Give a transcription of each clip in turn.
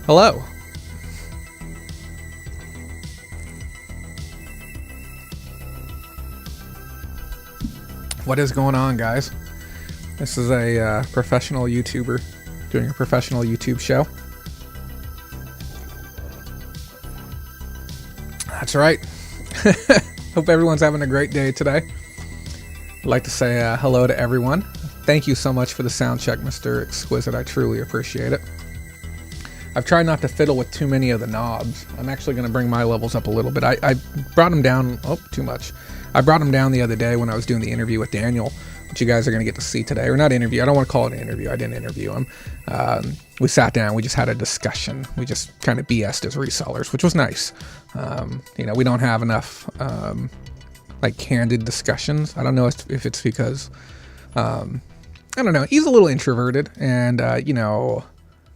Hello. What is going on, guys? This is a professional YouTuber doing a professional YouTube show. That's right. Hope everyone's having a great day today. I'd like to say hello to everyone. Thank you so much for the sound check, Mr. Exquisite. I truly appreciate it. I've tried not to fiddle with too many of the knobs. I'm actually going to bring my levels up a little bit. I brought them down. Oh, too much. I brought them down the other day when I was doing the interview with Daniel, which you guys are going to get to see today. Or not interview. I don't want to call it an interview. I didn't interview him. We sat down. We just had a discussion. We just kind of BS'd as resellers, which was nice. We don't have enough like candid discussions. I don't know if it's because, I don't know. He's a little introverted and,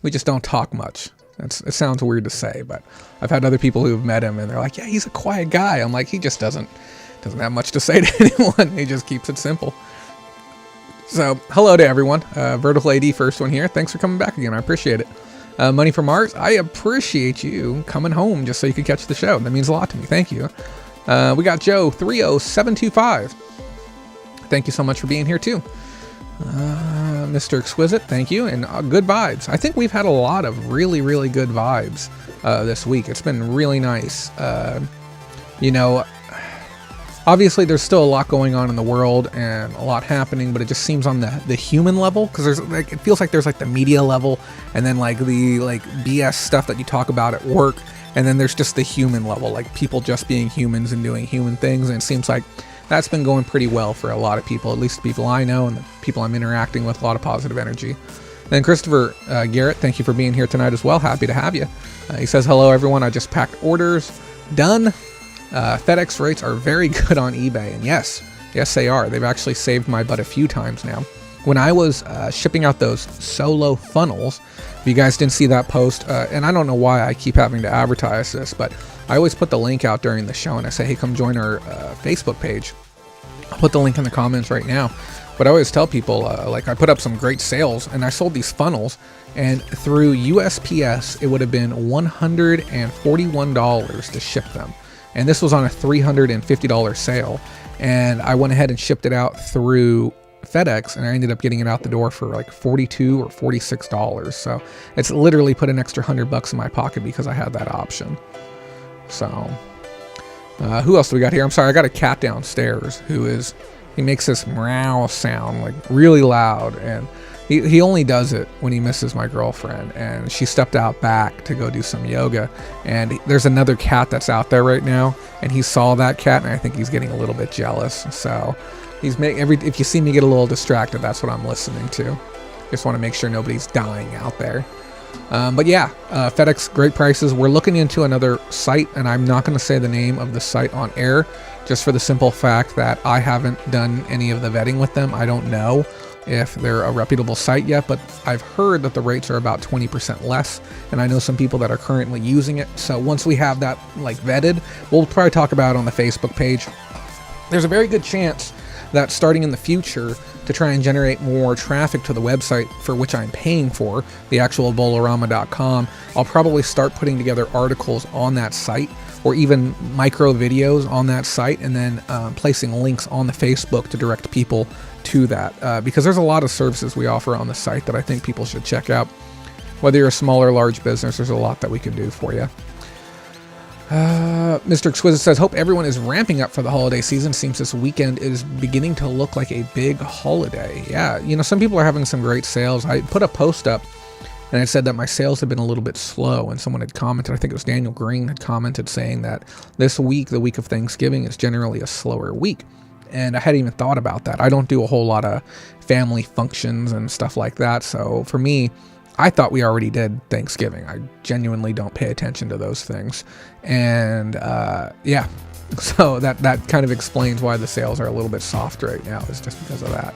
we just don't talk much. It sounds weird to say, but I've had other people who've met him and they're like, yeah, he's a quiet guy. I'm like, he just doesn't have much to say to anyone. He just keeps it simple. So hello to everyone. Vertical AD first one here. Thanks for coming back again. I appreciate it. Money from Mars. I appreciate you coming home just so you could catch the show. That means a lot to me. Thank you. We got Joe 30725. Thank you so much for being here too. Mr. Exquisite, thank you, and good vibes. I think we've had a lot of really, really good vibes this week. It's been really nice. Obviously there's still a lot going on in the world and a lot happening, but it just seems on the human level, because there's like, it feels like there's like the media level and then like the BS stuff that you talk about at work, and then there's just the human level, like people just being humans and doing human things, and it seems like that's been going pretty well for a lot of people, at least the people I know and the people I'm interacting with. A lot of positive energy. Then Christopher Garrett, thank you for being here tonight as well. Happy to have you. He says, hello everyone, I just packed orders. Done. FedEx rates are very good on eBay, and yes they are. They've actually saved my butt a few times now. When I was shipping out those solo funnels, if you guys didn't see that post, and I don't know why I keep having to advertise this, but I always put the link out during the show and I say, hey, come join our Facebook page. I'll put the link in the comments right now. But I always tell people, I put up some great sales and I sold these funnels, and through USPS, it would have been $141 to ship them. And this was on a $350 sale. And I went ahead and shipped it out through FedEx, and I ended up getting it out the door for like $42 or $46. So it's literally put an extra $100 in my pocket because I had that option. So who else do we got here? I'm sorry, I got a cat downstairs he makes this meow sound, like really loud, and he only does it when he misses my girlfriend, and she stepped out back to go do some yoga, and there's another cat that's out there right now, and he saw that cat, and I think he's getting a little bit jealous. So he's if you see me get a little distracted, that's what I'm listening to. Just want to make sure nobody's dying out there. But yeah, FedEx, great prices. We're looking into another site, and I'm not going to say the name of the site on air, just for the simple fact that I haven't done any of the vetting with them. I don't know if they're a reputable site yet, but I've heard that the rates are about 20% less, and I know some people that are currently using it. So once we have that vetted, we'll probably talk about it on the Facebook page. There's a very good chance that starting in the future, to try and generate more traffic to the website for which I'm paying for, the actual bolorama.com, I'll probably start putting together articles on that site, or even micro videos on that site, and then placing links on the Facebook to direct people to that, because there's a lot of services we offer on the site that I think people should check out. Whether you're a small or large business, there's a lot that we can do for you. Mr. Exquisite says, hope everyone is ramping up for the holiday season. Seems this weekend is beginning to look like a big holiday. Yeah, some people are having some great sales. I put a post up and I said that my sales have been a little bit slow, and someone had commented, I think it was Daniel Green, had commented saying that this week, the week of Thanksgiving, is generally a slower week. And I hadn't even thought about that. I don't do a whole lot of family functions and stuff like that. So for me, I thought we already did Thanksgiving. I genuinely don't pay attention to those things. And yeah, so that kind of explains why the sales are a little bit soft right now, is just because of that.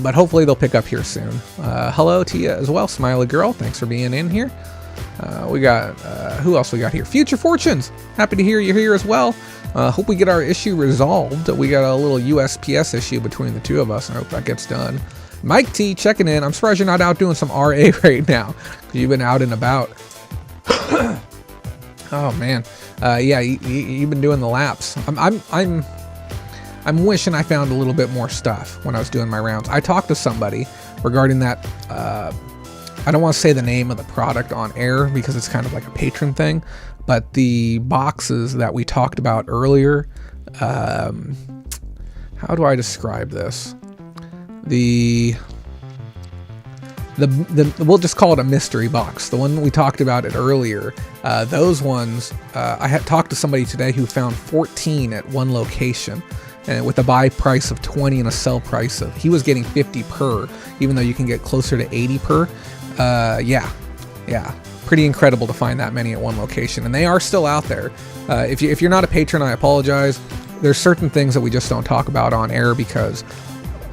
But hopefully they'll pick up here soon. Hello to you as well, Smiley Girl. Thanks for being in here. We got, who else we got here? Future Fortunes. Happy to hear you're here as well. Hope we get our issue resolved. We got a little USPS issue between the two of us, and I hope that gets done. Mike T checking in. I'm surprised you're not out doing some RA right now, because you've been out and about. Oh man, yeah, you've been doing the laps. I'm wishing I found a little bit more stuff when I was doing my rounds. I talked to somebody regarding that. I don't want to say the name of the product on air because it's kind of like a patron thing, but the boxes that we talked about earlier, how do I describe this? We'll just call it a mystery box. The one we talked about it earlier, those ones, I had talked to somebody today who found 14 at one location, and with a buy price of 20 and a sell price of, he was getting 50 per, even though you can get closer to 80 per. Yeah, pretty incredible to find that many at one location, and they are still out there. If you're not a patron, I apologize. There's certain things that we just don't talk about on air because,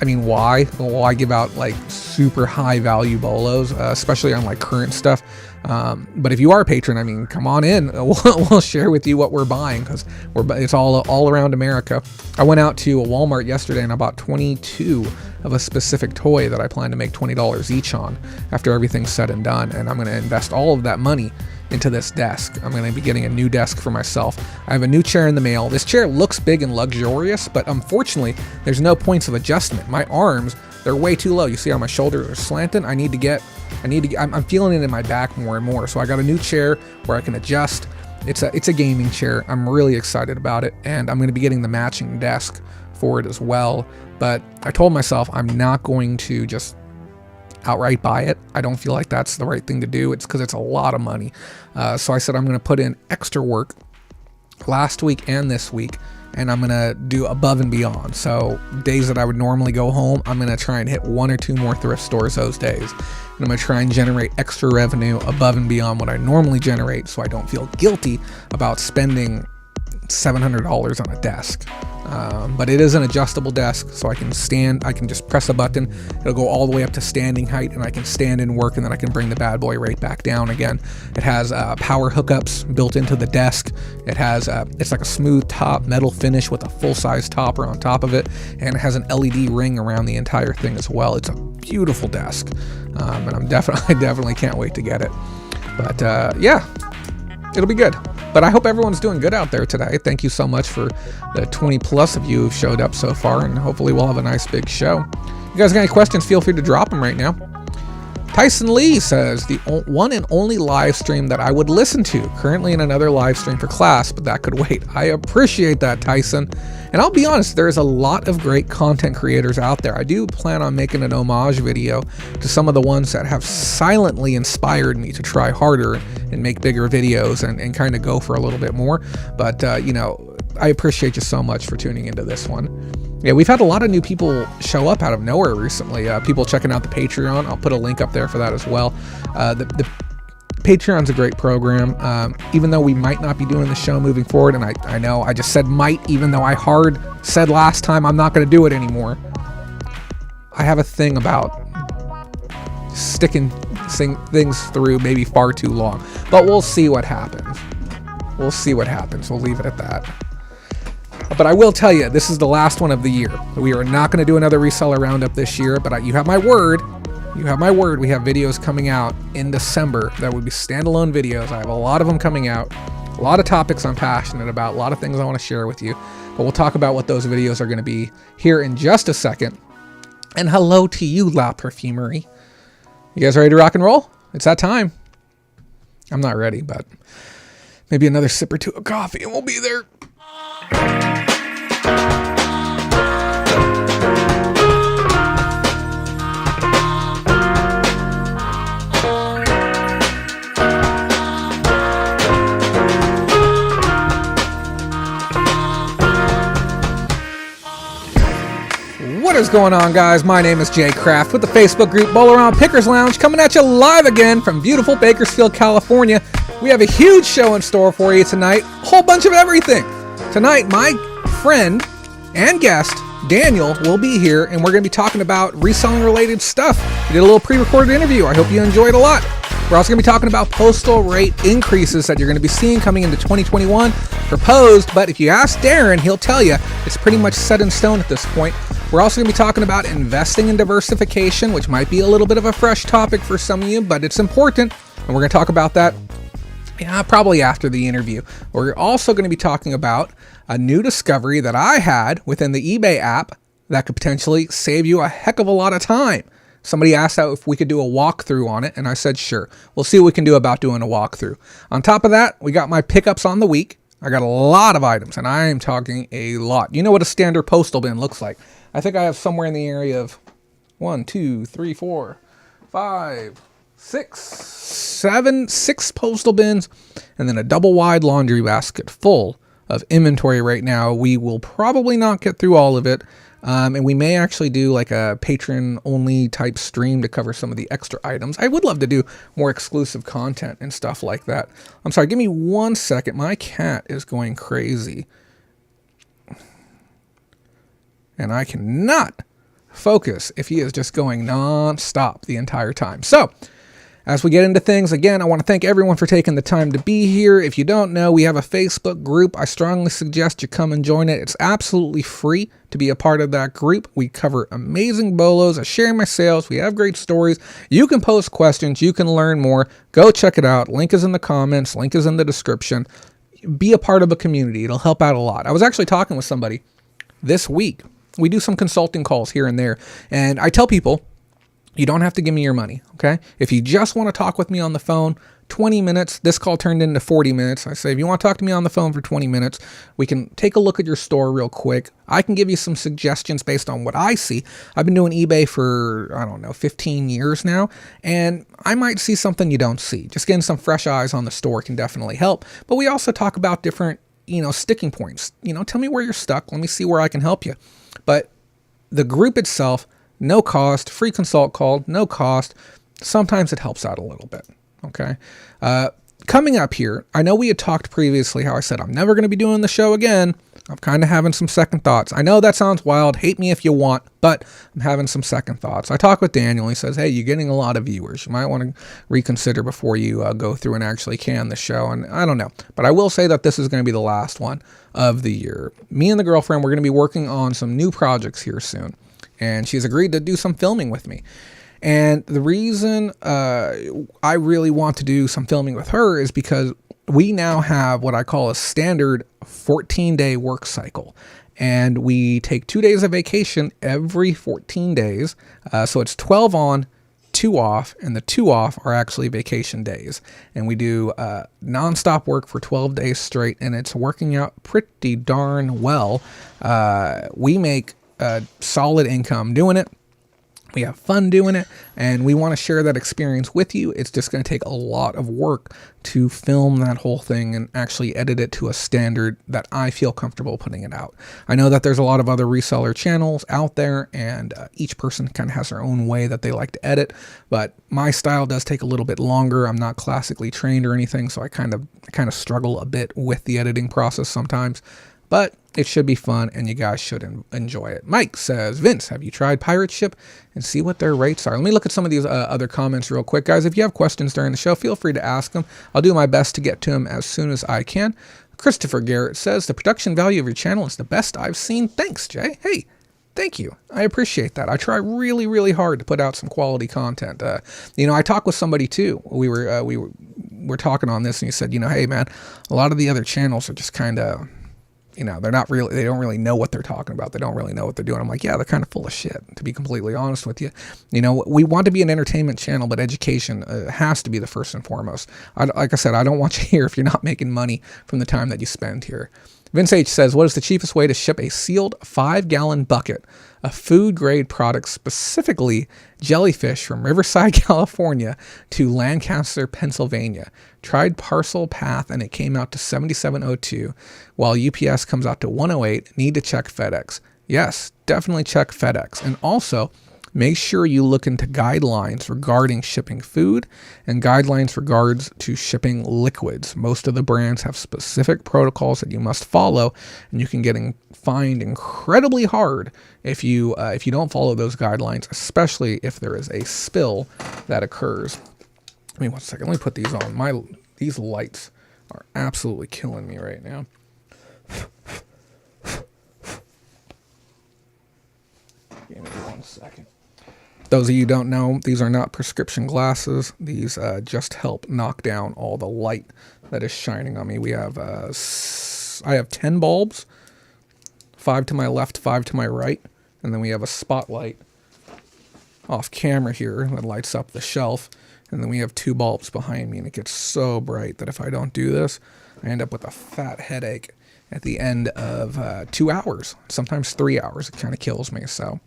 I mean, why? Why give out like super high value bolos, especially on like current stuff? But if you are a patron, I mean, come on in. We'll share with you what we're buying because it's all around America. I went out to a Walmart yesterday and I bought 22 of a specific toy that I plan to make $20 each on after everything's said and done. And I'm going to invest all of that money into this desk. I'm going to be getting a new desk for myself. I have a new chair in the mail. This chair looks big and luxurious, but unfortunately, there's no points of adjustment. My arms, they're way too low. You see how my shoulders are slanted? I'm feeling it in my back more and more. So I got a new chair where I can adjust. It's a gaming chair. I'm really excited about it, and I'm going to be getting the matching desk for it as well. But I told myself I'm not going to just outright buy it. I don't feel like that's the right thing to do. It's because it's a lot of money. So I said I'm going to put in extra work last week and this week, and I'm going to do above and beyond. So days that I would normally go home, I'm going to try and hit 1 or 2 more thrift stores those days. And I'm going to try and generate extra revenue above and beyond what I normally generate so I don't feel guilty about spending $700 on a desk. But it is an adjustable desk, so I can just press a button, it'll go all the way up to standing height, and I can stand and work, and then I can bring the bad boy right back down again. It has power hookups built into the desk. It has it's like a smooth top metal finish with a full-size topper on top of it, and it has an LED ring around the entire thing as well. It's a beautiful desk, and I definitely can't wait to get it. But yeah, it'll be good. But I hope everyone's doing good out there today. Thank you so much for the 20 plus of you who've showed up so far, and hopefully we'll have a nice big show. You guys got any questions, feel free to drop them right now. Tyson Lee says, the one and only live stream that I would listen to. Currently in another live stream for class, but that could wait. I appreciate that, Tyson. And I'll be honest, there's a lot of great content creators out there. I do plan on making an homage video to some of the ones that have silently inspired me to try harder and make bigger videos and kind of go for a little bit more. But, you know, I appreciate you so much for tuning into this one. Yeah, we've had a lot of new people show up out of nowhere recently. People checking out the Patreon. I'll put a link up there for that as well. The Patreon's a great program. Even though we might not be doing the show moving forward, and I know I just said might, even though I said last time I'm not going to do it anymore. I have a thing about sticking things through maybe far too long. But we'll see what happens. We'll leave it at that. But I will tell you, this is the last one of the year. We are not going to do another reseller roundup this year, but you have my word. You have my word. We have videos coming out in December that will be standalone videos. I have a lot of them coming out, a lot of topics I'm passionate about, a lot of things I want to share with you. But we'll talk about what those videos are going to be here in just a second. And hello to you, La Perfumery. You guys ready to rock and roll? It's that time. I'm not ready, but maybe another sip or two of coffee and we'll be there. What is going on, guys? My name is Jay Kraft with the Facebook group Bowl Around Pickers Lounge, coming at you live again from beautiful Bakersfield, California. We have a huge show in store for you tonight, a whole bunch of everything. Tonight, my friend and guest, Daniel, will be here, and we're going to be talking about reselling related stuff. We did a little pre-recorded interview. I hope you enjoyed a lot. We're also going to be talking about postal rate increases that you're going to be seeing coming into 2021, proposed, but if you ask Darren, he'll tell you it's pretty much set in stone at this point. We're also going to be talking about investing in diversification, which might be a little bit of a fresh topic for some of you, but it's important, and we're going to talk about that probably after the interview. We're also going to be talking about a new discovery that I had within the eBay app that could potentially save you a heck of a lot of time. Somebody asked out if we could do a walkthrough on it, and I said sure. We'll see what we can do about doing a walkthrough. On top of that, we got my pickups on the week. I got a lot of items, and I am talking a lot. You know what a standard postal bin looks like. I think I have somewhere in the area of 1, 2, 3, 4, 5, 6, 7, 6 postal bins, and then a double wide laundry basket full of inventory right now. We will probably not get through all of it. And we may actually do like a patron only type stream to cover some of the extra items. I would love to do more exclusive content and stuff like that. I'm sorry, give me 1 second. My cat is going crazy. And I cannot focus if he is just going non-stop the entire time. So, as we get into things, again, I want to thank everyone for taking the time to be here. If you don't know, we have a Facebook group. I strongly suggest you come and join it. It's absolutely free to be a part of that group. We cover amazing bolos. I share my sales. We have great stories. You can post questions. You can learn more. Go check it out. Link is in the comments. Link is in the description. Be a part of a community. It'll help out a lot. I was actually talking with somebody this week. We do some consulting calls here and there, and I tell people, you don't have to give me your money, okay? If you just want to talk with me on the phone, 20 minutes, this call turned into 40 minutes. I say, if you want to talk to me on the phone for 20 minutes, we can take a look at your store real quick. I can give you some suggestions based on what I see. I've been doing eBay for, I don't know, 15 years now, and I might see something you don't see. Just getting some fresh eyes on the store can definitely help. But we also talk about different, sticking points. Tell me where you're stuck. Let me see where I can help you. But the group itself, no cost, free consult call, no cost. Sometimes it helps out a little bit, okay? Coming up here, I know we had talked previously how I said I'm never going to be doing the show again. I'm kind of having some second thoughts. I know that sounds wild. Hate me if you want, but I'm having some second thoughts. I talked with Daniel. He says, hey, you're getting a lot of viewers. You might want to reconsider before you go through and actually can the show. And I don't know, but I will say that this is going to be the last one of the year. Me and the girlfriend, we're going to be working on some new projects here soon. And she's agreed to do some filming with me. And the reason I really want to do some filming with her is because we now have what I call a standard 14-day work cycle. And we take 2 days of vacation every 14 days. So it's 12 on, 2 off, and the 2 off are actually vacation days. And we do nonstop work for 12 days straight, and it's working out pretty darn well. We make solid income doing it. We have fun doing it, and we want to share that experience with you. It's just going to take a lot of work to film that whole thing and actually edit it to a standard that I feel comfortable putting it out. I know that there's a lot of other reseller channels out there, and each person kind of has their own way that they like to edit, but my style does take a little bit longer. I'm not classically trained or anything, so I kind of struggle a bit with the editing process sometimes. But it should be fun, and you guys should enjoy it. Mike says, Vince, have you tried Pirate Ship and see what their rates are? Let me look at some of these other comments real quick. Guys, if you have questions during the show, feel free to ask them. I'll do my best to get to them as soon as I can. Christopher Garrett says, the production value of your channel is the best I've seen. Thanks, Jay. Hey, thank you. I appreciate that. I try really, really hard to put out some quality content. I talked with somebody too. We were talking on this, and he said, hey, man, a lot of the other channels are just kind of... they don't really know what they're talking about. They don't really know what they're doing. I'm like, yeah, they're kind of full of shit, to be completely honest with you. We want to be an entertainment channel, but education has to be the first and foremost. Like I said, I don't want you here if you're not making money from the time that you spend here. Vince H says, what is the cheapest way to ship a sealed 5-gallon bucket of food-grade products, specifically jellyfish from Riverside, California to Lancaster, Pennsylvania? Tried Parcel Path, and it came out to $77.02, while UPS comes out to $108. Need to check FedEx. Yes, definitely check FedEx. And also, make sure you look into guidelines regarding shipping food and guidelines regards to shipping liquids. Most of the brands have specific protocols that you must follow, and you can get fined incredibly hard if you don't follow those guidelines, especially if there is a spill that occurs. Give me 1 second. Let me put these on. These lights are absolutely killing me right now. Give me 1 second. Those of you who don't know, these are not prescription glasses. These just help knock down all the light that is shining on me. We have, I have 10 bulbs, 5 to my left, 5 to my right, and then we have a spotlight off camera here that lights up the shelf. And then we have 2 bulbs behind me, and it gets so bright that if I don't do this, I end up with a fat headache at the end of 2 hours, sometimes 3 hours. It kind of kills me. So,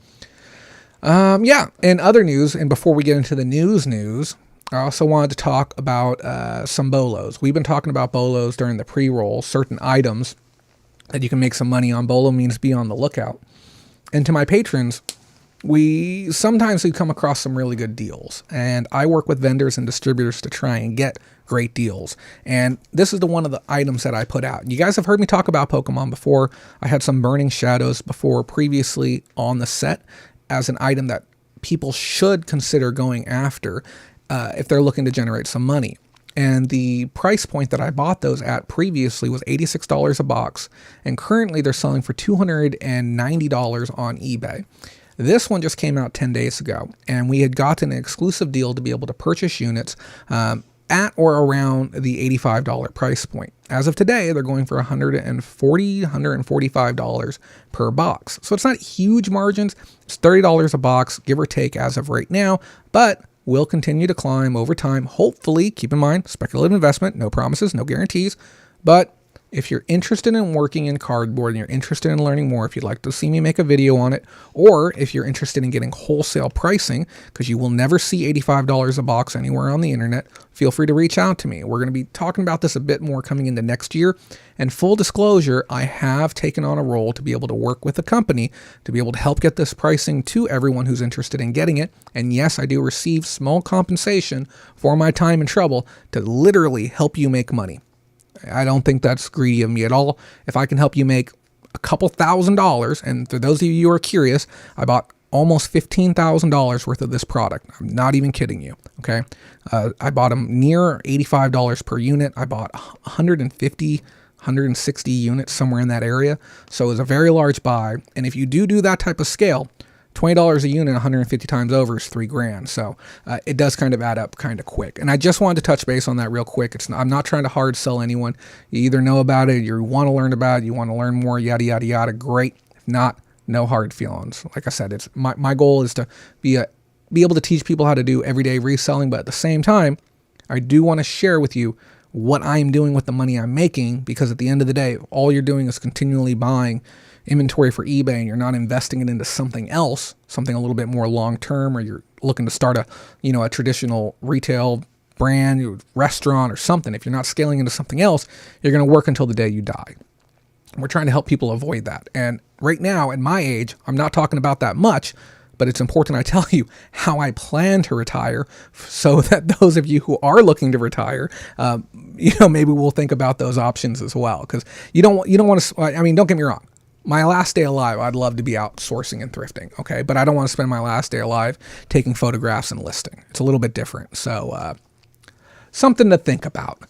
yeah, in other news, and before we get into the news, I also wanted to talk about some BOLOs. We've been talking about BOLOs during the pre-roll, certain items that you can make some money on. BOLO means be on the lookout. And to my patrons, we sometimes come across some really good deals, and I work with vendors and distributors to try and get great deals. And this is one of the items that I put out. You guys have heard me talk about Pokemon before. I had some Burning Shadows before previously on the set as an item that people should consider going after if they're looking to generate some money. And the price point that I bought those at previously was $86 a box, and currently they're selling for $290 on eBay. This one just came out 10 days ago, and we had gotten an exclusive deal to be able to purchase units at or around the $85 price point. As of today, they're going for $140, $145 per box. So it's not huge margins. It's $30 a box, give or take as of right now, but will continue to climb over time. Hopefully, keep in mind, speculative investment, no promises, no guarantees, but if you're interested in working in cardboard and you're interested in learning more, if you'd like to see me make a video on it, or if you're interested in getting wholesale pricing, because you will never see $85 a box anywhere on the internet, feel free to reach out to me. We're going to be talking about this a bit more coming into next year. And full disclosure, I have taken on a role to be able to work with a company to be able to help get this pricing to everyone who's interested in getting it. And yes, I do receive small compensation for my time and trouble to literally help you make money. I don't think that's greedy of me at all. If I can help you make a couple $1,000s, and for those of you who are curious, I bought almost $15,000 worth of this product. I'm not even kidding you, okay? I bought them near $85 per unit. I bought 150, 160 units, somewhere in that area. So it was a very large buy. And if you do that type of scale, $20 a unit 150 times over is $3,000. So it does kind of add up kind of quick. And I just wanted to touch base on that real quick. I'm not trying to hard sell anyone. You either know about it, you want to learn about it, you want to learn more, yada, yada, yada. Great. If not, no hard feelings. Like I said, it's my goal is to be able to teach people how to do everyday reselling. But at the same time, I do want to share with you what I'm doing with the money I'm making, because at the end of the day, all you're doing is continually buying inventory for eBay, and you're not investing it into something else, something a little bit more long-term, or you're looking to start a traditional retail brand, restaurant or something. If you're not scaling into something else, you're going to work until the day you die. We're trying to help people avoid that. And right now, at my age, I'm not talking about that much, but it's important I tell you how I plan to retire, so that those of you who are looking to retire, maybe we'll think about those options as well. Because you don't want to, don't get me wrong. My last day alive, I'd love to be out sourcing and thrifting, okay? But I don't want to spend my last day alive taking photographs and listing. It's a little bit different. So something to think about.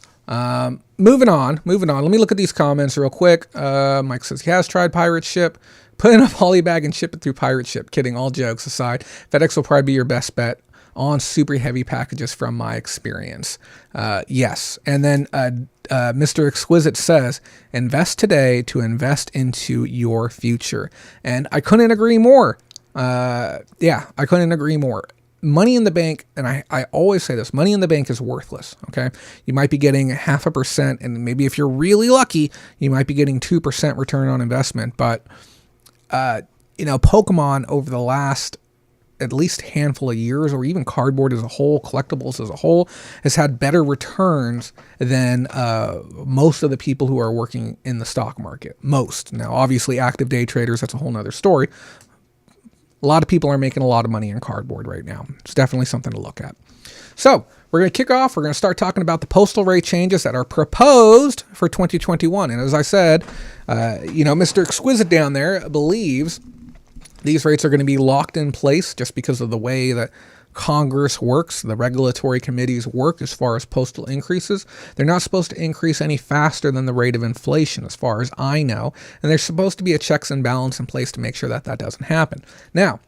Moving on. Let me look at these comments real quick. Mike says he has tried pirate ship. Put in a poly bag and ship it through pirate ship. Kidding, all jokes aside. FedEx will probably be your best bet on super heavy packages from my experience. Yes. And then Mr. Exquisite says, invest today to invest into your future. And I couldn't agree more. I couldn't agree more. Money in the bank, and I always say this, money in the bank is worthless, okay? You might be getting 0.5%, and maybe if you're really lucky, you might be getting 2% return on investment. But, Pokemon over the last at least handful of years, or even cardboard as a whole, collectibles as a whole, has had better returns than most of the people who are working in the stock market. Most. Now, obviously, active day traders, that's a whole nother story. A lot of people are making a lot of money in cardboard right now. It's definitely something to look at. So we're going to kick off. We're going to start talking about the postal rate changes that are proposed for 2021. And as I said, Mr. Exquisite down there believes these rates are going to be locked in place just because of the way that Congress works, the regulatory committees work as far as postal increases. They're not supposed to increase any faster than the rate of inflation, as far as I know. And there's supposed to be a checks and balance in place to make sure that that doesn't happen. Now,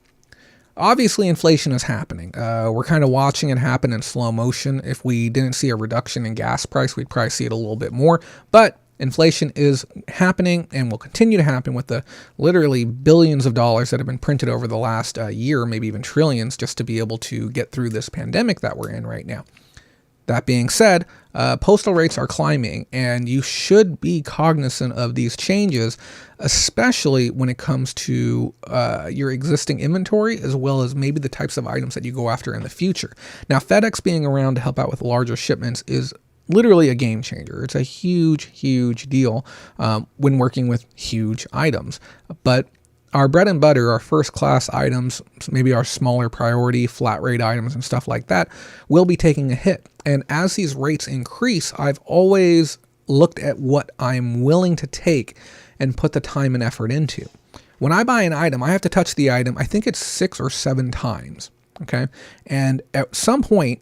obviously, inflation is happening. We're kind of watching it happen in slow motion. If we didn't see a reduction in gas price, we'd probably see it a little bit more. But Inflation is happening and will continue to happen with the literally billions of dollars that have been printed over the last year, maybe even trillions, just to be able to get through this pandemic that we're in right now. That being said, postal rates are climbing, and you should be cognizant of these changes, especially when it comes to your existing inventory, as well as maybe the types of items that you go after in the future. Now, FedEx being around to help out with larger shipments is literally a game changer. It's a huge, huge deal when working with huge items. But our bread and butter, our first class items, maybe our smaller priority flat rate items and stuff like that, will be taking a hit. And as these rates increase, I've always looked at what I'm willing to take and put the time and effort into. When I buy an item, I have to touch the item, I think it's 6 or 7 times. Okay. And at some point,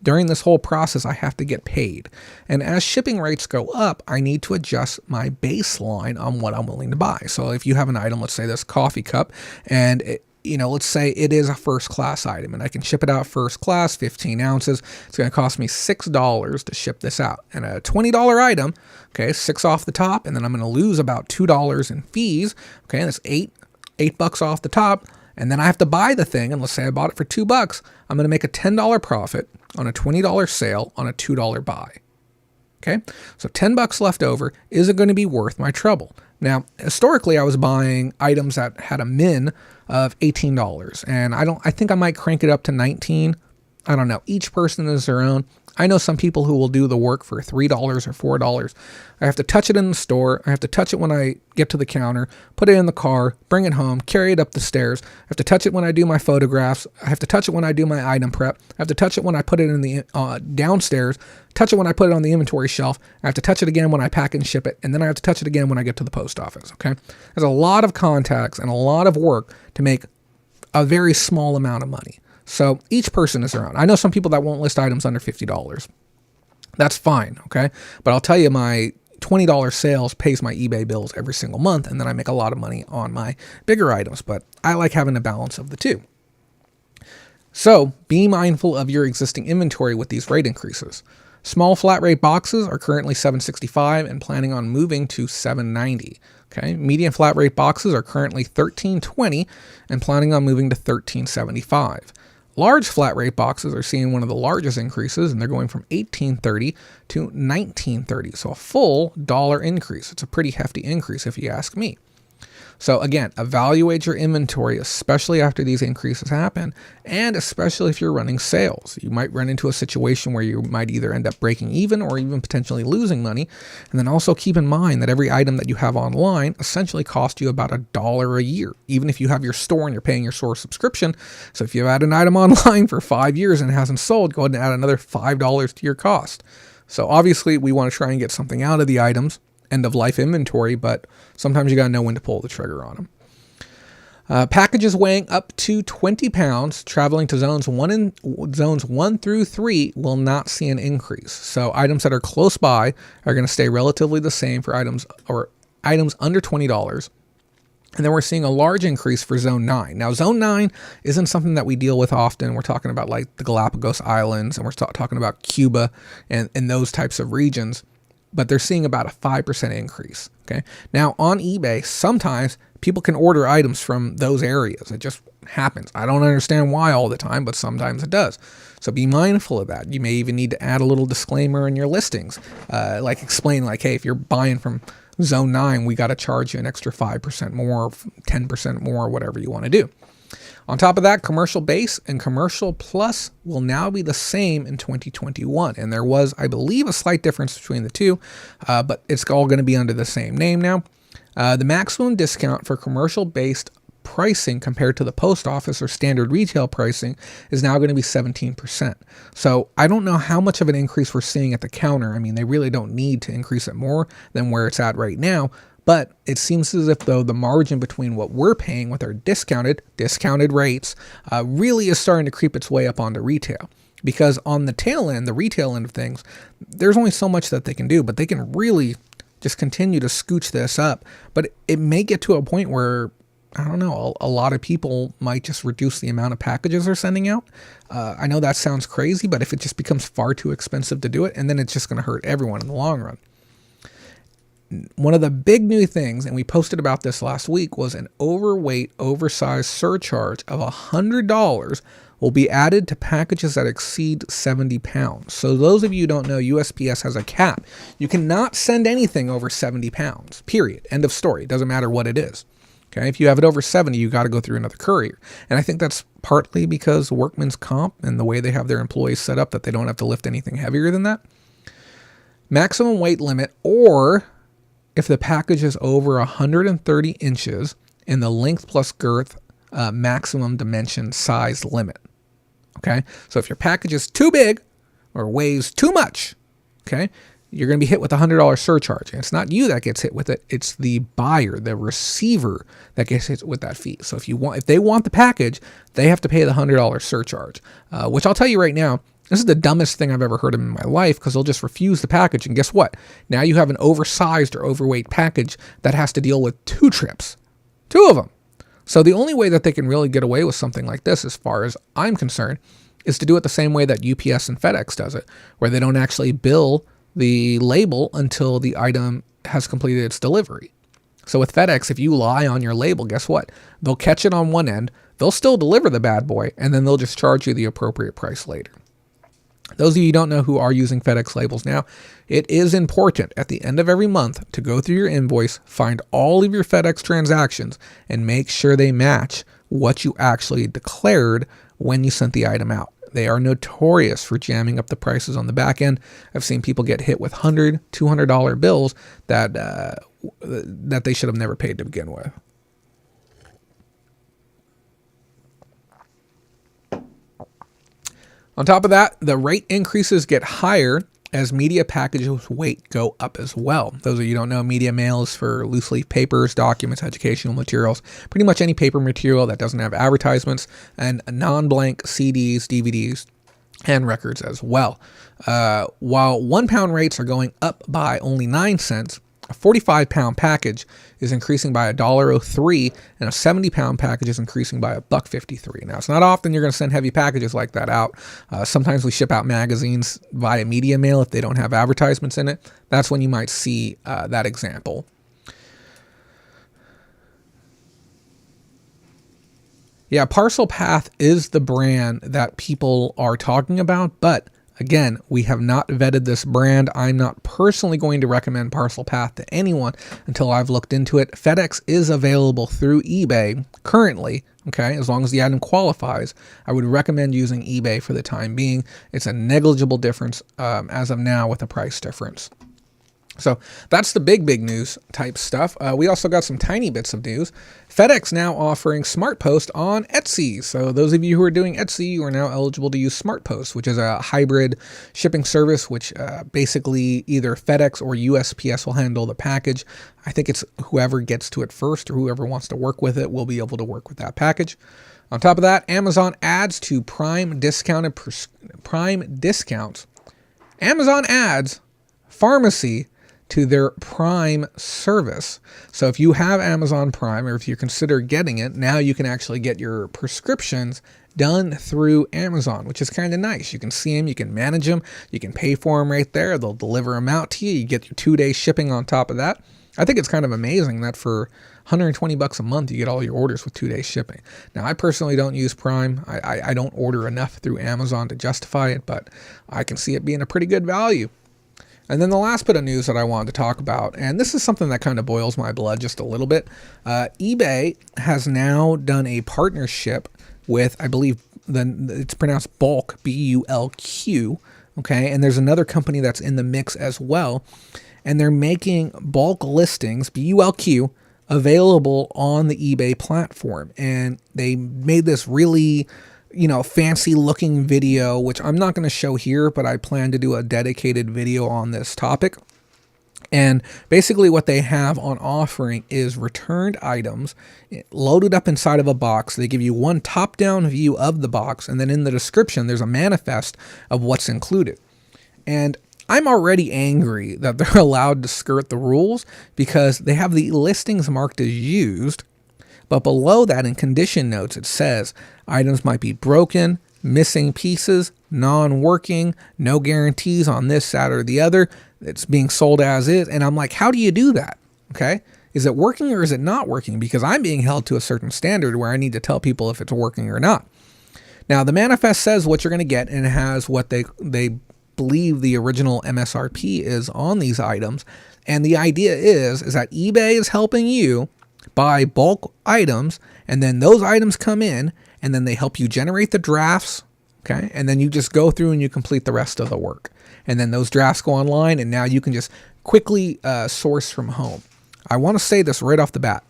during this whole process, I have to get paid. And as shipping rates go up, I need to adjust my baseline on what I'm willing to buy. So if you have an item, let's say this coffee cup, and let's say it is a first class item and I can ship it out first class, 15 ounces. It's going to cost me $6 to ship this out. And a $20 item, okay, 6 off the top, and then I'm going to lose about $2 in fees. Okay, and that's $8 off the top. And then I have to buy the thing, and let's say I bought it for $2. I'm going to make a $10 profit on a $20 sale on a $2 buy. Okay, so $10 left over. Is it going to be worth my trouble? Now, historically, I was buying items that had a min of $18, and I think I might crank it up to $19. I don't know. Each person is their own. I know some people who will do the work for $3 or $4. I have to touch it in the store. I have to touch it when I get to the counter, put it in the car, bring it home, carry it up the stairs. I have to touch it when I do my photographs. I have to touch it when I do my item prep. I have to touch it when I put it in the downstairs, touch it when I put it on the inventory shelf. I have to touch it again when I pack and ship it. And then I have to touch it again when I get to the post office. Okay. There's a lot of contacts and a lot of work to make a very small amount of money. So each person is their own. I know some people that won't list items under $50. That's fine, okay? But I'll tell you, my $20 sales pays my eBay bills every single month, and then I make a lot of money on my bigger items. But I like having a balance of the two. So be mindful of your existing inventory with these rate increases. Small flat rate boxes are currently $7.65 and planning on moving to $7.90. Okay, medium flat rate boxes are currently $13.20 and planning on moving to $13.75. Large flat rate boxes are seeing one of the largest increases, and they're going from $18.30 to $19.30. So a full dollar increase. It's a pretty hefty increase if you ask me. So again, evaluate your inventory, especially after these increases happen, and especially if you're running sales. You might run into a situation where you might either end up breaking even or even potentially losing money. And then also keep in mind that every item that you have online essentially costs you about $1 a year, even if you have your store and you're paying your store subscription. So if you've had an item online for 5 years and it hasn't sold, go ahead and add another $5 to your cost. So obviously we want to try and get something out of the items, end of life inventory, but sometimes you got to know when to pull the trigger on them. Packages weighing up to 20 pounds traveling to zones 1 through 3 will not see an increase. So items that are close by are going to stay relatively the same for items under $20. And then we're seeing a large increase for Zone 9. Now, Zone 9 isn't something that we deal with often. We're talking about like the Galapagos Islands, and we're talking about Cuba and those types of regions. But they're seeing about a 5% increase. Okay. Now on eBay, sometimes people can order items from those areas. It just happens. I don't understand why all the time, but sometimes it does. So be mindful of that. You may even need to add a little disclaimer in your listings, like explain like, hey, if you're buying from Zone 9, we got to charge you an extra 5% more, 10% more, whatever you want to do. On top of that, Commercial Base and Commercial Plus will now be the same in 2021. And there was, I believe, a slight difference between the two, but it's all going to be under the same name now. The maximum discount for commercial-based pricing compared to the post office or standard retail pricing is now going to be 17%. So I don't know how much of an increase we're seeing at the counter. I mean, they really don't need to increase it more than where it's at right now. But it seems as if, though, the margin between what we're paying with our discounted rates really is starting to creep its way up onto retail. Because on the tail end, the retail end of things, there's only so much that they can do, but they can really just continue to scooch this up. But it may get to a point where, I don't know, a lot of people might just reduce the amount of packages they're sending out. I know that sounds crazy, but if it just becomes far too expensive to do it, and then it's just going to hurt everyone in the long run. one of the big new things, and we posted about this last week, was an overweight, oversized surcharge of $100 will be added to packages that exceed 70 pounds. So those of you who don't know, USPS has a cap. You cannot send anything over 70 pounds, period. End of story. It doesn't matter what it is. Okay, if you have it over 70, you got to go through another courier. And I think that's partly because workman's comp and the way they have their employees set up that they don't have to lift anything heavier than that. Maximum weight limit, or if the package is over 130 inches in the length plus girth maximum dimension size limit. Okay, so if your package is too big or weighs too much, okay, you're going to be hit with a $100 surcharge. And it's not you that gets hit with it. It's the buyer, the receiver that gets hit with that fee. So if they want the package, they have to pay the $100 surcharge, which I'll tell you right now, this is the dumbest thing I've ever heard of in my life, because they'll just refuse the package. And guess what? Now you have an oversized or overweight package that has to deal with 2 trips, 2 of them. So the only way that they can really get away with something like this, as far as I'm concerned, is to do it the same way that UPS and FedEx does it, where they don't actually bill the label until the item has completed its delivery. So with FedEx, if you lie on your label, guess what? They'll catch it on one end, they'll still deliver the bad boy, and then they'll just charge you the appropriate price later. Those of you who don't know who are using FedEx labels now, it is important at the end of every month to go through your invoice, find all of your FedEx transactions, and make sure they match what you actually declared when you sent the item out. They are notorious for jamming up the prices on the back end. I've seen people get hit with $100, $200 bills that they should have never paid to begin with. On top of that, the rate increases get higher as media packages weight go up as well. Those of you who don't know, media mail is for loose leaf papers, documents, educational materials, pretty much any paper material that doesn't have advertisements, and non-blank CDs, DVDs, and records as well. While 1 pound rates are going up by only 9 cents, a 45-pound package is increasing by $1.03, and a 70-pound package is increasing by $1.53. Now, it's not often you're going to send heavy packages like that out. Sometimes we ship out magazines via media mail if they don't have advertisements in it. That's when you might see that example. Yeah, Parcel Path is the brand that people are talking about, but again, we have not vetted this brand. I'm not personally going to recommend Parcel Path to anyone until I've looked into it. FedEx is available through eBay currently, okay, as long as the item qualifies. I would recommend using eBay for the time being. It's a negligible difference as of now with the price difference. So that's the big news type stuff. We also got some tiny bits of news. FedEx now offering SmartPost on Etsy. So those of you who are doing Etsy, you are now eligible to use SmartPost, which is a hybrid shipping service, which basically either FedEx or USPS will handle the package. I think it's whoever gets to it first or whoever wants to work with it will be able to work with that package. On top of that, Amazon adds to Prime discounts. Amazon adds pharmacy to their Prime service. So if you have Amazon Prime, or if you consider getting it, now you can actually get your prescriptions done through Amazon, which is kind of nice. You can see them, you can manage them, you can pay for them right there. They'll deliver them out to you. You get your 2-day shipping on top of that. I think it's kind of amazing that for $120 a month, you get all your orders with 2-day shipping. Now, I personally don't use Prime. I don't order enough through Amazon to justify it, but I can see it being a pretty good value. And then the last bit of news that I wanted to talk about, and this is something that kind of boils my blood just a little bit. eBay has now done a partnership with, I believe it's pronounced Bulk, B-U-L-Q, okay? And there's another company that's in the mix as well. And they're making bulk listings, B-U-L-Q, available on the eBay platform. And they made this really fancy looking video, which I'm not going to show here, but I plan to do a dedicated video on this topic. And basically what they have on offering is returned items loaded up inside of a box. They give you one top-down view of the box, and then in the description, there's a manifest of what's included. And I'm already angry that they're allowed to skirt the rules because they have the listings marked as used, but below that in condition notes, it says items might be broken, missing pieces, non-working, no guarantees on this, that, or the other. It's being sold as is. And I'm like, how do you do that? Okay. Is it working or is it not working? Because I'm being held to a certain standard where I need to tell people if it's working or not. Now, the manifest says what you're going to get, and it has what they believe the original MSRP is on these items. And the idea is that eBay is helping you buy bulk items, and then those items come in, and then they help you generate the drafts, okay? And then you just go through and you complete the rest of the work. And then those drafts go online, and now you can just quickly source from home. I want to say this right off the bat.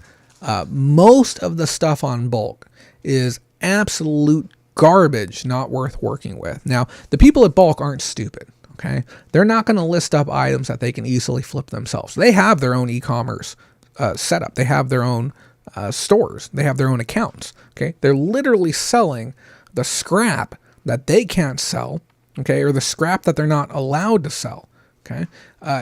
Most of the stuff on bulk is absolute garbage, not worth working with. Now, the people at bulk aren't stupid, okay? They're not going to list up items that they can easily flip themselves. They have their own e-commerce setup. They have their own stores. They have their own accounts, okay? They're literally selling the scrap that they can't sell, okay, or the scrap that they're not allowed to sell, okay?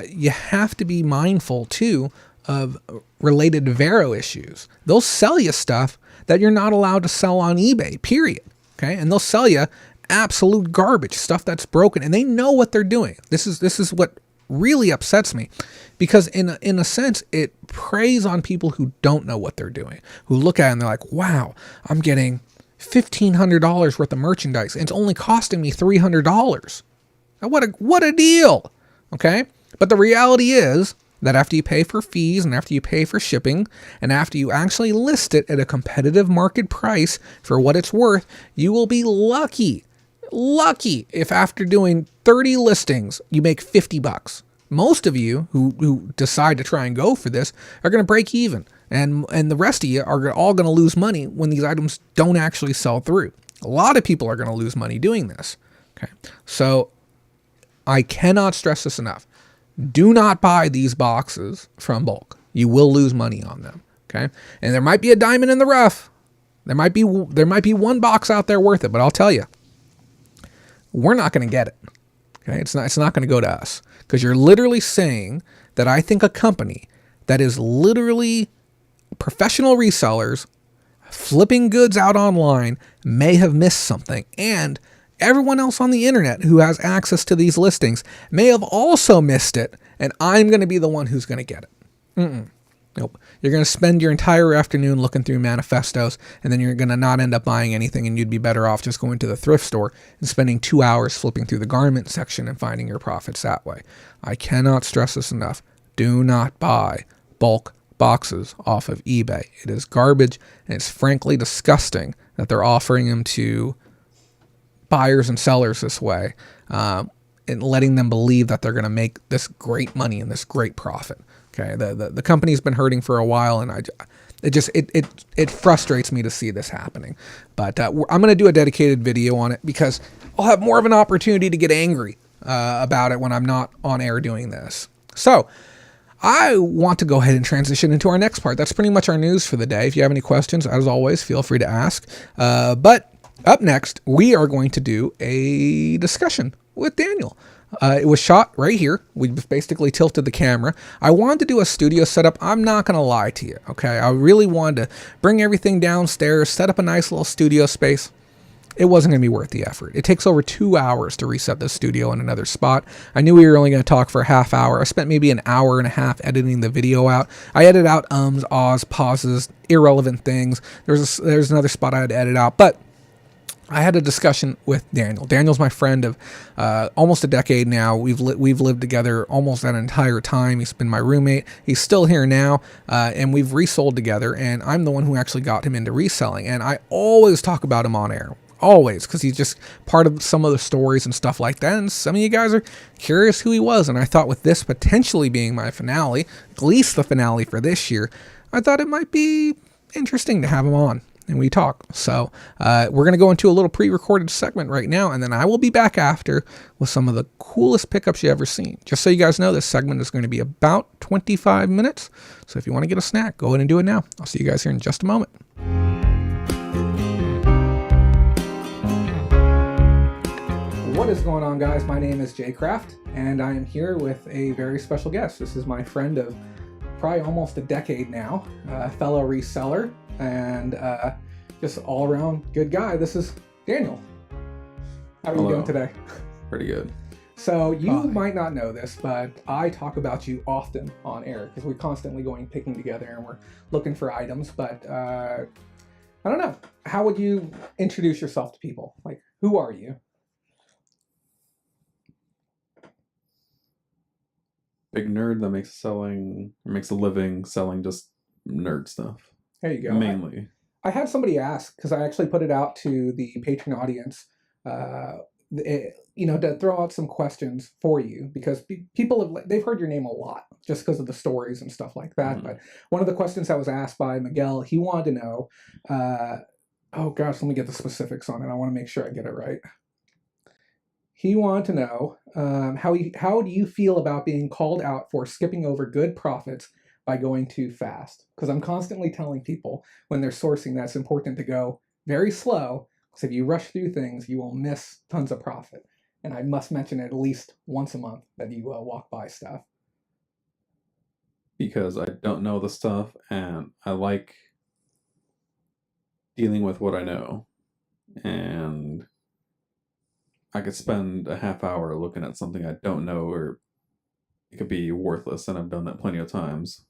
You have to be mindful, too, of related Vero issues. They'll sell you stuff that you're not allowed to sell on eBay, period. Okay, and they'll sell you absolute garbage, stuff that's broken, and they know what they're doing. This is what really upsets me, because in a sense, it preys on people who don't know what they're doing, who look at it and they're like, wow, I'm getting $1,500 worth of merchandise, and it's only costing me $300. Now, what a deal, okay? But the reality is that after you pay for fees and after you pay for shipping and after you actually list it at a competitive market price for what it's worth, you will be lucky if after doing 30 listings, you make $50. Most of you who decide to try and go for this are going to break even. And the rest of you are all going to lose money when these items don't actually sell through. A lot of people are going to lose money doing this. Okay. So I cannot stress this enough. Do not buy these boxes from bulk. You will lose money on them, okay? And there might be a diamond in the rough. There might be one box out there worth it, but I'll tell you, we're not going to get it. Okay? It's not going to go to us, because you're literally saying that I think a company that is literally professional resellers flipping goods out online may have missed something, and everyone else on the internet who has access to these listings may have also missed it, and I'm going to be the one who's going to get it. Nope. You're going to spend your entire afternoon looking through manifestos, and then you're going to not end up buying anything, and you'd be better off just going to the thrift store and spending 2 hours flipping through the garment section and finding your profits that way. I cannot stress this enough. Do not buy bulk boxes off of eBay. It is garbage, and it's frankly disgusting that they're offering them to buyers and sellers this way, and letting them believe that they're going to make this great money and this great profit. Okay, the company's been hurting for a while, and it frustrates me to see this happening. But I'm going to do a dedicated video on it, because I'll have more of an opportunity to get angry about it when I'm not on air doing this. So I want to go ahead and transition into our next part. That's pretty much our news for the day. If you have any questions, as always, feel free to ask. But up next, we are going to do a discussion with Daniel. It was shot right here. We basically tilted the camera. I wanted to do a studio setup. I'm not going to lie to you, okay? I really wanted to bring everything downstairs, set up a nice little studio space. It wasn't going to be worth the effort. It takes over 2 hours to reset the studio in another spot. I knew we were only going to talk for a half hour. I spent maybe an hour and a half editing the video out. I edited out ums, ahs, pauses, irrelevant things. There's another spot I had to edit out, but I had a discussion with Daniel. Daniel's my friend of almost a decade now. We've lived together almost that entire time. He's been my roommate. He's still here now, and we've resold together, and I'm the one who actually got him into reselling. And I always talk about him on air. Always, because he's just part of some of the stories and stuff like that, and some of you guys are curious who he was, and I thought with this potentially being my finale, at least the finale for this year, I thought it might be interesting to have him on, and we talk. So we're going to go into a little pre-recorded segment right now, and then I will be back after with some of the coolest pickups you ever seen. Just so you guys know, this segment is going to be about 25 minutes, so if you want to get a snack, go ahead and do it now. I'll see you guys here in just a moment. What is going on, guys? My name is Jay Kraft, and I am here with a very special guest. This is my friend of probably almost a decade now, fellow reseller, and just all-around good guy. This is Daniel. How are you doing Hello. today? Pretty good. So you Hi. might not know this, but I talk about you often on air because we're constantly going picking together and we're looking for items. But I don't know. How would you introduce yourself to people? Like, who are you? Big nerd that makes a living selling just nerd stuff. There you go. Mainly. I had somebody ask because I actually put it out to the patron audience. Uh, to throw out some questions for you because people they've heard your name a lot just because of the stories and stuff like that. Mhm. But one of the questions that was asked by Miguel, he wanted to know. Oh gosh, let me get the specifics on it. I want to make sure I get it right. He wanted to know how do you feel about being called out for skipping over good profits by going too fast? Because I'm constantly telling people when they're sourcing that it's important to go very slow. Because if you rush through things, you will miss tons of profit. And I must mention it at least once a month that you walk by stuff. Because I don't know the stuff and I like dealing with what I know. And I could spend a half hour looking at something I don't know, or it could be worthless, and I've done that plenty of times.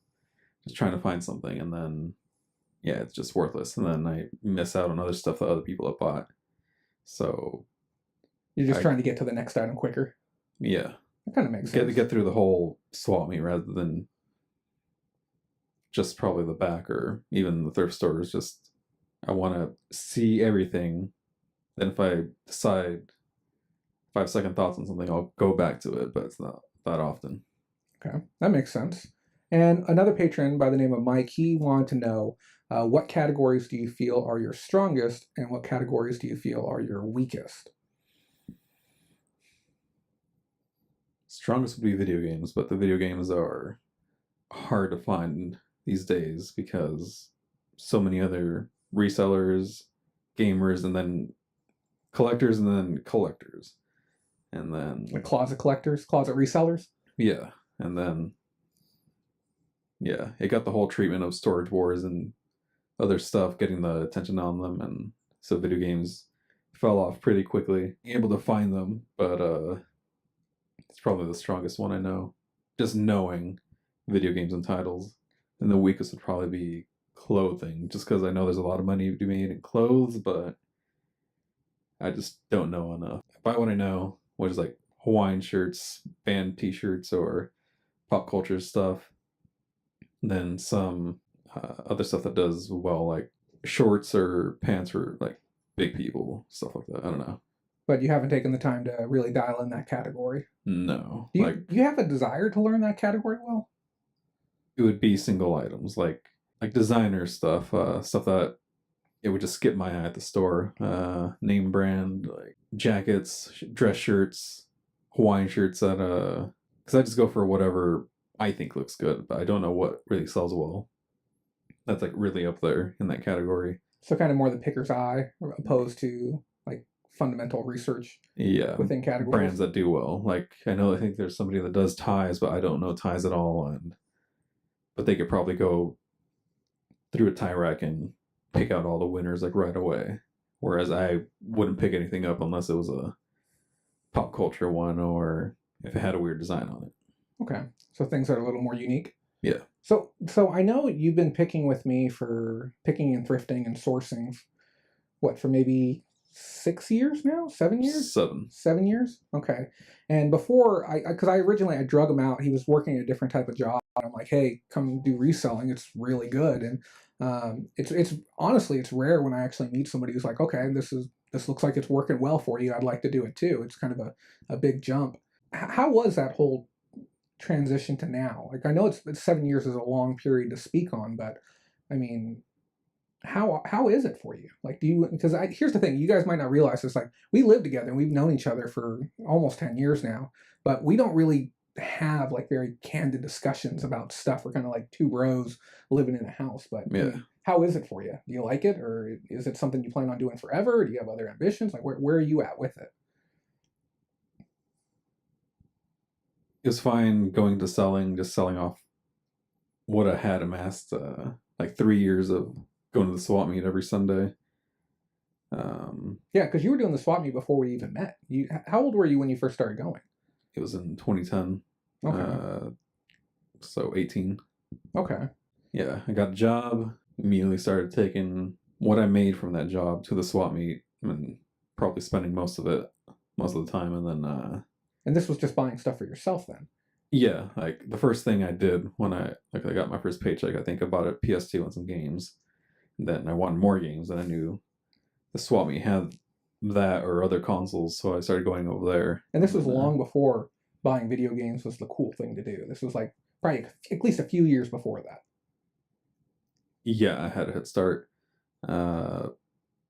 Just trying to find something, and then yeah, it's just worthless, and then I miss out on other stuff that other people have bought. So You're just I trying to get to the next item quicker. yeah, That kind of makes get sense. get through the whole swap meet rather than just probably the back or even the thrift stores. Just I want to see everything. Then if I decide 5 second thoughts on something, I'll go back to it, but it's not that often. Okay, that makes sense. And another patron by the name of Mike, he wanted to know what categories do you feel are your strongest and what categories do you feel are your weakest? Strongest would be video games, but the video games are hard to find these days because so many other resellers, gamers, and then collectors, and then collectors, and Like then closet collectors, closet resellers? yeah, and then yeah, it got the whole treatment of storage wars and other stuff getting the attention on them, and so video games fell off pretty quickly. Able to find them, but it's probably the strongest one I know. Just knowing video games and titles, and the weakest would probably be clothing, just because I know there's a lot of money to be made in clothes, but I just don't know enough. I buy what I know, which is like Hawaiian shirts, band T-shirts, or pop culture stuff. Then some other stuff that does well, like shorts or pants for like big people, stuff like that. I don't know. But you haven't taken the time to really dial in that category. No, Do you have a desire to learn that category well? it would be single items, like designer stuff, stuff that it would just skip my eye at the store. Name brand like jackets, dress shirts, Hawaiian shirts that because I just go for whatever I think looks good, but I don't know what really sells well. That's like really up there in that category. So kind of more the picker's eye opposed to like fundamental research Yeah, within brands categories. that do well. Like I think there's somebody that does ties, but I don't know ties at all, and but they could probably go through a tie rack and pick out all the winners like right away. Whereas I wouldn't pick anything up unless it was a pop culture one or if it had a weird design on it. Okay, so things that are a little more unique. Yeah, So I know you've been picking with me for picking and thrifting and sourcing. What for maybe 6 years now? 7 years? 7. 7 years? Okay. And before because I originally I drug him out. He was working a different type of job. I'm like, hey, come do reselling. It's really good. And it's honestly it's rare when I actually meet somebody who's like, okay, this looks like it's working well for you. I'd like to do it too. It's kind of a big jump. How was that whole transition to now? Like I know it's 7 years is a long period to speak on, but I mean, how is it for you? Like, do you? Because here's the thing: you guys might not realize this. Like, we live together and we've known each other for almost 10 years now, but we don't really have like very candid discussions about stuff. We're kind of like two bros living in a house. But I yeah. mean, how is it for you? Do you like it, or is it something you plan on doing forever? Do you have other ambitions? Like, where are you at with it? It was fine going to selling, just selling off what I had amassed, like 3 years of going to the swap meet every Sunday. Yeah, because you were doing the swap meet before we even met. How old were you when you first started going? It was in 2010. Okay. So 18. Okay. Yeah, I got a job, immediately started taking what I made from that job to the swap meet, and probably spending most of the time, and then And this was just buying stuff for yourself then. yeah, like the first thing I did when I got my first paycheck, I think I bought a PS2 and some games. And then I wanted more games, and I knew the swap meet had that or other consoles, so I started going over there. And this was then, long before buying video games was the cool thing to do. This was like probably at least a few years before that. yeah, I had a head start. Uh,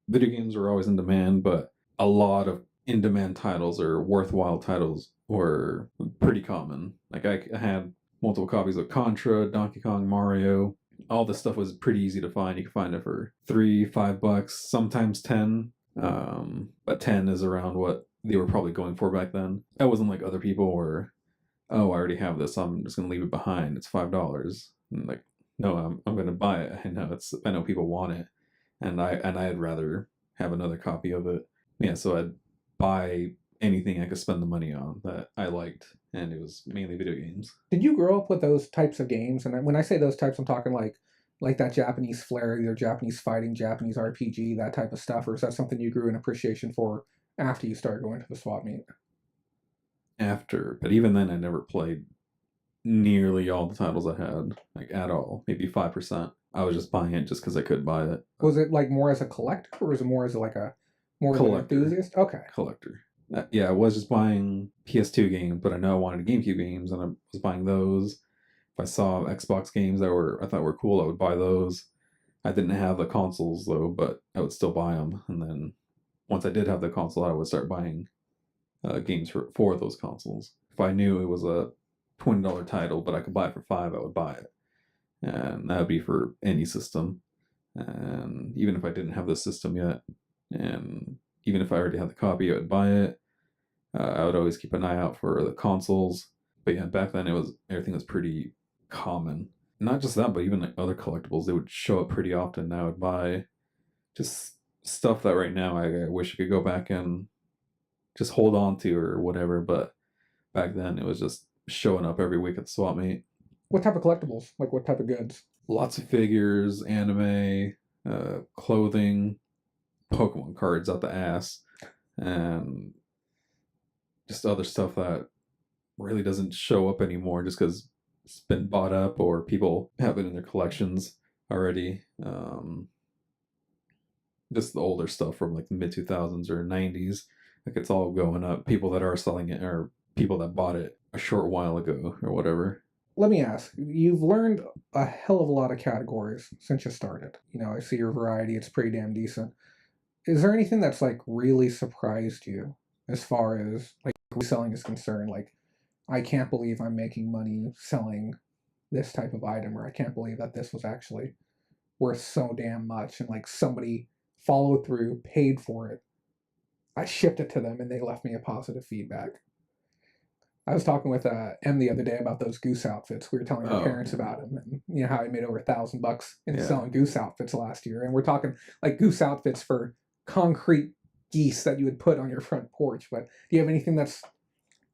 Video games were always in demand, but a lot of in-demand titles or worthwhile titles were pretty common. Like I had multiple copies of Contra, Donkey Kong, Mario. All this stuff was pretty easy to find. You could find it for $3, $5, sometimes 10. But 10 is around what they were probably going for back then. I wasn't like other people where, oh, I already have this, I'm just gonna leave it behind. It's $5. And like, no, I'm gonna buy it. I know people want it, and I'd rather have another copy of it. Yeah, so I'd buy anything I could spend the money on that I liked, and it was mainly video games. Did you grow up with those types of games? And when I say those types, I'm talking like that Japanese flair, either Japanese fighting, Japanese RPG, that type of stuff, or is that something you grew an appreciation for after you started going to the swap meet? After, but even then, I never played nearly all the titles I had, like at all. Maybe 5%. I was just buying it just because I could buy it. Was it like more as a collector, or was it more as like a more of an Collector. enthusiast? Okay. Collector. Yeah, I was just buying PS2 games, but I know I wanted GameCube games, and I was buying those. If I saw Xbox games that I thought were cool, I would buy those. I didn't have the consoles though, but I would still buy them. And then once I did have the console, I would start buying games for those consoles. If I knew it was a $20 title, but I could buy it for $5, I would buy it, and that would be for any system. And even if I didn't have the system yet, and even if I already had the copy, I would buy it. I would always keep an eye out for the consoles. But yeah, back then everything was pretty common. Not just that, but even like other collectibles, they would show up pretty often. I would buy just stuff that right now I wish I could go back and just hold on to or whatever. But back then it was just showing up every week at the swap meet. What type of collectibles? Like what type of goods? Lots of figures, anime, clothing, Pokemon cards out the ass, and just other stuff that really doesn't show up anymore just because it's been bought up or people have it in their collections already. Just the older stuff from like the mid 2000s or 90s, like it's all going up. People that are selling it are people that bought it a short while ago or whatever. Let me ask, you've learned a hell of a lot of categories since you started. You know, I see your variety, it's pretty damn decent. Is there anything that's like really surprised you as far as like reselling is concerned? Like, I can't believe I'm making money selling this type of item, or I can't believe that this was actually worth so damn much, and like somebody followed through, paid for it. I shipped it to them and they left me a positive feedback. I was talking with M the other day about those goose outfits. We were telling our parents about them, and you know how I made over $1,000 in selling goose outfits last year. And we're talking like goose outfits for concrete geese that you would put on your front porch. But do you have anything that's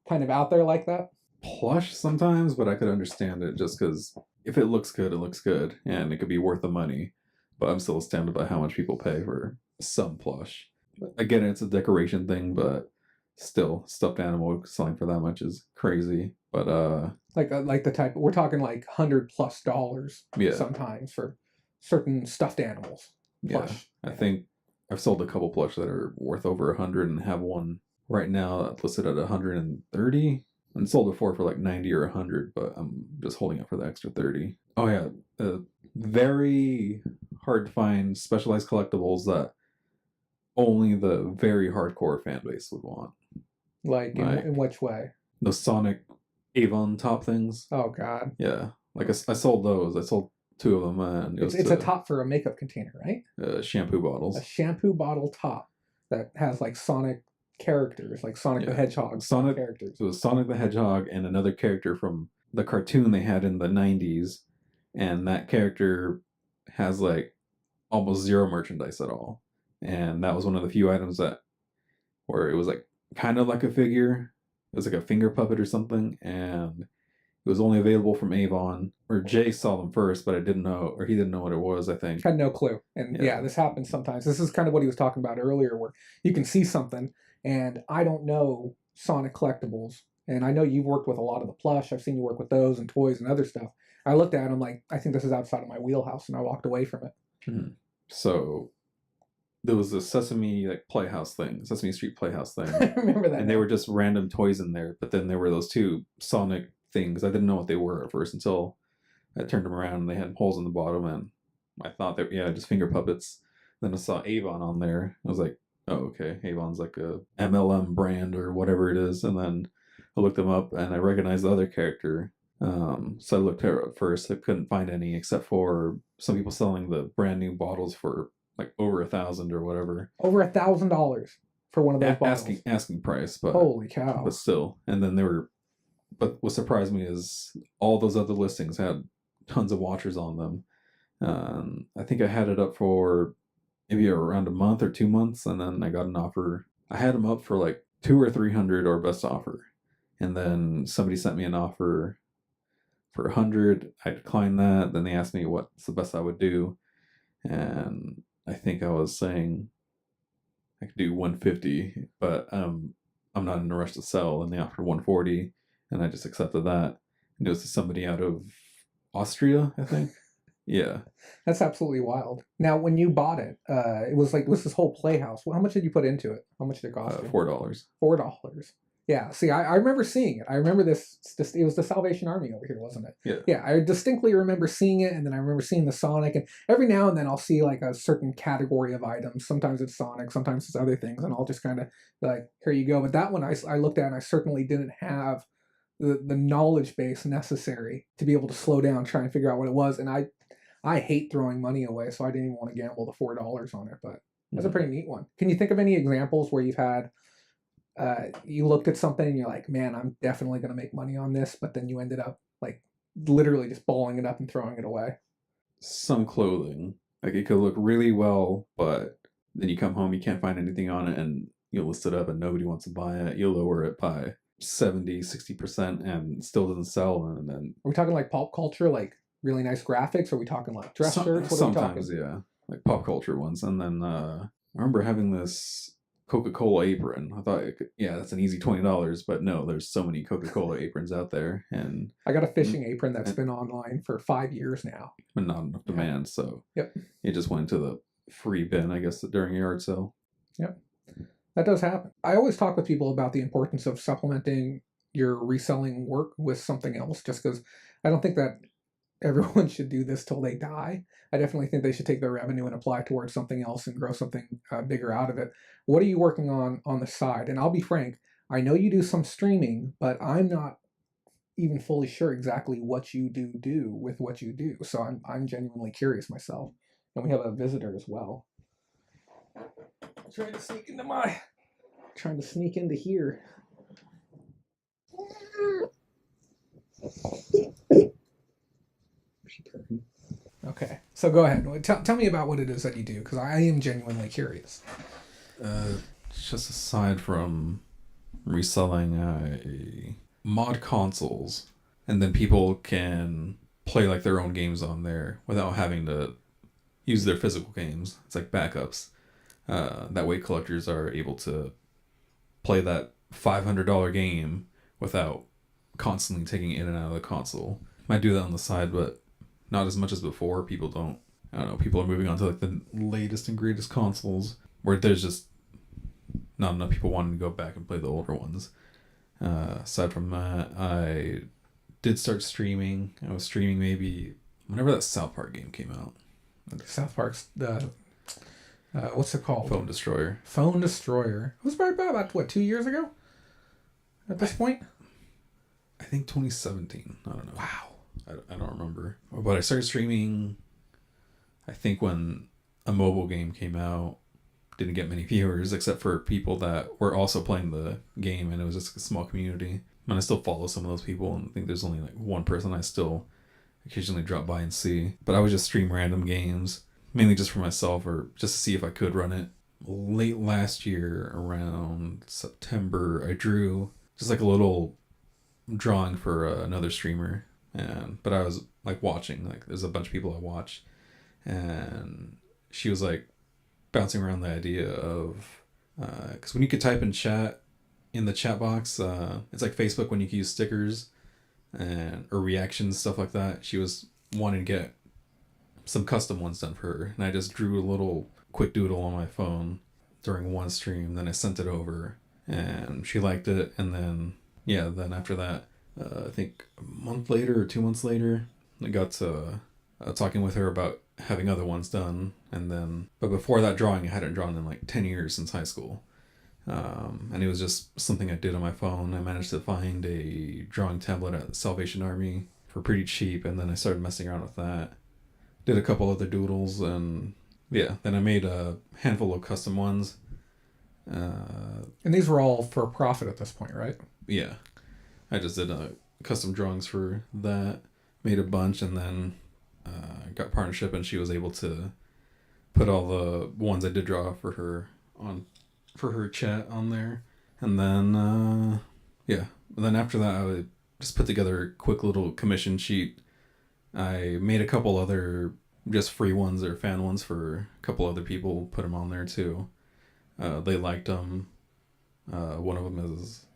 kind of out there like that? Plush sometimes, but I could understand it just because if it looks good, it looks good, and it could be worth the money. But I'm still astounded by how much people pay for some plush. Again, it's a decoration thing, but still, stuffed animal selling for that much is crazy. But like the type we're talking like $100+ yeah, sometimes for certain stuffed animals. Plush. Yeah, I think I've sold a couple plush that are worth over 100, and have one right now that's listed at 130, and sold before for like 90 or 100, but I'm just holding it for the extra 30. Oh yeah, very hard to find specialized collectibles that only the very hardcore fan base would want. Like in which way? The Sonic Avon top things. Oh God. Yeah, like I sold those. I sold 2 of them, and it's a top for a makeup container, right? Shampoo bottles. A shampoo bottle top that has like Sonic characters, like Sonic the Hedgehog characters. So it was Sonic the Hedgehog and another character from the cartoon they had in the 90s, and that character has like almost zero merchandise at all. and that was one of the few items that where it was like kind of like a figure. It was like a finger puppet or something, and it was only available from Avon. Or Jay saw them first, but I didn't know, or he didn't know what it was, I think. Had no clue. And yeah, this happens sometimes. This is kind of what he was talking about earlier, where you can see something, and I don't know Sonic collectibles, and I know you've worked with a lot of the plush. I've seen you work with those and toys and other stuff. I looked at it, I'm like, I think this is outside of my wheelhouse, and I walked away from it. Hmm. So there was a Sesame Street Playhouse thing. I remember that. And they were just random toys in there, but then there were those two Sonic things. I didn't know what they were at first until I turned them around and they had holes in the bottom, and I thought they were, just finger puppets. Then I saw Avon on there. I was like, oh, okay, Avon's like a MLM brand or whatever it is. And then I looked them up and I recognized the other character. So I looked at it first. I couldn't find any except for some people selling the brand new bottles for like over $1,000 or whatever. Over $1,000 for one of those bottles. Asking price, but holy cow! But still, and then but what surprised me is all those other listings had tons of watchers on them. I think I had it up for maybe around a month or 2 months, and then I got an offer. I had them up for like $200 or $300 or best offer, and then somebody sent me an offer for $100. I declined that. Then they asked me what's the best I would do, and I think I was saying I could do $150, but I'm not in a rush to sell, and they offered $140, and I just accepted that. And it was to somebody out of Austria, I think. Yeah, that's absolutely wild. Now, when you bought it, it was this whole playhouse. Well, how much did you put into it? How much did it cost you? $4. $4. Yeah. See, I remember seeing it. I remember this. It was the Salvation Army over here, wasn't it? Yeah. Yeah. I distinctly remember seeing it, and then I remember seeing the Sonic. And every now and then, I'll see like a certain category of items. Sometimes it's Sonic, sometimes it's other things, and I'll just kind of like, here you go. But that one, I looked at, and I certainly didn't have the knowledge base necessary to be able to slow down, try and figure out what it was. And I hate throwing money away, so I didn't even want to gamble the $4 on it. But that's a pretty neat one. Can you think of any examples where you've had? You looked at something and you're like, man, I'm definitely going to make money on this, but then you ended up like literally just balling it up and throwing it away. Some clothing, like it could look really well, but then you come home, you can't find anything on it, and you list it up and nobody wants to buy it. You lower it by 70-60% and still doesn't sell. And then are we talking like pop culture, like really nice graphics? Or are we talking like dress shirts? What sometimes, yeah, like pop culture ones. And then I remember having this Coca-Cola apron. I thought, that's an easy $20, but no, there's so many Coca-Cola aprons out there. And I got a fishing apron that's been online for 5 years now, but not enough demand. So yep, it just went to the free bin, I guess, during a yard sale. Yep, that does happen. I always talk with people about the importance of supplementing your reselling work with something else, just because I don't think that everyone should do this till they die. I definitely think they should take their revenue and apply towards something else and grow something bigger out of it. What are you working on the side? And I'll be frank, I know you do some streaming, but I'm not even fully sure exactly what you do with what you do. So I'm genuinely curious myself. And we have a visitor as well. Trying to sneak into here. Okay, so go ahead. Tell me about what it is that you do, because I am genuinely curious. Just aside from reselling, I mod consoles, and then people can play like their own games on there without having to use their physical games. It's like backups. That way collectors are able to play that $500 game without constantly taking it in and out of the console. Might do that on the side, but not as much as before. People are moving on to like the latest and greatest consoles where there's just not enough people wanting to go back and play the older ones. Aside from that, I did start streaming. I was streaming maybe whenever that South Park game came out. South Park's what's it called? Phone Destroyer. Phone Destroyer. It was probably about what, 2 years ago? At this point, I think 2017. I don't know. Wow. I don't remember. But I started streaming, I think, when a mobile game came out. Didn't get many viewers except for people that were also playing the game, and it was just a small community. And I still follow some of those people, and I think there's only like one person I still occasionally drop by and see. But I would just stream random games, mainly just for myself or just to see if I could run it late last year around September, I drew just like a little drawing for another streamer, but I was like watching, like there's a bunch of people I watch, and she was like bouncing around the idea of because when you could type in chat in the chat box, it's like Facebook when you can use stickers and or reactions, stuff like that. She was wanting to get some custom ones done for her, and I just drew a little quick doodle on my phone during one stream. Then I sent it over, and she liked it. And then then after that, I think a month later or 2 months later, I got to talking with her about having other ones done. And then, but before that drawing, I hadn't drawn in like 10 years since high school. And it was just something I did on my phone. I managed to find a drawing tablet at the Salvation Army for pretty cheap, and then I started messing around with that. Did a couple other doodles, and then I made a handful of custom ones. And these were all for profit at this point, right? Yeah. I just did custom drawings for that, made a bunch, and then got partnership, and she was able to put all the ones I did draw for her on for her chat on there. And then then after that, I would just put together a quick little commission sheet. I made a couple other just free ones or fan ones for a couple other people, put them on there too. They liked them. One of them is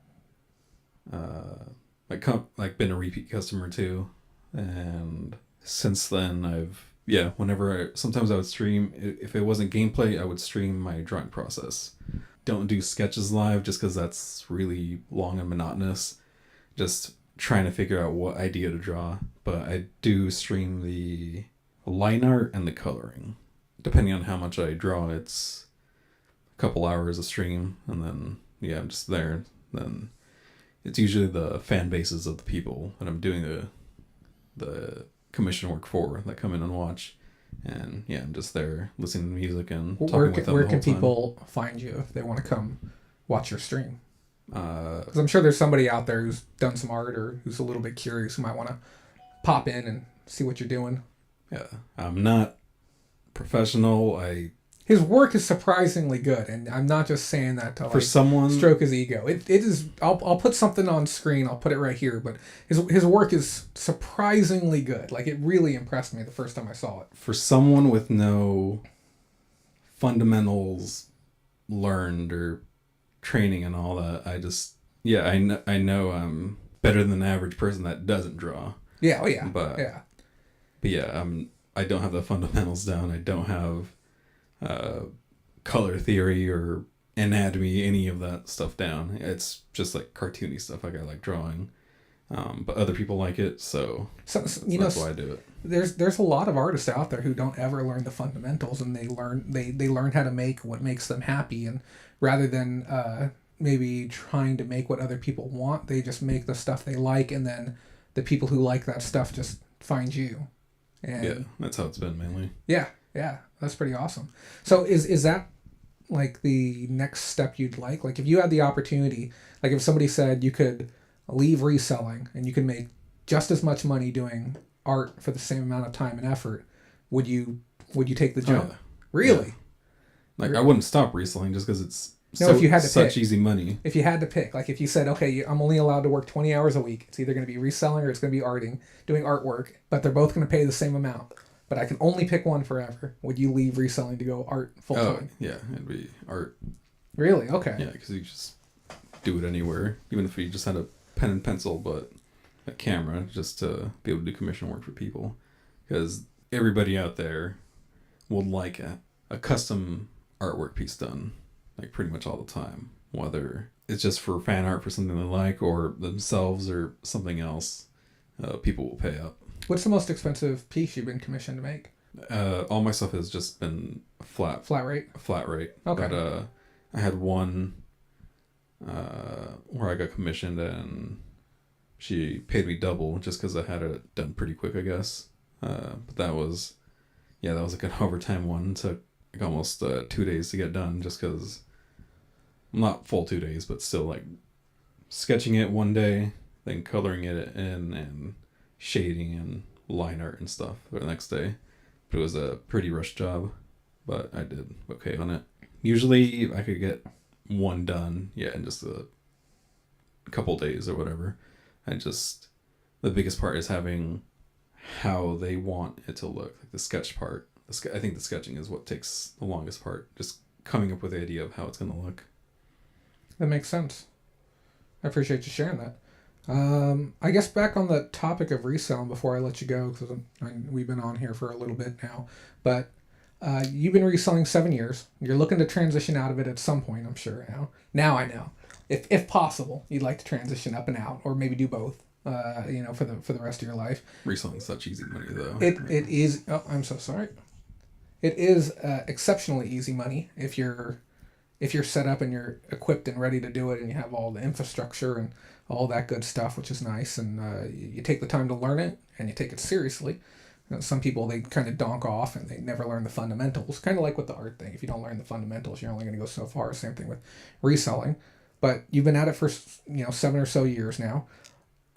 been a repeat customer too, and since then sometimes I would stream, if it wasn't gameplay, I would stream my drawing process. Don't do sketches live just because that's really long and monotonous, just trying to figure out what idea to draw. But I do stream the line art and the coloring. Depending on how much I draw, it's a couple hours a stream, and then I'm just there. Then it's usually the fan bases of the people that I'm doing the commission work for that come in and watch. And I'm just there listening to music and talking with them. Where can people find you if they want to come watch your stream? Because I'm sure there's somebody out there who's done some art or who's a little bit curious who might want to pop in and see what you're doing. Yeah, I'm not professional. His work is surprisingly good, and I'm not just saying that to for someone stroke his ego. It is. I'll put something on screen. I'll put it right here. But his work is surprisingly good. Like, it really impressed me the first time I saw it. For someone with no fundamentals learned or training and all that, I know I'm better than the average person that doesn't draw. Yeah. Oh yeah. But I don't have the fundamentals down. I don't have color theory or anatomy, any of that stuff down. It's just like cartoony stuff I like drawing. But other people like it, so that's why I do it. There's a lot of artists out there who don't ever learn the fundamentals, and they learn how to make what makes them happy, and rather than maybe trying to make what other people want, they just make the stuff they like, and then the people who like that stuff just find you. And that's how it's been mainly. Yeah, that's pretty awesome. So is that like the next step you'd like? Like, if you had the opportunity, like if somebody said you could leave reselling and you could make just as much money doing art for the same amount of time and effort, would you take the jump? Yeah. Really? Like, I wouldn't stop reselling just because it's if you had to such pick, easy money. If you had to pick, like if you said, okay, I'm only allowed to work 20 hours a week. It's either going to be reselling or it's going to be doing artwork, but they're both going to pay the same amount. But I can only pick one forever. Would you leave reselling to go art full time? Yeah, it'd be art. Really? Okay. Yeah, because you just do it anywhere, even if you just had a pen and pencil, but a camera, just to be able to do commission work for people. Because everybody out there will like a custom artwork piece done, like pretty much all the time. Whether it's just for fan art for something they like or themselves or something else, people will pay up. What's the most expensive piece you've been commissioned to make? All my stuff has just been flat rate. Okay. But I had one where I got commissioned and she paid me double just because I had it done pretty quick, I guess. But that was like an overtime one. It took like almost 2 days to get done just because, not full 2 days, but still like sketching it one day, then coloring it in and shading and line art and stuff the next day. But it was a pretty rushed job, but I did okay on it. Usually I could get one done, in just a couple days or whatever. The biggest part is having how they want it to look, like the sketch part. I think the sketching is what takes the longest part, just coming up with the idea of how it's going to look. That makes sense. I appreciate you sharing that. I guess back on the topic of reselling before I let you go, because we've been on here for a little bit now, but you've been reselling 7 years. You're looking to transition out of it at some point, I'm sure. Now I know. If possible, you'd like to transition up and out, or maybe do both. For the rest of your life. Reselling's such easy money, though. It is. Oh, I'm so sorry. It is exceptionally easy money if you're set up and you're equipped and ready to do it, and you have all the infrastructure and all that good stuff, which is nice. And you take the time to learn it and you take it seriously. Some people, they kind of donk off and they never learn the fundamentals. Kind of like with the art thing. If you don't learn the fundamentals, you're only going to go so far. Same thing with reselling. But you've been at it for 7 or so years now.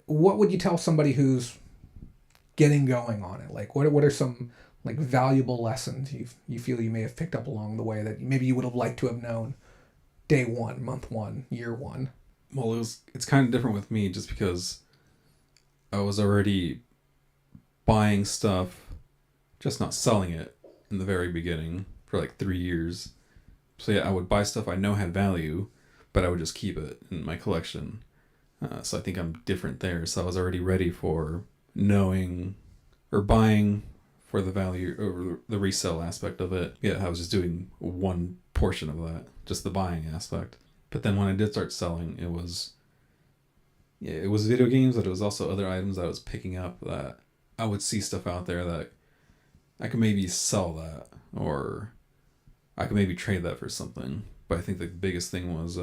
What would you tell somebody who's getting going on it? Like, what are some like valuable lessons you feel you may have picked up along the way that maybe you would have liked to have known day one, month one, year one? Well, it's kind of different with me just because I was already buying stuff, just not selling it in the very beginning for like 3 years. So yeah, I would buy stuff I know had value, but I would just keep it in my collection. So I think I'm different there. So I was already ready for knowing or buying for the value or the resale aspect of it. Yeah, I was just doing one portion of that, just the buying aspect. But then when I did start selling, it was video games, but it was also other items that I was picking up that I would see stuff out there that I could maybe sell that, or I could maybe trade that for something. But I think the biggest thing was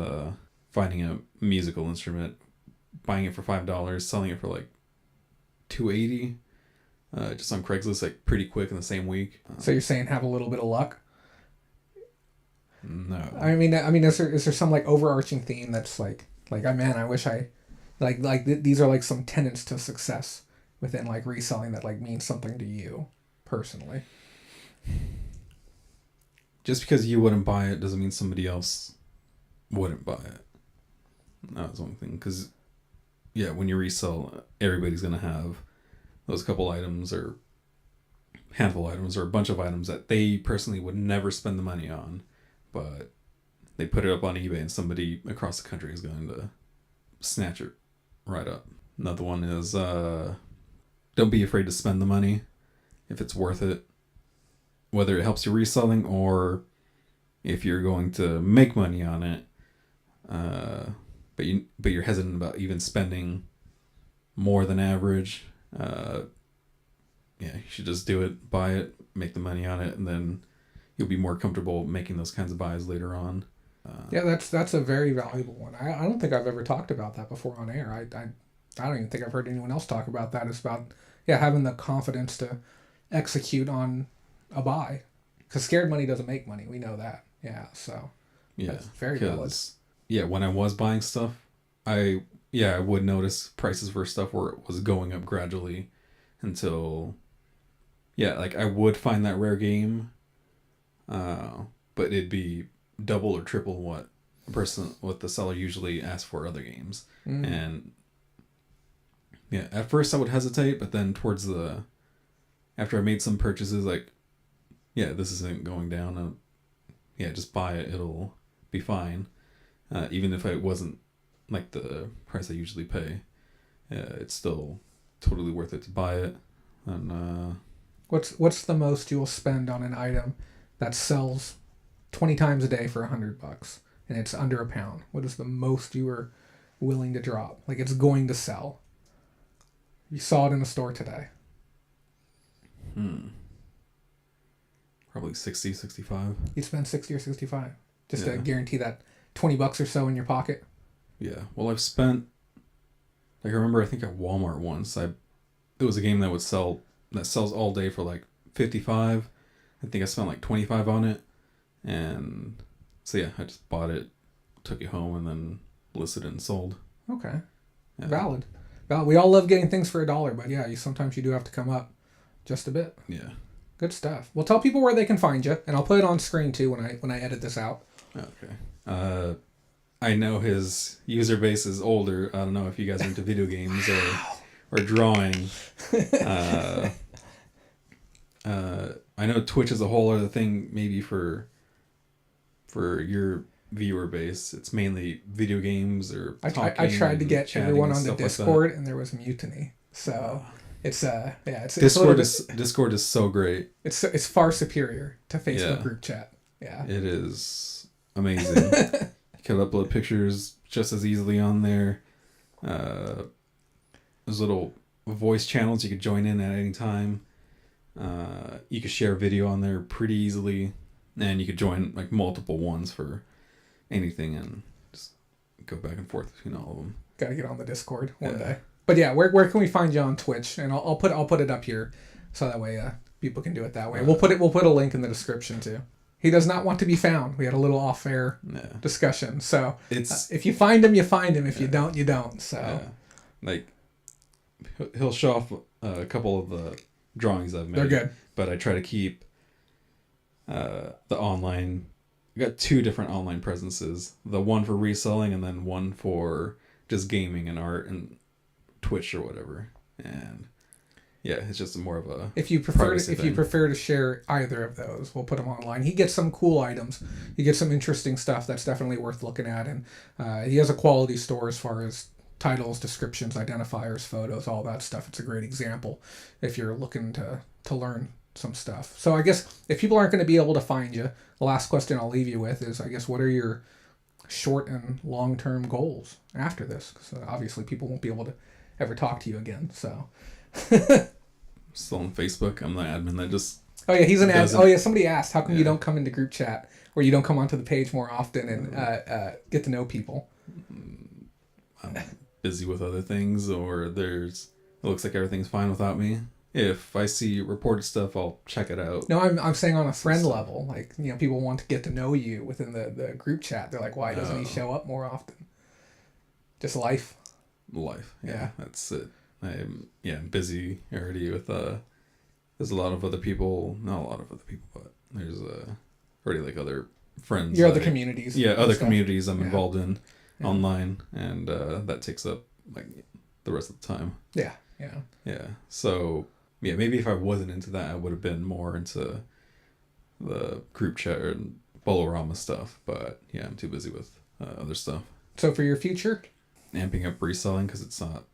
finding a musical instrument, buying it for $5, selling it for like $2.80, just on Craigslist, like pretty quick in the same week. So you're saying have a little bit of luck? No. I mean, is there some like overarching theme that's like man, I wish I these are like some tenets to success within like reselling that like means something to you personally? Just because you wouldn't buy it doesn't mean somebody else wouldn't buy it. That was one thing. Because, when you resell, everybody's going to have those couple items or handful of items or a bunch of items that they personally would never spend the money on. But they put it up on eBay and somebody across the country is going to snatch it right up. Another one is don't be afraid to spend the money if it's worth it. Whether it helps you reselling or if you're going to make money on it, but you're hesitant about even spending more than average. You should just do it, buy it, make the money on it, and then you'll be more comfortable making those kinds of buys later on. That's a very valuable one. I don't think I've ever talked about that before on air. I don't even think I've heard anyone else talk about that. It's about having the confidence to execute on a buy, because scared money doesn't make money. We know that. So that's very valid. When I was buying stuff, I would notice prices for stuff where it was going up gradually until like I would find that rare game, but it'd be double or triple what the seller usually asks for other games. And at first I would hesitate, but then after I made some purchases, like this isn't going down, just buy it, it'll be fine, even if it wasn't like the price I usually pay. It's still totally worth it to buy it. And what's the most you'll spend on an item that sells 20 times a day for $100 and it's under £1? What is the most you are willing to drop? Like it's going to sell. You saw it in the store today. Probably 60, 65. You'd spend 60 or 65 just to guarantee that $20 or so in your pocket. Yeah. Well, I've spent, like, I remember, I think at Walmart once, it was a game that sells all day for like 55. I think I spent like 25 on it. And so I just bought it, took it home, and then listed it and sold. Okay. Yeah. Valid. We all love getting things for $1, but sometimes you do have to come up just a bit. Yeah. Good stuff. Well, tell people where they can find you, and I'll put it on screen too when I edit this out. Okay. I know his user base is older. I don't know if you guys are into video games or drawing. Uh, I know Twitch is a whole other thing. Maybe for your viewer base, it's mainly video games or talking. I tried to get everyone on the Discord, like and there was mutiny. So it's it's Discord is so great. It's far superior to Facebook group chat. Yeah, it is amazing. You can upload pictures just as easily on there. There's little voice channels you could join in at any time. You could share video on there pretty easily, and you could join like multiple ones for anything and just go back and forth between all of them. Gotta get on the Discord one day. But yeah, where can we find you on Twitch? And I'll put it up here so that way people can do it that way. We'll put a link in the description too. He does not want to be found. We had a little off-air discussion. So if you find him, you find him. If you don't, you don't. So like he'll show off a couple of the drawings I've made. They're good. But I try to keep the online. I got 2 different online presences. The one for reselling and then one for just gaming and art and Twitch or whatever. And yeah, it's just more of a if you prefer to share either of those, we'll put them online. He gets some cool items. He gets some interesting stuff that's definitely worth looking at, and he has a quality store as far as titles, descriptions, identifiers, photos, all that stuff. It's a great example if you're looking to learn some stuff. So I guess if people aren't going to be able to find you, the last question I'll leave you with is, I guess, what are your short and long-term goals after this? Because obviously people won't be able to ever talk to you again. So still on Facebook. I'm the admin that just he's an admin. Oh yeah, somebody asked how come you don't come into group chat or you don't come onto the page more often and get to know people. I'm busy with other things, or it looks like everything's fine without me. If I see reported stuff, I'll check it out. No, I'm saying on a friend level, like, people want to get to know you within the group chat. They're like, why doesn't he show up more often? Just life. Yeah, that's it. I'm busy already with there's a lot of other people, not a lot of other people, but there's already like other friends. Your other communities. Yeah, other communities I'm involved in online, and that takes up like the rest of the time. Yeah. So maybe if I wasn't into that, I would have been more into the group chat and Bolorama stuff. But yeah, I'm too busy with other stuff. So for your future, amping up reselling because it's not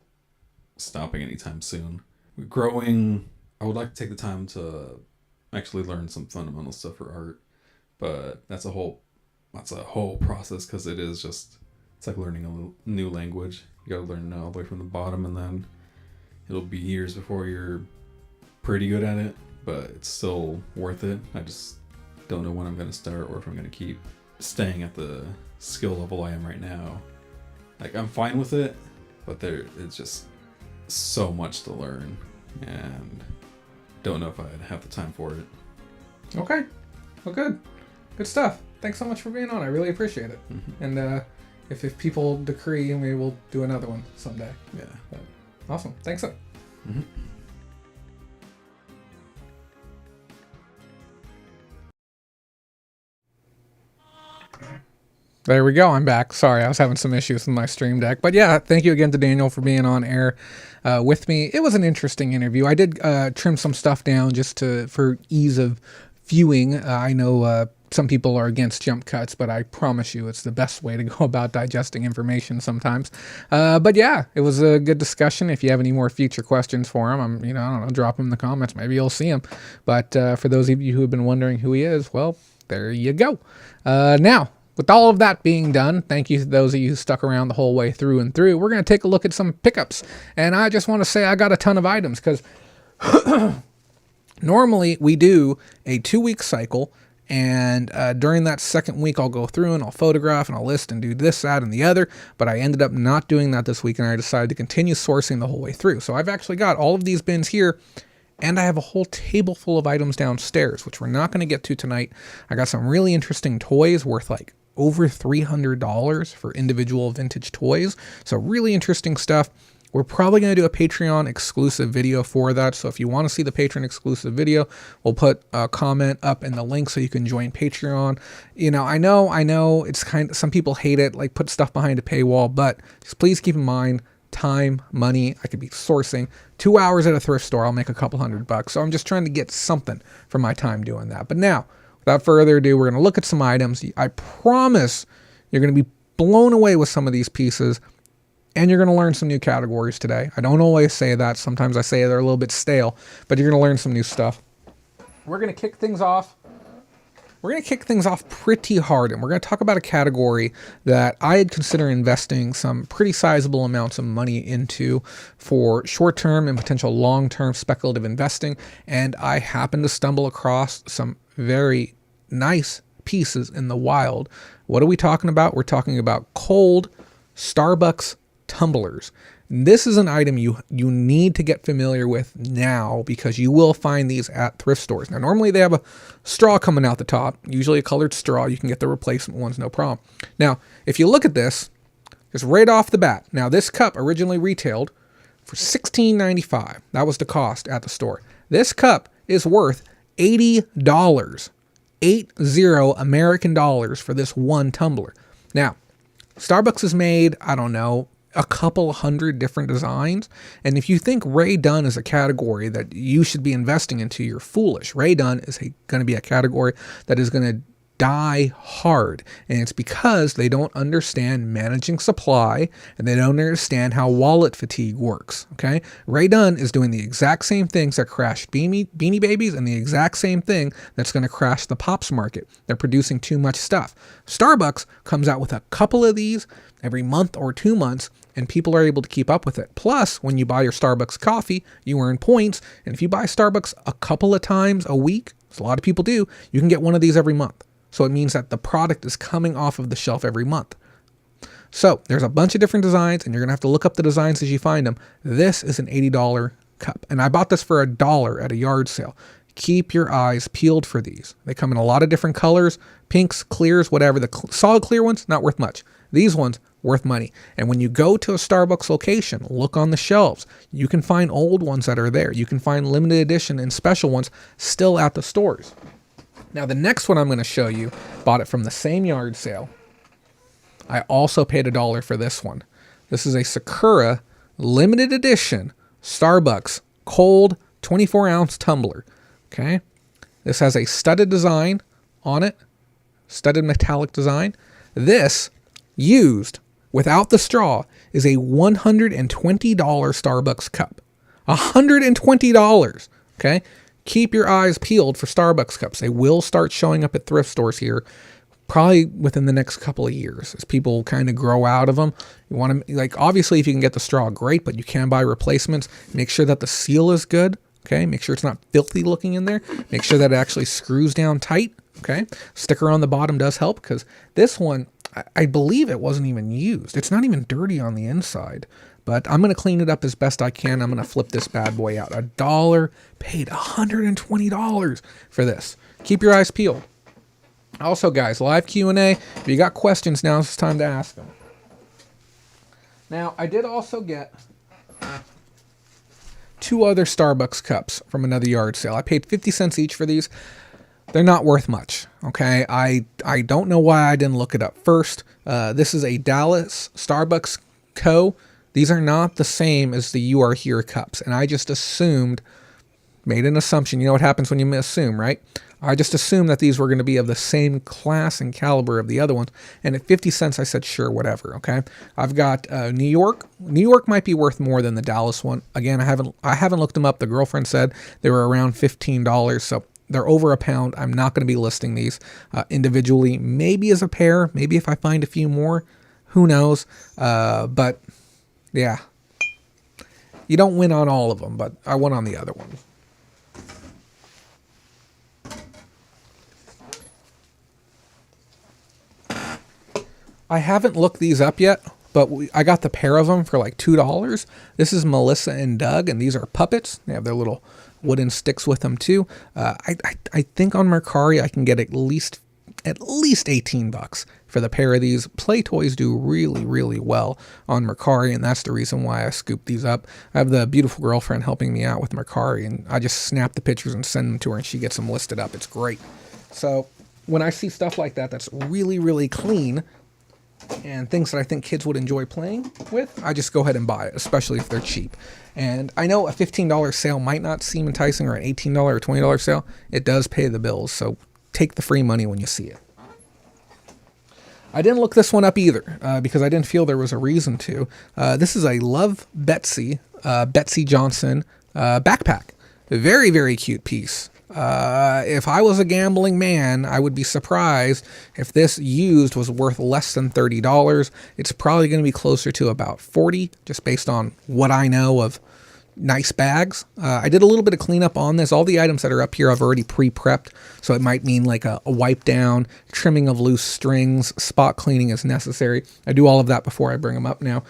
stopping anytime soon. Growing, I would like to take the time to actually learn some fundamental stuff for art, but that's a whole process because it's like learning a new language. You gotta learn all the way from the bottom, and then it'll be years before you're pretty good at it, but it's still worth it. I just don't know when I'm going to start or if I'm going to keep staying at the skill level I am right now. Like, I'm fine with it, but it's just so much to learn, and don't know if I'd have the time for it. Okay. Well, good stuff. Thanks so much for being on. I really appreciate it. Mm-hmm. And if people decree, maybe we'll do another one someday. Yeah. But awesome. Thanks. Mm-hmm. There we go. I'm back. Sorry, I was having some issues with my stream deck. But yeah, thank you again to Daniel for being on air with me. It was an interesting interview. I did trim some stuff down just for ease of viewing. I know some people are against jump cuts, but I promise you it's the best way to go about digesting information sometimes. But yeah, it was a good discussion. If you have any more future questions for him, I don't know, drop them in the comments. Maybe you'll see him. But for those of you who have been wondering who he is, well, there you go. Now, with all of that being done, thank you to those of you who stuck around the whole way through and through. We're going to take a look at some pickups. And I just want to say I got a ton of items because normally we do a 2-week cycle. And during that second week, I'll go through and I'll photograph and I'll list and do this, that, and the other. But I ended up not doing that this week, and I decided to continue sourcing the whole way through. So I've actually got all of these bins here, and I have a whole table full of items downstairs, which we're not going to get to tonight. I got some really interesting toys worth like over $300 for individual vintage toys. So really interesting stuff. We're probably going to do a Patreon exclusive video for that. So if you want to see the Patreon exclusive video, we'll put a comment up in the link so you can join Patreon. You know, I know it's kind of, some people hate it, like put stuff behind a paywall, but just please keep in mind, time, money. I could be sourcing 2 hours at a thrift store. I'll make a couple $100. So I'm just trying to get something for my time doing that. But now, without further ado, we're going to look at some items. I promise you're going to be blown away with some of these pieces, and you're going to learn some new categories today. I don't always say that. Sometimes I say they're a little bit stale, but you're going to learn some new stuff. We're going to kick things off. We're going to kick things off pretty hard, and we're going to talk about a category that I had considered investing some pretty sizable amounts of money into for short-term and potential long-term speculative investing, and I happened to stumble across some very nice pieces in the wild. What are we talking about? We're talking about cold Starbucks tumblers. This is an item you need to get familiar with now, because you will find these at thrift stores. Now, normally they have a straw coming out the top, usually a colored straw. You can get the replacement ones, no problem. Now, if you look at this, just right off the bat, now this cup originally retailed for $16.95. That was the cost at the store. This cup is worth $80. 80 American dollars for this one tumbler. Now, Starbucks has made, I don't know, a couple hundred different designs. And if you think Ray Dunn is a category that you should be investing into, you're foolish. Ray Dunn is going to be a category that is going to die hard. And it's because they don't understand managing supply, and they don't understand how wallet fatigue works. Okay. Ray Dunn is doing the exact same things that crashed Beanie Babies, and the exact same thing that's going to crash the Pops market. They're producing too much stuff. Starbucks comes out with a couple of these every month or 2 months, and people are able to keep up with it. Plus, when you buy your Starbucks coffee, you earn points. And if you buy Starbucks a couple of times a week, as a lot of people do, you can get one of these every month. So it means that the product is coming off of the shelf every month. So there's a bunch of different designs, and you're going to have to look up the designs as you find them. This is an $80 cup, and I bought this for $1 at a yard sale. Keep your eyes peeled for these. They come in a lot of different colors, pinks, clears, whatever. The solid clear ones, not worth much. These ones, worth money. And when you go to a Starbucks location, look on the shelves. You can find old ones that are there. You can find limited edition and special ones still at the stores. Now, the next one I'm going to show you, bought it from the same yard sale. I also paid $1 for this one. This is a Sakura limited edition Starbucks cold 24-ounce tumbler. Okay. This has a studded design on it, studded metallic design. This, used without the straw, is a $120 Starbucks cup. $120. Okay. Keep your eyes peeled for Starbucks cups. They will start showing up at thrift stores here probably within the next couple of years as people kind of grow out of them. You want to, like, obviously if you can get the straw, great, but you can buy replacements. Make sure that the seal is good. Okay. Make sure it's not filthy looking in there. Make sure that it actually screws down tight. Okay. Sticker on the bottom does help, because this one, I believe it wasn't even used. It's not even dirty on the inside. But I'm going to clean it up as best I can. I'm going to flip this bad boy out. $1, paid $120 for this. Keep your eyes peeled. Also, guys, live Q&A. If you got questions, now it's time to ask them. Now, I did also get 2 other Starbucks cups from another yard sale. I paid 50 cents each for these. They're not worth much, okay? I don't know why I didn't look it up first. This is a Dallas Starbucks Co. These are not the same as the You Are Here cups, and I just assumed, made an assumption. You know what happens when you assume, right? I just assumed that these were going to be of the same class and caliber of the other ones, and at 50 cents I said, sure, whatever, okay? I've got New York. New York might be worth more than the Dallas one. Again, I haven't looked them up. The girlfriend said they were around $15, so they're over £1. I'm not going to be listing these individually, maybe as a pair, maybe if I find a few more, who knows, but yeah, you don't win on all of them, but I won on the other ones. I haven't looked these up yet, but I got the pair of them for like $2. This is Melissa and Doug, and these are puppets. They have their little wooden sticks with them too. I think on Mercari I can get at least at least 18 bucks for the pair of these. Play toys do really, really well on Mercari, and that's the reason why I scooped these up. I have the beautiful girlfriend helping me out with Mercari, and I just snap the pictures and send them to her, and she gets them listed up. It's great. So when I see stuff like that that's really, really clean and things that I think kids would enjoy playing with, I just go ahead and buy it, especially if they're cheap. And I know a $15 sale might not seem enticing, or an $18 or $20 sale. It does pay the bills, so take the free money when you see it. I didn't look this one up either because I didn't feel there was a reason to. This is a Love Betsy, Betsy Johnson backpack. A very, very cute piece. If I was a gambling man, I would be surprised if this used was worth less than $30. It's probably going to be closer to about $40, just based on what I know of nice bags. I did a little bit of cleanup on this. All the items that are up here I've already pre-prepped, so it might mean like a wipe down, trimming of loose strings, spot cleaning is necessary. I do all of that before I bring them up now.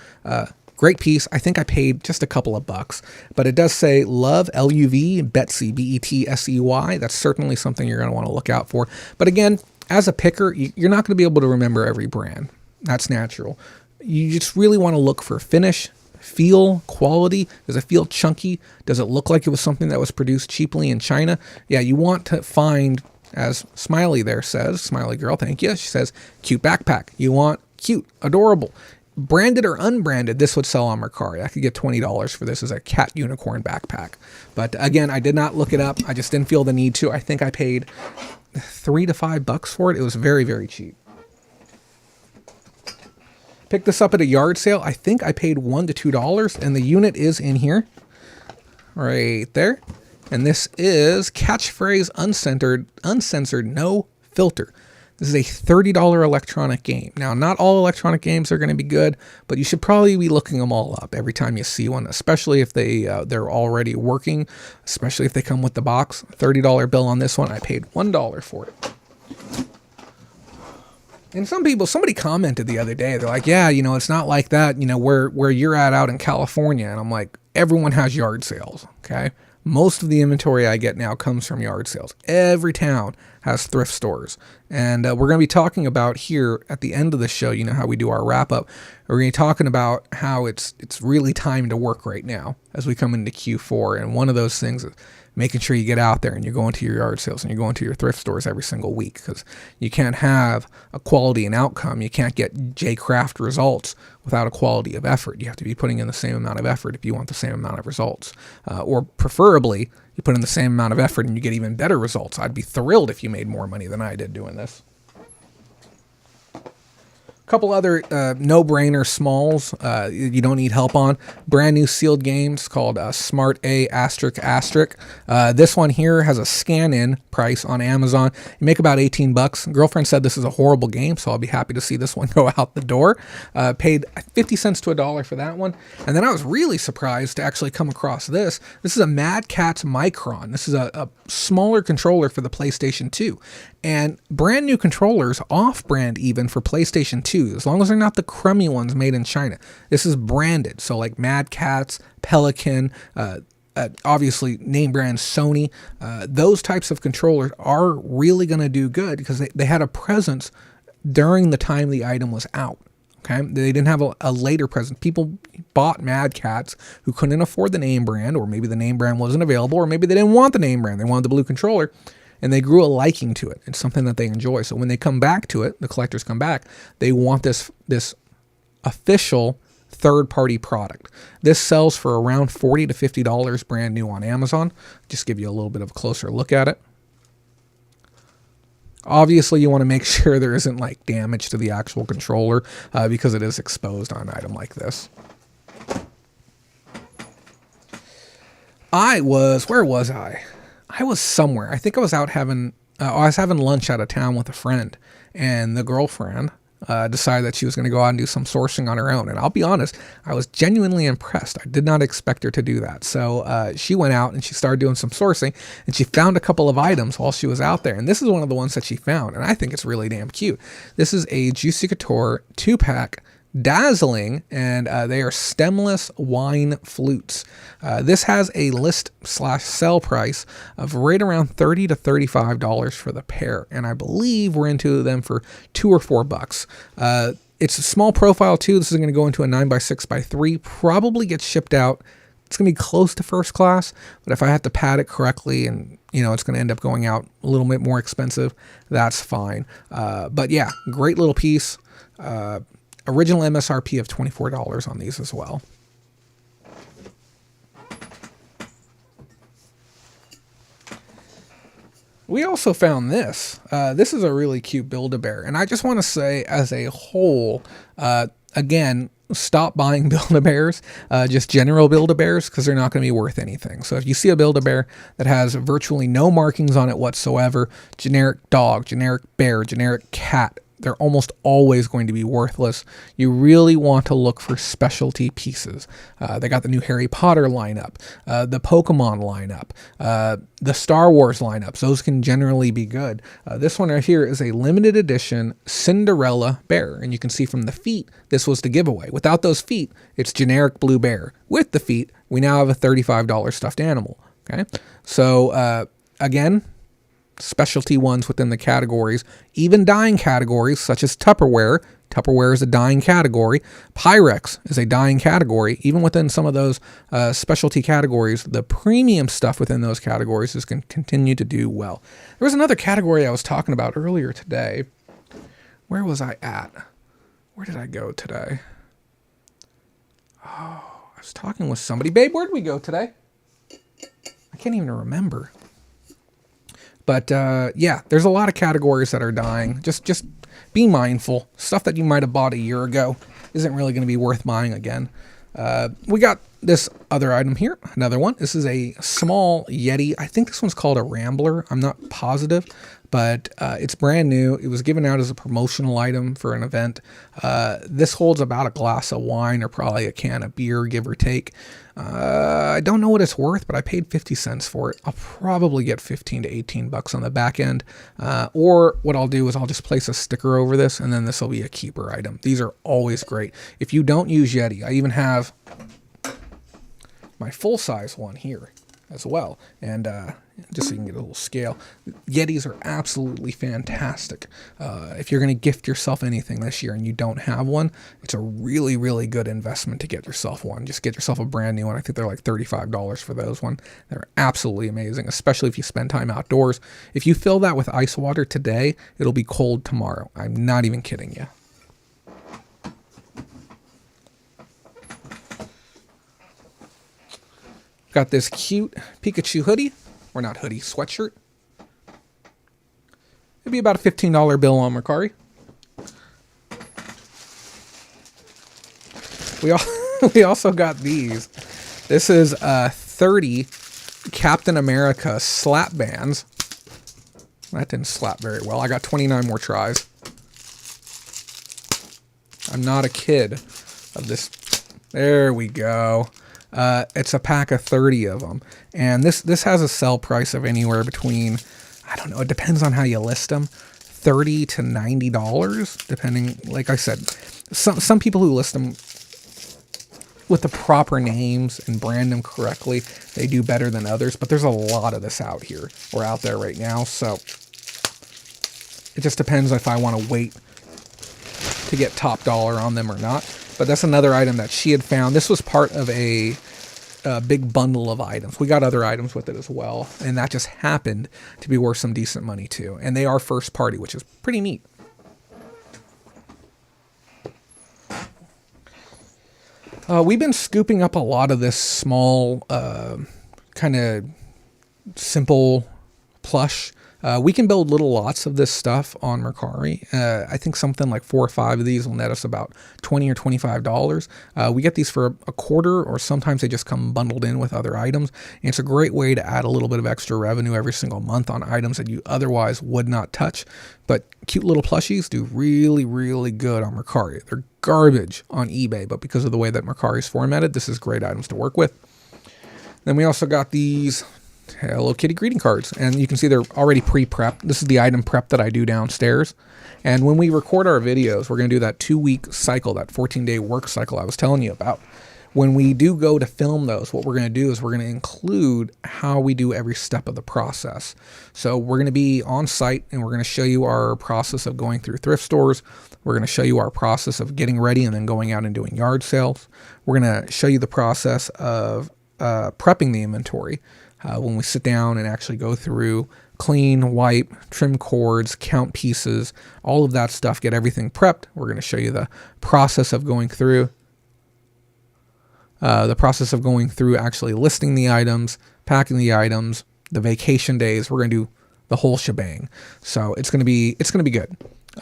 Great piece. I think I paid just a couple of bucks, but it does say Love, L-U-V, Betsy, B-E-T-S-E-Y. That's certainly something you're going to want to look out for. But again, as a picker, you're not going to be able to remember every brand. That's natural. You just really want to look for finish, feel, quality. Does it feel chunky? Does it look like it was something that was produced cheaply in China? Yeah, you want to find, as Smiley there says, Smiley girl, thank you. She says, cute backpack. You want cute, adorable. Branded or unbranded, this would sell on Mercari. I could get $20 for this as a cat unicorn backpack. But again, I did not look it up. I just didn't feel the need to. I think I paid $3 to $5 for it. It was very, very cheap. Picked this up at a yard sale. I think I paid $1 to $2, and the unit is in here. Right there. And this is Catchphrase Uncensored No Filter. This is a $30 electronic game. Now, not all electronic games are going to be good, but you should probably be looking them all up every time you see one, especially if they're already working, especially if they come with the box. $30 bill on this one. I paid $1 for it. And somebody commented the other day, they're like, yeah, it's not like that, where you're at out in California. And I'm like, everyone has yard sales, okay? Most of the inventory I get now comes from yard sales. Every town has thrift stores. And we're going to be talking about here at the end of the show, how we do our wrap up. We're going to be talking about how it's really time to work right now as we come into Q4. And one of those things is making sure you get out there and you're going to your yard sales and you're going to your thrift stores every single week, because you can't have a quality and outcome. You can't get J-Craft results without a quality of effort. You have to be putting in the same amount of effort if you want the same amount of results. Or preferably, you put in the same amount of effort and you get even better results. I'd be thrilled if you made more money than I did doing this. Couple other no-brainer smalls you don't need help on. Brand new sealed games called Smart A ***. This one here has a scan-in price on Amazon. You make about 18 bucks. Girlfriend said this is a horrible game, so I'll be happy to see this one go out the door. Paid 50 cents to $1 for that one. And then I was really surprised to actually come across this. This is a Mad Catz Micron. This is a smaller controller for the PlayStation 2. And brand new controllers, off-brand even, for PlayStation 2, as long as they're not the crummy ones made in China. This is branded, so like Mad Catz, Pelican, obviously name brand Sony. Those types of controllers are really going to do good because they had a presence during the time the item was out. Okay, they didn't have a later presence. People bought Mad Catz who couldn't afford the name brand, or maybe the name brand wasn't available, or maybe they didn't want the name brand. They wanted the blue controller. And they grew a liking to it. It's something that they enjoy. So when they come back to it, the collectors come back, they want this official third-party product. This sells for around $40 to $50 brand new on Amazon. Just give you a little bit of a closer look at it. Obviously, you want to make sure there isn't like damage to the actual controller because it is exposed on an item like this. Where was I? I was somewhere. I think I was out having lunch out of town with a friend, and the girlfriend decided that she was going to go out and do some sourcing on her own. And I'll be honest, I was genuinely impressed. I did not expect her to do that. So she went out and she started doing some sourcing, and she found a couple of items while she was out there. And this is one of the ones that she found, and I think it's really damn cute. This is a Juicy Couture 2-pack dazzling, and they are stemless wine flutes. This has a list/sell price of right around $30 to $35 for the pair, and I believe we're into them for $2 or $4. It's a small profile too. This is going to go into a 9x6x3. Probably gets shipped out. It's going to be close to first class, but if I have to pad it correctly and, it's going to end up going out a little bit more expensive, that's fine. But yeah, great little piece. Original MSRP of $24 on these as well. We also found this. This is a really cute Build-A-Bear, and I just want to say as a whole, again, stop buying Build-A-Bears, just general Build-A-Bears, because they're not going to be worth anything. So if you see a Build-A-Bear that has virtually no markings on it whatsoever, generic dog, generic bear, generic cat, they're almost always going to be worthless. You really want to look for specialty pieces. They got the new Harry Potter lineup, the Pokemon lineup, the Star Wars lineups. Those can generally be good. This one right here is a limited edition Cinderella bear. And you can see from the feet, this was the giveaway. Without those feet, it's generic blue bear. With the feet, we now have a $35 stuffed animal. Okay, so again, specialty ones within the categories, even dying categories such as Tupperware. Tupperware is a dying category. Pyrex is a dying category. Even within some of those specialty categories, the premium stuff within those categories is going to continue to do well. There was another category I was talking about earlier today. Where was I at? Where did I go today? Oh, I was talking with somebody. Babe, where'd we go today? I can't even remember. But yeah, there's a lot of categories that are dying. Just be mindful. Stuff that you might have bought a year ago isn't really going to be worth buying again. We got this other item here, another one. This is a small Yeti. I think this one's called a Rambler. I'm not positive, but it's brand new. It was given out as a promotional item for an event. This holds about a glass of wine or probably a can of beer, give or take. I don't know what it's worth, but I paid 50 cents for it. I'll probably get 15 to 18 bucks on the back end. Or what I'll do is I'll just place a sticker over this, and then this will be a keeper item. These are always great. If you don't use Yeti, I even have my full-size one here as well. And just so you can get a little scale, Yetis are absolutely fantastic. If you're going to gift yourself anything this year and you don't have one, it's a really, really good investment to get yourself one. Just get yourself a brand new one. I think they're like $35 for those one. They're absolutely amazing, especially if you spend time outdoors. If you fill that with ice water today, it'll be cold tomorrow. I'm not even kidding you. Got this cute Pikachu hoodie, or not hoodie, sweatshirt. It'd be about a $15 bill on Mercari. We also got these. This is 30 Captain America slap bands. That didn't slap very well. I got 29 more tries. I'm not a kid of this. There we go. It's a pack of 30 of them. And this has a sell price of anywhere between, I don't know, it depends on how you list them, $30 to $90, depending. Like I said, some people who list them with the proper names and brand them correctly, they do better than others. But there's a lot of this out here or out there right now. So it just depends if I want to wait to get top dollar on them or not. But that's another item that she had found. This was part of a big bundle of items. We got other items with it as well, and that just happened to be worth some decent money too. And they are first party, which is pretty neat. We've been scooping up a lot of this small, kind of simple plush. We can build little lots of this stuff on Mercari. I think something like 4 or 5 of these will net us about $20 or $25. We get these for a quarter, or sometimes they just come bundled in with other items. And it's a great way to add a little bit of extra revenue every single month on items that you otherwise would not touch. But cute little plushies do really, really good on Mercari. They're garbage on eBay, but because of the way that Mercari is formatted, this is great items to work with. Then we also got these Hello Kitty greeting cards. And you can see they're already pre-prepped. This is the item prep that I do downstairs. And when we record our videos, we're going to do that 2-week cycle, that 14-day work cycle I was telling you about. When we do go to film those, what we're going to do is we're going to include how we do every step of the process. So we're going to be on site and we're going to show you our process of going through thrift stores. We're going to show you our process of getting ready and then going out and doing yard sales. We're going to show you the process of prepping the inventory when we sit down and actually go through, clean, wipe, trim cords, count pieces, all of that stuff, get everything prepped. We're going to show you the process of going through. Actually listing the items, packing the items, the vacation days. We're going to do the whole shebang. So it's going to be good.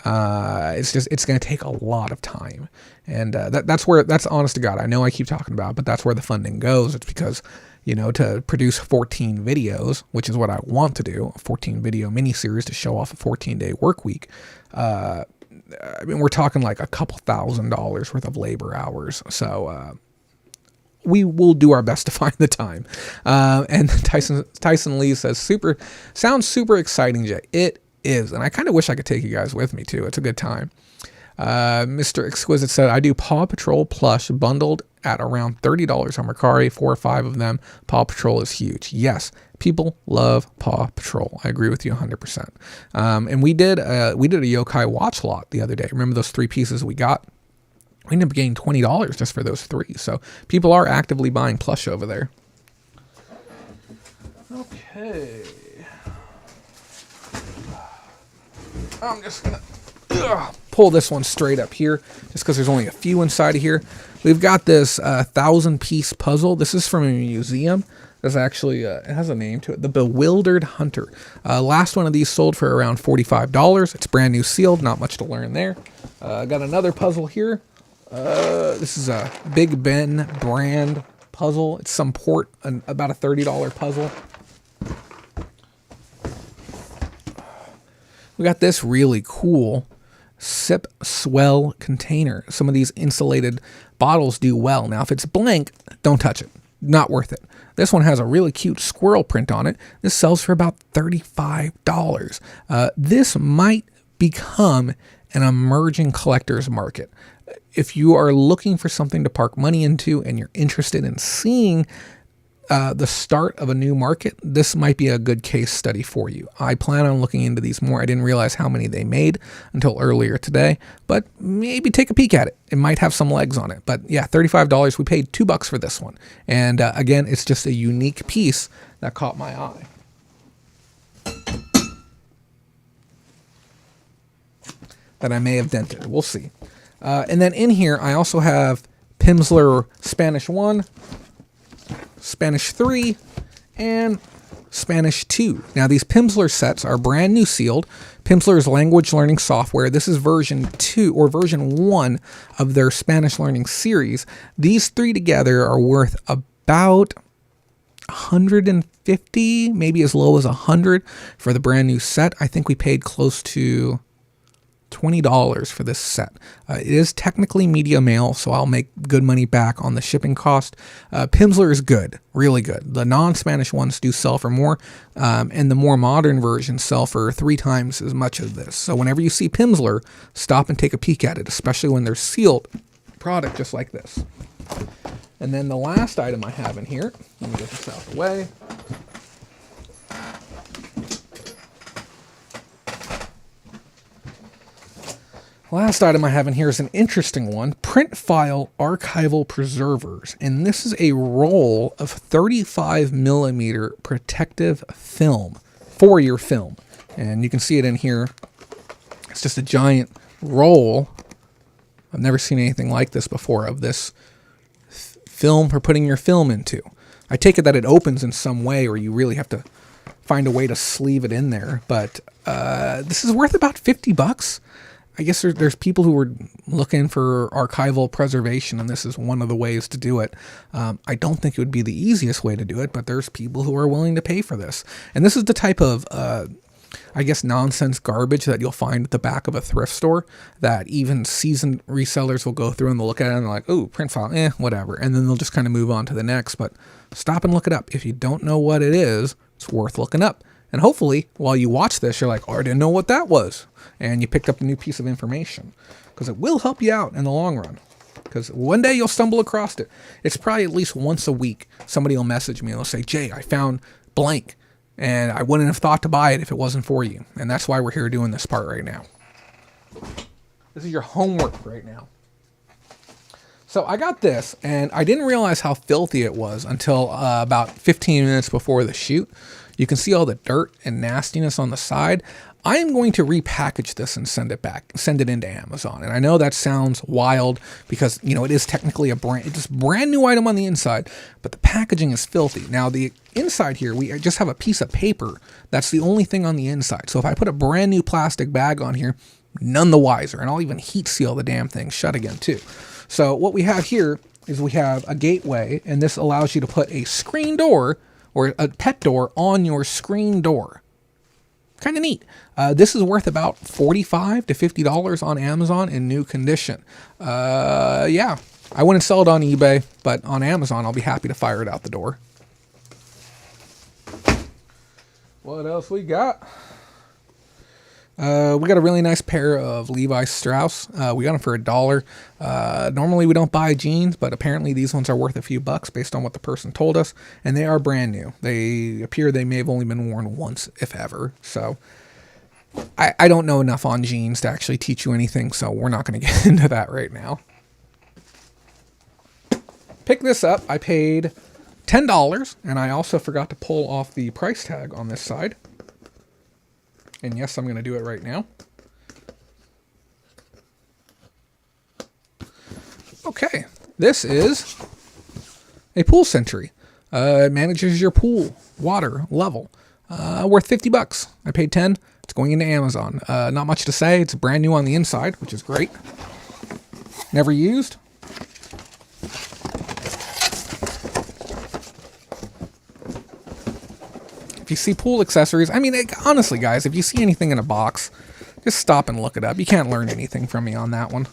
It's going to take a lot of time. And that's honest to God. I know I keep talking about it, but that's where the funding goes. It's because, to produce 14 videos, which is what I want to do, a 14 video miniseries to show off a 14-day work week. We're talking like a couple $1,000s worth of labor hours. So, we will do our best to find the time. And Tyson Lee says, sounds super exciting, Jay. It is. And I kind of wish I could take you guys with me too. It's a good time. Mr. Exquisite said, I do Paw Patrol plush bundled at around $30 on Mercari, 4 or 5 of them. Paw Patrol is huge. Yes, people love Paw Patrol. I agree with you 100%. And we did a yokai watch lot the other day. Remember those 3 pieces we got? We ended up getting $20 just for those 3. So people are actively buying plush over there. Okay. I'm just going to pull this one straight up here just because there's only a few inside of here. We've got this 1,000-piece puzzle. This is from a museum. There's actually, it has a name to it, The Bewildered Hunter. Last one of these sold for around $45. It's brand new sealed, not much to learn there. Got another puzzle here. This is a Big Ben brand puzzle. It's some port, about a $30 puzzle. We got this really cool Sip Swell container. Some of these insulated bottles do well. Now, if it's blank, don't touch it. Not worth it. This one has a really cute squirrel print on it. This sells for about $35. This might become an emerging collector's market. If you are looking for something to park money into and you're interested in seeing the start of a new market, this might be a good case study for you. I plan on looking into these more. I didn't realize how many they made until earlier today, but maybe take a peek at it. It might have some legs on it. But yeah, $35. We paid $2 for this one. And again, it's just a unique piece that caught my eye. That I may have dented. We'll see. And then in here, I also have Pimsleur Spanish 1, Spanish 3, and Spanish 2. Now, these Pimsleur sets are brand new sealed. Pimsleur's language learning software. This is version 2 or version 1 of their Spanish learning series. These 3 together are worth about $150, maybe as low as $100 for the brand new set. I think we paid close to $20 for this set. It is technically media mail, so I'll make good money back on the shipping cost. Pimsleur is good, really good. The non-Spanish ones do sell for more, and the more modern versions sell for 3 times as much as this. So whenever you see Pimsleur, stop and take a peek at it, especially when they're sealed product just like this. And then the last item I have in here, let me get this out of the way. Last item I have in here is an interesting one, print file archival preservers. And this is a roll of 35 millimeter protective film for your film. And you can see it in here. It's just a giant roll. I've never seen anything like this before, of this film for putting your film into. I take it that it opens in some way, or you really have to find a way to sleeve it in there. But this is worth about $50. I guess there's people who were looking for archival preservation, and this is one of the ways to do it. I don't think it would be the easiest way to do it, but there's people who are willing to pay for this. And this is the type of, I guess, nonsense garbage that you'll find at the back of a thrift store that even seasoned resellers will go through and they'll look at it and they're like, oh, print file, whatever. And then they'll just kind of move on to the next. But stop and look it up. If you don't know what it is, It's worth looking up. And hopefully, while you watch this, you're like, oh, I didn't know what that was. And you picked up a new piece of information. Because it will help you out in the long run. Because one day you'll stumble across it. It's probably at least once a week. Somebody will message me and they'll say, Jay, I found blank. And I wouldn't have thought to buy it if it wasn't for you. And that's why we're here doing this part right now. This is your homework right now. So I got this, and I didn't realize how filthy it was until about 15 minutes before the shoot. You can see all the dirt and nastiness on the side. I am going to repackage this and send it into Amazon. And I know that sounds wild because, you know, it is technically it's a brand new item on the inside, but the packaging is filthy. Now the inside here, we just have a piece of paper. That's the only thing on the inside. So if I put a brand new plastic bag on here, none the wiser. And I'll even heat seal the damn thing shut again too. So what we have here is we have a gateway, and this allows you to put a screen door or a pet door on your screen door. Kind of neat. This is worth about $45 to $50 on Amazon in new condition. Yeah, I wouldn't sell it on eBay, but on Amazon, I'll be happy to fire it out the door. What else we got? We got a really nice pair of Levi Strauss. We got them for $1. Normally we don't buy jeans, but apparently these ones are worth a few bucks based on what the person told us, and they are brand new. They may have only been worn once, if ever. So I don't know enough on jeans to actually teach you anything, so we're not going to get into that right now. Pick this up. I paid $10, and I also forgot to pull off the price tag on this side. And yes, I'm going to do it right now. Okay, this is a pool sentry. It manages your pool water level. Worth $50. I paid $10. It's going into Amazon. Not much to say. It's brand new on the inside, which is great. Never used. If you see pool accessories, I mean, honestly, guys, if you see anything in a box, just stop and look it up. You can't learn anything from me on that one.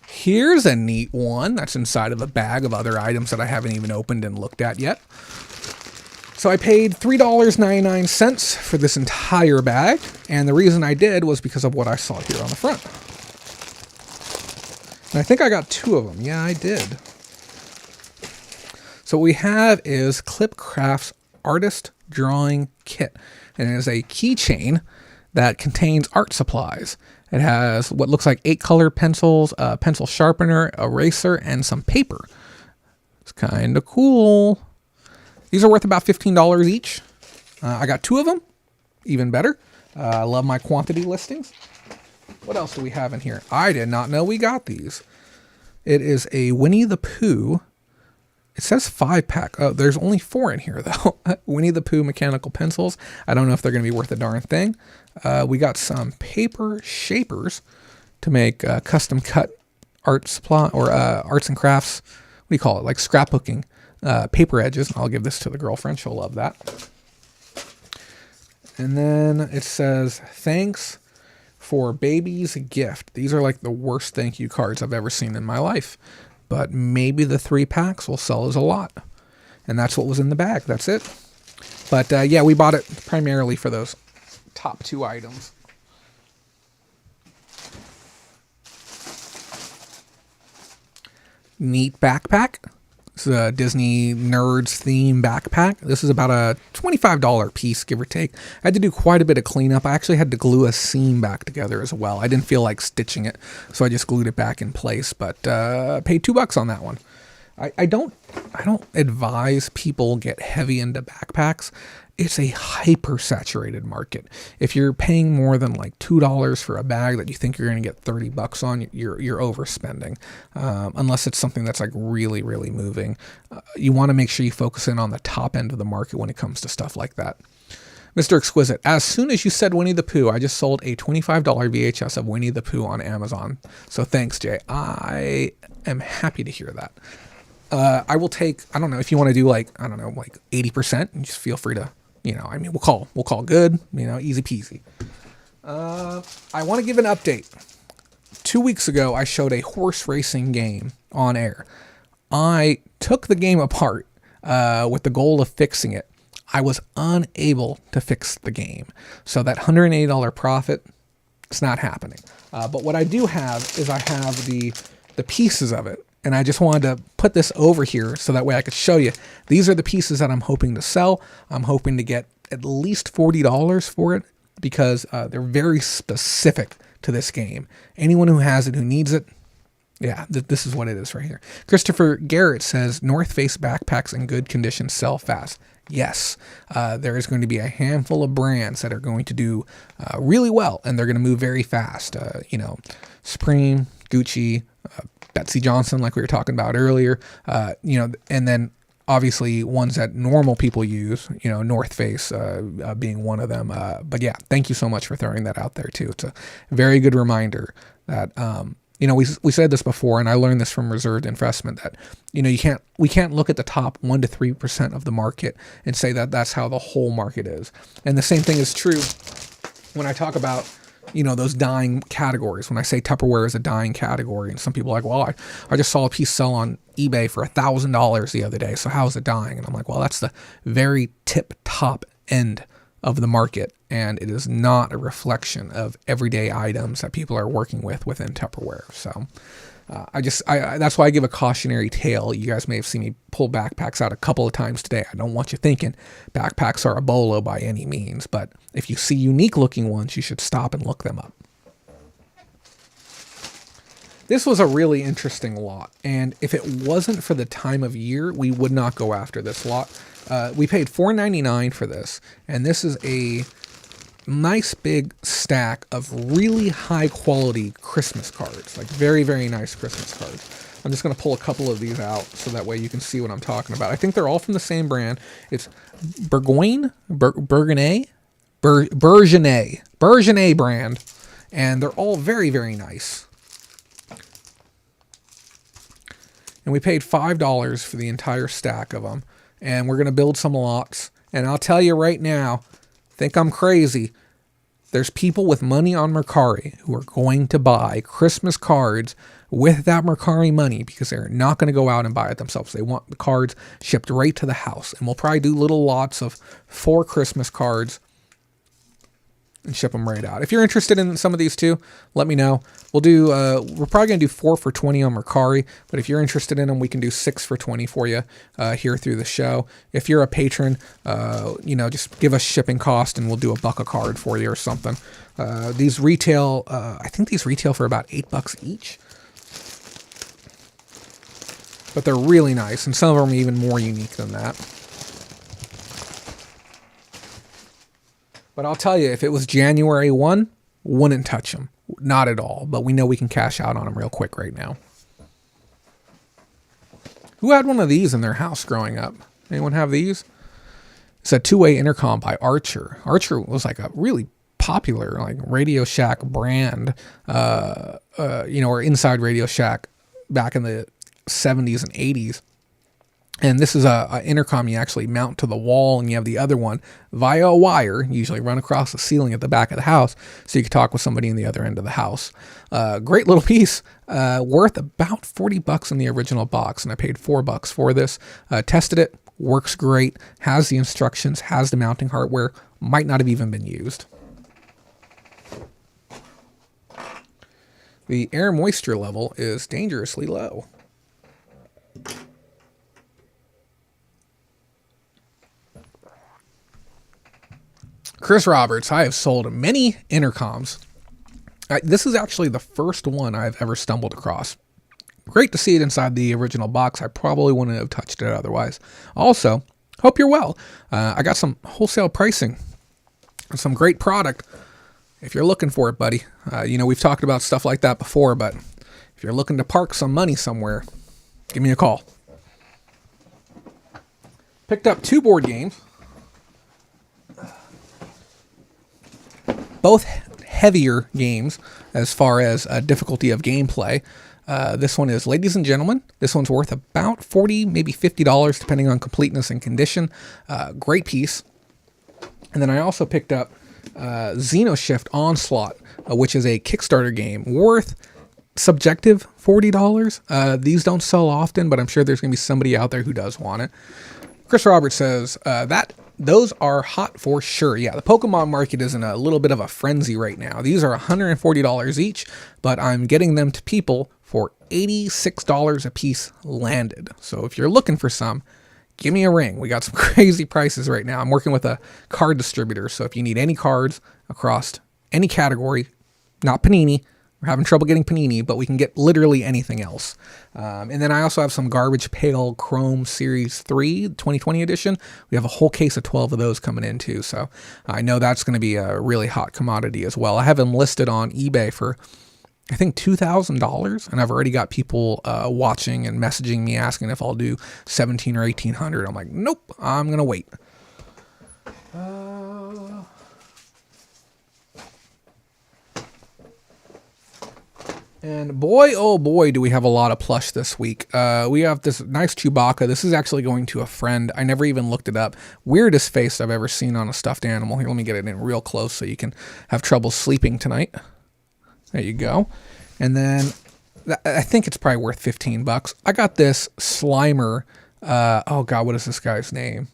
Here's a neat one that's inside of a bag of other items that I haven't even opened and looked at yet. So I paid $3.99 for this entire bag, and the reason I did was because of what I saw here on the front. And I think I got 2 of them. Yeah, I did. So what we have is Clipcraft's Artist Drawing Kit, and it is a keychain that contains art supplies. It has what looks like 8 colored pencils, a pencil sharpener, eraser, and some paper. It's kind of cool. These are worth about $15 each. I got 2 of them, even better. I love my quantity listings. What else do we have in here? I did not know we got these. It is a Winnie the Pooh. It says 5-pack. Oh, there's only 4 in here, though. Winnie the Pooh mechanical pencils. I don't know if they're going to be worth a darn thing. We got some paper shapers to make custom cut art supply or arts and crafts. What do you call it? Like scrapbooking. Paper edges. I'll give this to the girlfriend. She'll love that. And then it says, thanks for baby's gift. These are like the worst thank you cards I've ever seen in my life. But maybe the 3 packs will sell as a lot. And that's what was in the bag. That's it. But yeah, we bought it primarily for those top 2 items. Neat backpack. This is a Disney Nerds theme backpack. This is about a $25 piece, give or take. I had to do quite a bit of cleanup. I actually had to glue a seam back together as well. I didn't feel like stitching it, so I just glued it back in place. But paid $2 on that one. I don't advise people get heavy into backpacks. It's a hyper-saturated market. If you're paying more than like $2 for a bag that you think you're going to get $30 on, you're overspending. Unless it's something that's like really, really moving. You want to make sure you focus in on the top end of the market when it comes to stuff like that. Mr. Exquisite, as soon as you said Winnie the Pooh, I just sold a $25 VHS of Winnie the Pooh on Amazon. So thanks, Jay. I am happy to hear that. I will take, I don't know, if you want to do like 80%, and just feel free to, I mean, we'll call good, easy peasy. I want to give an update. 2 weeks ago, I showed a horse racing game on air. I took the game apart with the goal of fixing it. I was unable to fix the game. So that $180 profit, it's not happening. But what I do have is I have the pieces of it. And I just wanted to put this over here so that way I could show you. These are the pieces that I'm hoping to sell. I'm hoping to get at least $40 for it because they're very specific to this game. Anyone who has it, who needs it, yeah, this is what it is right here. Christopher Garrett says, North Face backpacks in good condition sell fast. Yes, there is going to be a handful of brands that are going to do really well, and they're going to move very fast. Supreme, Gucci, Betsy Johnson, like we were talking about earlier, and then obviously ones that normal people use, North Face being one of them. But yeah, thank you so much for throwing that out there too. It's a very good reminder that, we said this before, and I learned this from Reserved Investment that, we can't look at the top 1 to 3% of the market and say that that's how the whole market is. And the same thing is true when I talk about, those dying categories. When I say Tupperware is a dying category, and some people are like, well, I just saw a piece sell on eBay for $1,000 the other day. So how is it dying? And I'm like, well, that's the very top end of the market, and it is not a reflection of everyday items that people are working with within Tupperware. So that's why I give a cautionary tale. You guys may have seen me pull backpacks out a couple of times today. I don't want you thinking backpacks are a bolo by any means, but if you see unique looking ones, you should stop and look them up. This was a really interesting lot, and if it wasn't for the time of year, we would not go after this lot. We paid $4.99 for this, and this is a nice big stack of really high quality Christmas cards, like very, very nice Christmas cards. I'm just going to pull a couple of these out so that way you can see what I'm talking about. I think they're all from the same brand. It's Bergene brand, and they're all very, very nice. And we paid $5 for the entire stack of them, and we're going to build some lots. And I'll tell you right now, think I'm crazy, there's people with money on Mercari who are going to buy Christmas cards with that Mercari money because they're not going to go out and buy it themselves. They want the cards shipped right to the house. And we'll probably do little lots of 4 Christmas cards and ship them right out. If you're interested in some of these too, let me know. We're probably going to do 4 for $20 on Mercari, but if you're interested in them, we can do 6 for $20 for you here through the show. If you're a patron, just give us shipping cost and we'll do $1 a card for you or something. These retail, I think these retail for about $8 each, but they're really nice, and some of them are even more unique than that. But I'll tell you, if it was January 1, wouldn't touch them. Not at all. But we know we can cash out on them real quick right now. Who had one of these in their house growing up? Anyone have these? It's a 2-way intercom by Archer. Archer was like a really popular Radio Shack brand, or inside Radio Shack back in the 70s and 80s. And this is a intercom you actually mount to the wall, and you have the other one via a wire, usually run across the ceiling at the back of the house, so you can talk with somebody in the other end of the house. Great little piece, worth about $40 in the original box, and I paid $4 for this. Tested it, works great, has the instructions, has the mounting hardware, might not have even been used. The air moisture level is dangerously low. Chris Roberts, I have sold many intercoms. This is actually the first one I've ever stumbled across. Great to see it inside the original box. I probably wouldn't have touched it otherwise. Also, hope you're well. I got some wholesale pricing, some great product. If you're looking for it, buddy, we've talked about stuff like that before, but if you're looking to park some money somewhere, give me a call. Picked up 2 board games. Both heavier games as far as difficulty of gameplay. This one is Ladies and Gentlemen. This one's worth about $40, maybe $50, depending on completeness and condition. Great piece. And then I also picked up Xenoshift Onslaught, which is a Kickstarter game worth subjective $40. These don't sell often, but I'm sure there's going to be somebody out there who does want it. Chris Roberts says that those are hot for sure. Yeah, the Pokemon market is in a little bit of a frenzy right now. These are $140 each, but I'm getting them to people for $86 a piece landed. So if you're looking for some, give me a ring. We got some crazy prices right now. I'm working with a card distributor, so if you need any cards across any category, not Panini. We're having trouble getting Panini, but we can get literally anything else. And then I also have some Garbage Pail Chrome Series 3 2020 edition. We have a whole case of 12 of those coming in too. So I know that's going to be a really hot commodity as well. I have them listed on eBay for, I think, $2,000. And I've already got people watching and messaging me asking if I'll do 17 or 1800. I'm like, nope, I'm going to wait. And boy, oh boy, do we have a lot of plush this week. We have this nice Chewbacca. This is actually going to a friend. I never even looked it up. Weirdest face I've ever seen on a stuffed animal. Here, let me get it in real close so you can have trouble sleeping tonight. There you go. And then I think it's probably worth $15. I got this Slimer. Oh God, what is this guy's name?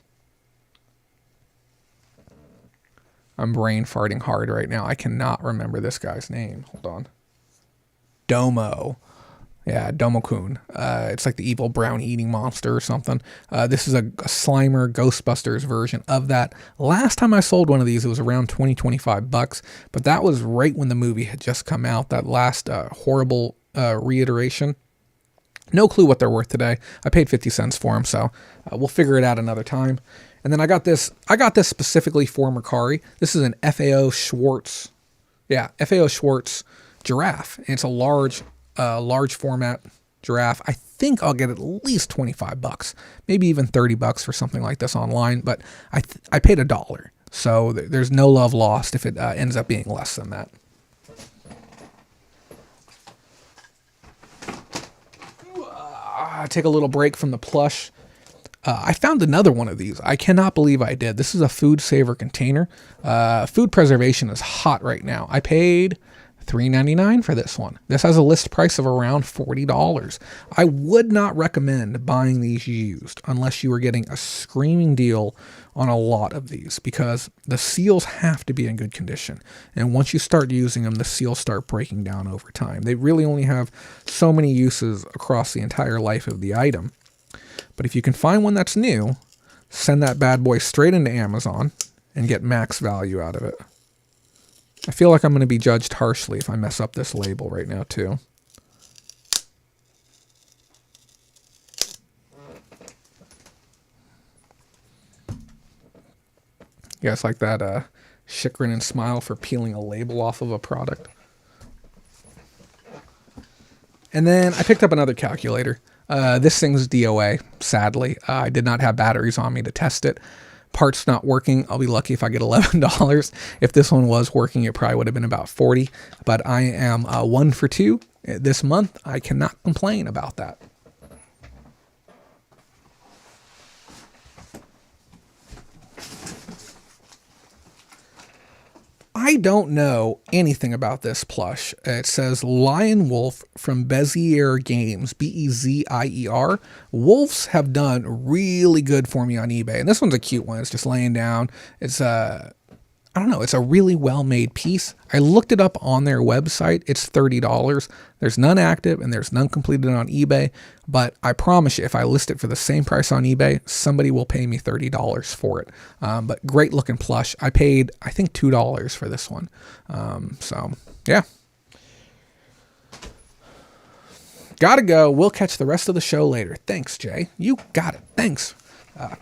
I'm brain farting hard right now. I cannot remember this guy's name. Hold on. Domo. Yeah, Domo-kun. It's like the evil brown eating monster or something. This is a Slimer Ghostbusters version of that. Last time I sold one of these, it was around $20-25, but that was right when the movie had just come out. That last horrible reiteration. No clue what they're worth today. I paid 50 cents for them, so we'll figure it out another time. And then I got this specifically for Mercari. This is an FAO Schwartz. Yeah, FAO Schwartz giraffe. And it's a large format giraffe. I think I'll get at least $25, maybe even $30 for something like this online, but I paid $1. So there's no love lost if it ends up being less than that. Take a little break from the plush. I found another one of these. I cannot believe I did. This is a Food Saver container. Food preservation is hot right now. I paid $3.99 for this one. This has a list price of around $40. I would not recommend buying these used unless you were getting a screaming deal on a lot of these, because the seals have to be in good condition. And once you start using them, the seals start breaking down over time. They really only have so many uses across the entire life of the item. But if you can find one that's new, send that bad boy straight into Amazon and get max value out of it. I feel like I'm going to be judged harshly if I mess up this label right now, too. You guys like that chagrin and smile for peeling a label off of a product? And then I picked up another calculator. This thing's DOA, sadly. I did not have batteries on me to test it. Parts not working. I'll be lucky if I get $11. If this one was working, it probably would have been about $40. But I am 1 for 2 this month. I cannot complain about that. I don't know anything about this plush. It says Lion Wolf from Bezier Games, Bezier. Wolves have done really good for me on eBay. And this one's a cute one. It's just laying down. It's I don't know. It's a really well-made piece. I looked it up on their website. It's $30. There's none active and there's none completed on eBay. But I promise you, if I list it for the same price on eBay, somebody will pay me $30 for it. But great looking plush. I paid, I think, $2 for this one. So, yeah. Gotta go. We'll catch the rest of the show later. Thanks, Jay. You got it. Thanks.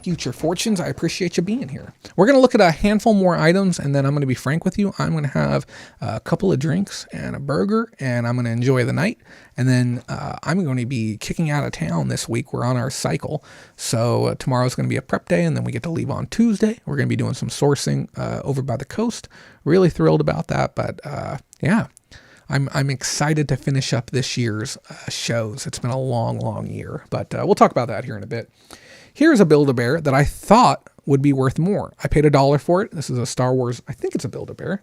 Future Fortunes, I appreciate you being here. We're going to look at a handful more items, and then I'm going to be frank with you. I'm going to have a couple of drinks and a burger, and I'm going to enjoy the night. And then I'm going to be kicking out of town this week. We're on our cycle. So tomorrow's going to be a prep day, and then we get to leave on Tuesday. We're going to be doing some sourcing over by the coast. Really thrilled about that, but yeah. I'm excited to finish up this year's shows. It's been a long, long year, but we'll talk about that here in a bit. Here's a Build-A-Bear that I thought would be worth more. I paid $1 for it. This is a Star Wars, I think it's a Build-A-Bear.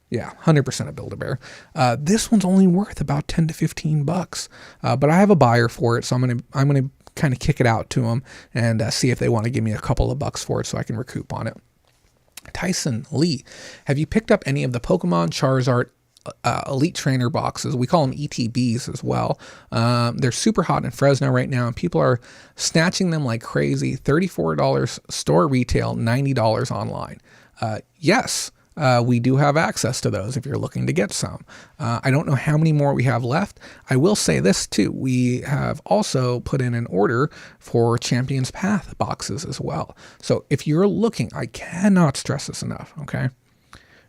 Yeah, 100% a Build-A-Bear. This one's only worth about 10 to 15 bucks. But I have a buyer for it, so I'm gonna kind of kick it out to them and see if they want to give me a couple of bucks for it so I can recoup on it. Tyson Lee, have you picked up any of the Pokemon Charizard Elite Trainer boxes? We call them ETBs as well. They're super hot in Fresno right now, and people are snatching them like crazy. $34 store retail, $90 online. Yes. We do have access to those if you're looking to get some. I don't know how many more we have left. I will say this too. We have also put in an order for Champions Path boxes as well. So if you're looking, I cannot stress this enough, okay?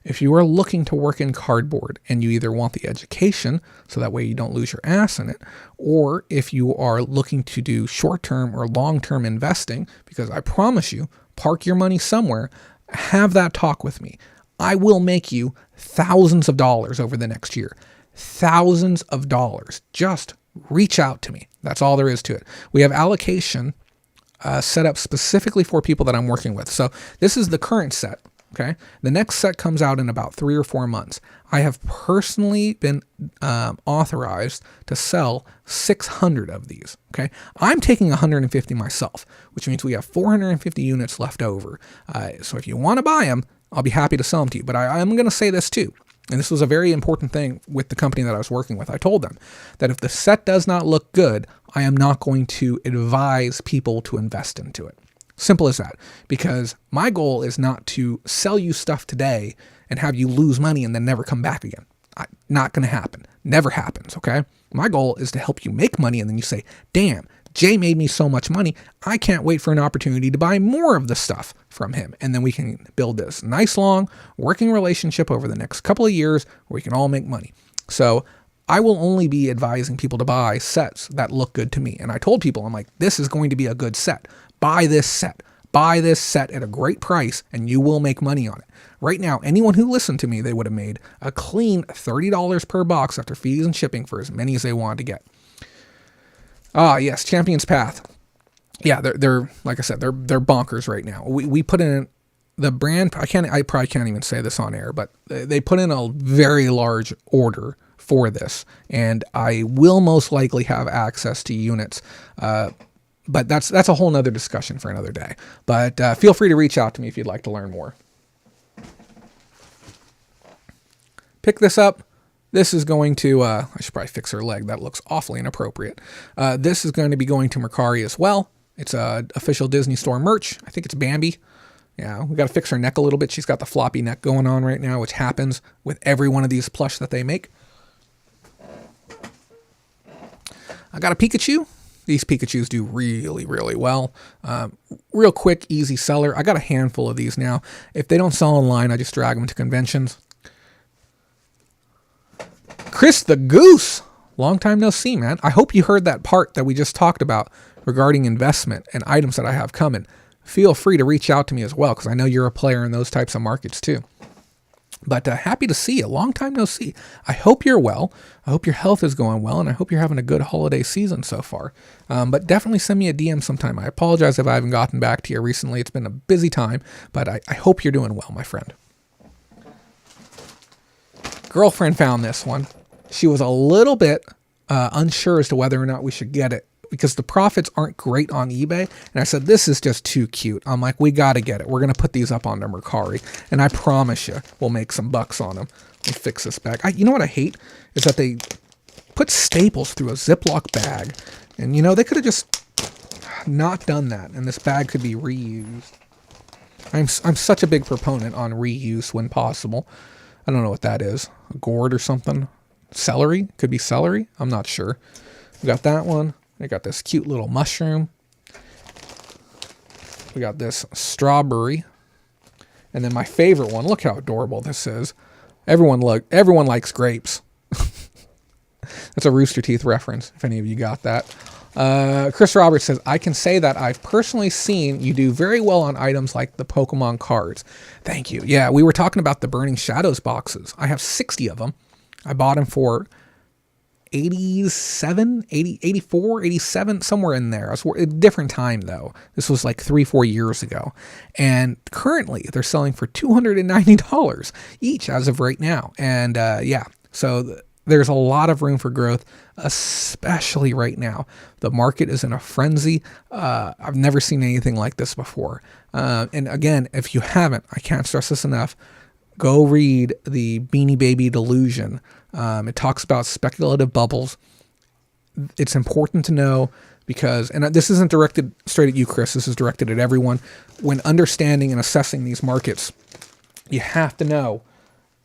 If you are looking to work in cardboard and you either want the education, so that way you don't lose your ass in it, or if you are looking to do short-term or long-term investing, because I promise you, park your money somewhere, have that talk with me. I will make you thousands of dollars over the next year. Thousands of dollars. Just reach out to me. That's all there is to it. We have allocation set up specifically for people that I'm working with. So this is the current set. Okay. The next set comes out in about 3 or 4 months. I have personally been authorized to sell 600 of these. Okay. I'm taking 150 myself, which means we have 450 units left over. So if you want to buy them, I'll be happy to sell them to you. But I'm going to say this too, and this was a very important thing with the company that I was working with. I told them that if the set does not look good, I am not going to advise people to invest into it. Simple as that. Because my goal is not to sell you stuff today and have you lose money and then never come back again. Not going to happen. Never happens, okay? My goal is to help you make money and then you say, damn, Jay made me so much money, I can't wait for an opportunity to buy more of the stuff from him. And then we can build this nice, long, working relationship over the next couple of years where we can all make money. So I will only be advising people to buy sets that look good to me. And I told people, I'm like, this is going to be a good set. Buy this set. Buy this set at a great price and you will make money on it. Right now, anyone who listened to me, they would have made a clean $30 per box after fees and shipping for as many as they wanted to get. Ah, yes, Champions Path. Yeah, they're like I said, they're bonkers right now. We put in the brand. I probably can't even say this on air, but they put in a very large order for this, and I will most likely have access to units. But that's a whole nother discussion for another day. But feel free to reach out to me if you'd like to learn more. Pick this up. This is going to, I should probably fix her leg. That looks awfully inappropriate. This is going to be going to Mercari as well. It's official Disney Store merch. I think it's Bambi. Yeah, we got to fix her neck a little bit. She's got the floppy neck going on right now, which happens with every one of these plush that they make. I got a Pikachu. These Pikachus do really, really well. Real quick, easy seller. I got a handful of these now. If they don't sell online, I just drag them to conventions. Chris the Goose. Long time no see, man. I hope you heard that part that we just talked about regarding investment and items that I have coming. Feel free to reach out to me as well, because I know you're a player in those types of markets too. But happy to see you. Long time no see. I hope you're well. I hope your health is going well, and I hope you're having a good holiday season so far. But definitely send me a DM sometime. I apologize if I haven't gotten back to you recently. It's been a busy time, but I hope you're doing well, my friend. Girlfriend found this one. She was a little bit unsure as to whether or not we should get it because the profits aren't great on eBay. And I said, this is just too cute. I'm like, we got to get it. We're going to put these up on Mercari. And I promise you, we'll make some bucks on them. Let me fix this bag. You know what I hate is that they put staples through a Ziploc bag. And, you know, they could have just not done that. And this bag could be reused. I'm such a big proponent on reuse when possible. I don't know what that is. A gourd or something. Celery? Could be celery. I'm not sure. We got that one. We got this cute little mushroom. We got this strawberry. And then my favorite one. Look how adorable this is. Everyone likes grapes. That's a Rooster Teeth reference, if any of you got that. Chris Roberts says, I can say that I've personally seen you do very well on items like the Pokemon cards. Thank you. Yeah, we were talking about the Burning Shadows boxes. I have 60 of them. I bought them for 87, 80, 84, 87, somewhere in there. It was a different time though. This was like 3-4 years ago. And currently they're selling for $290 each as of right now. And so there's a lot of room for growth, especially right now. The market is in a frenzy. I've never seen anything like this before. And again, if you haven't, I can't stress this enough, go read the Beanie Baby Delusion. It talks about speculative bubbles. It's important to know because, and this isn't directed straight at you, Chris, this is directed at everyone. When understanding and assessing these markets, you have to know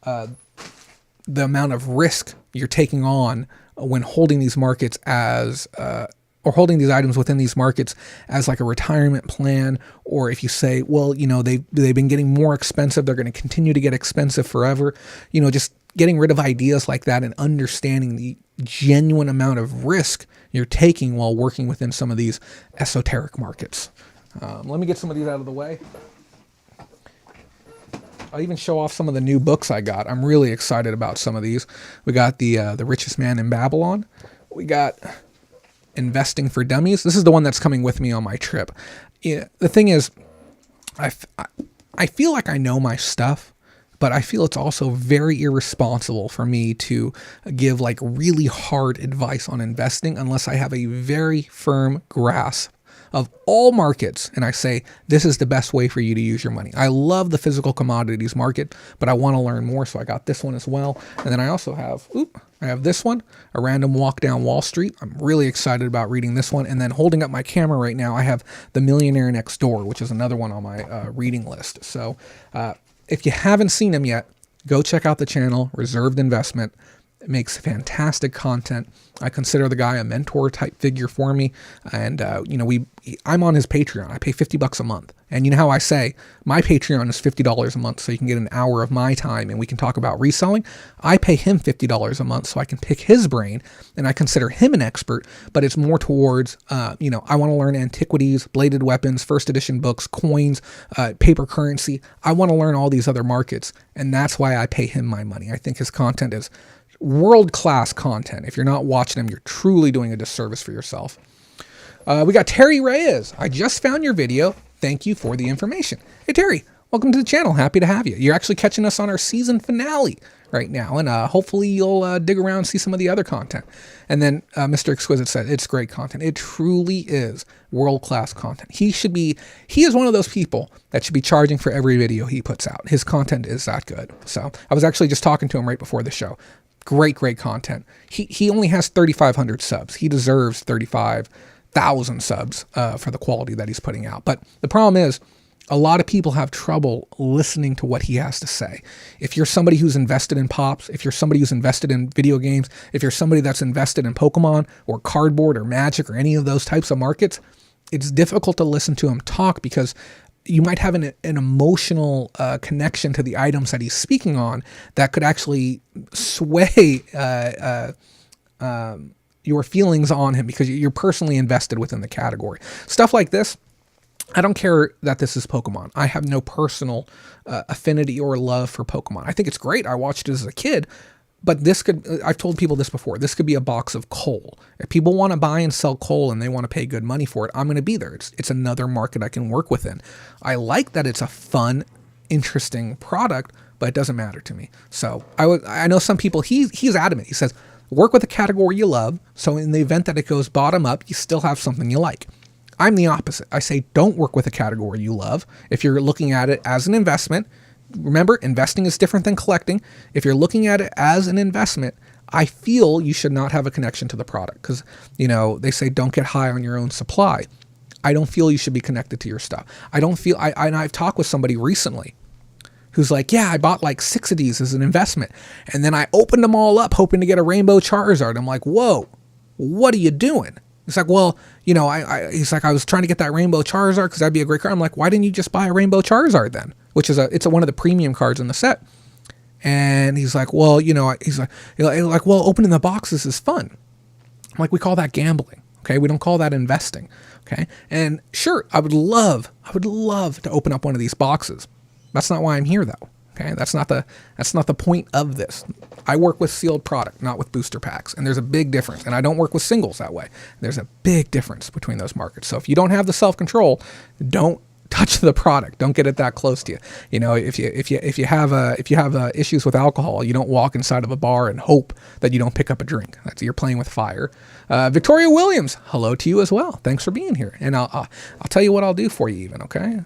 the amount of risk you're taking on when holding these markets as, or holding these items within these markets as like a retirement plan, or if you say, well, they've been getting more expensive, they're going to continue to get expensive forever, just getting rid of ideas like that and understanding the genuine amount of risk you're taking while working within some of these esoteric markets. Let me get some of these out of the way. I'll even show off some of the new books I got. I'm really excited about some of these. We got the Richest Man in Babylon. We got Investing for Dummies. This is the one that's coming with me on my trip. Yeah, the thing is, I feel like I know my stuff, but I feel it's also very irresponsible for me to give like really hard advice on investing unless I have a very firm grasp of all markets, and I say, this is the best way for you to use your money. I love the physical commodities market, but I want to learn more, so I got this one as well. And then I also have, I have this one, A Random Walk Down Wall Street. I'm really excited about reading this one. And then holding up my camera right now, I have The Millionaire Next Door, which is another one on my reading list. So if you haven't seen them yet, go check out the channel, Reserved Investment. It makes fantastic content. I consider the guy a mentor type figure for me. And, I'm on his Patreon. I pay $50 a month. And you know how I say my Patreon is $50 a month so you can get an hour of my time and we can talk about reselling. I pay him $50 a month so I can pick his brain and I consider him an expert, but it's more towards, I want to learn antiquities, bladed weapons, first edition books, coins, paper currency. I want to learn all these other markets. And that's why I pay him my money. I think his content is world-class content. If you're not watching him, you're truly doing a disservice for yourself. We got Terry Reyes. I just found your video. Thank you for the information. Hey, Terry, welcome to the channel. Happy to have you. You're actually catching us on our season finale right now, and hopefully you'll dig around and see some of the other content. And then Mr. Exquisite said, it's great content. It truly is world-class content. He is one of those people that should be charging for every video he puts out. His content is that good. So I was actually just talking to him right before the show. Great content. He only has 3,500 subs. He deserves 35,000 subs for the quality that he's putting out. But the problem is, a lot of people have trouble listening to what he has to say. If you're somebody who's invested in Pops, if you're somebody who's invested in video games, if you're somebody that's invested in Pokemon or cardboard or Magic or any of those types of markets, it's difficult to listen to him talk because you might have an emotional connection to the items that he's speaking on that could actually sway your feelings on him because you're personally invested within the category. Stuff like this, I don't care that this is Pokemon. I have no personal affinity or love for Pokemon. I think it's great. I watched it as a kid, but I've told people this before, this could be a box of coal. If people want to buy and sell coal and they want to pay good money for it, I'm going to be there. It's another market I can work within. I like that it's a fun, interesting product, but it doesn't matter to me. So I know some people, he's adamant. He says, work with a category you love, so in the event that it goes bottom up, you still have something you like. I'm the opposite. I say don't work with a category you love. If you're looking at it as an investment, remember, investing is different than collecting. If you're looking at it as an investment, I feel you should not have a connection to the product because, they say don't get high on your own supply. I don't feel you should be connected to your stuff. I've talked with somebody recently who's like, yeah, I bought like 6 of these as an investment. And then I opened them all up hoping to get a rainbow Charizard. I'm like, whoa, what are you doing? He's like, well, he's like, I was trying to get that rainbow Charizard because that'd be a great card. I'm like, why didn't you just buy a rainbow Charizard then? Which is it's one of the premium cards in the set. And he's like, well, he's like, well, opening the boxes is fun. I'm like, we call that gambling. Okay. We don't call that investing. Okay. And sure, I would love to open up one of these boxes. That's not why I'm here though. Okay, that's not the point of this. I work with sealed product, not with booster packs, and there's a big difference. And I don't work with singles that way. There's a big difference between those markets. So if you don't have the self-control, don't touch the product. Don't get it that close to you. You know, if you have issues with alcohol, you don't walk inside of a bar and hope that you don't pick up a drink. You're playing with fire. Victoria Williams, hello to you as well. Thanks for being here. And I'll tell you what I'll do for you even. Okay,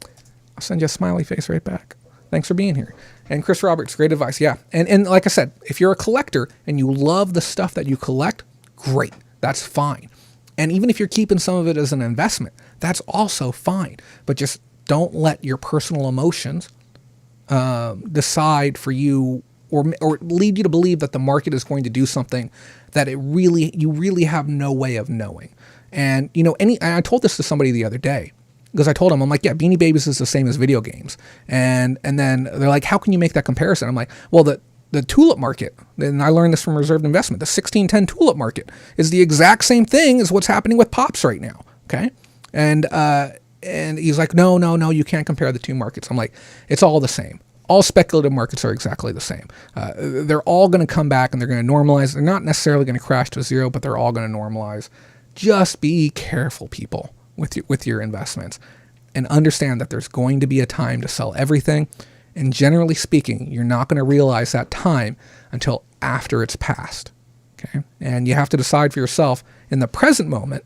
I'll send you a smiley face right back. Thanks for being here. And Chris Roberts, great advice. Yeah. And like I said, if you're a collector and you love the stuff that you collect, great. That's fine. And even if you're keeping some of it as an investment, that's also fine. But just don't let your personal emotions decide for you or lead you to believe that the market is going to do something that you really have no way of knowing. And I told this to somebody the other day. Because I told them, I'm like, yeah, Beanie Babies is the same as video games. And then they're like, how can you make that comparison? I'm like, well, the tulip market, and I learned this from Reserved Investment, the 1610 tulip market is the exact same thing as what's happening with Pops right now. Okay. And he's like, no, you can't compare the two markets. I'm like, it's all the same. All speculative markets are exactly the same. They're all going to come back and they're going to normalize. They're not necessarily going to crash to zero, but they're all going to normalize. Just be careful, people, with your investments, and understand that there's going to be a time to sell everything. And generally speaking, you're not going to realize that time until after it's passed. Okay. And you have to decide for yourself in the present moment,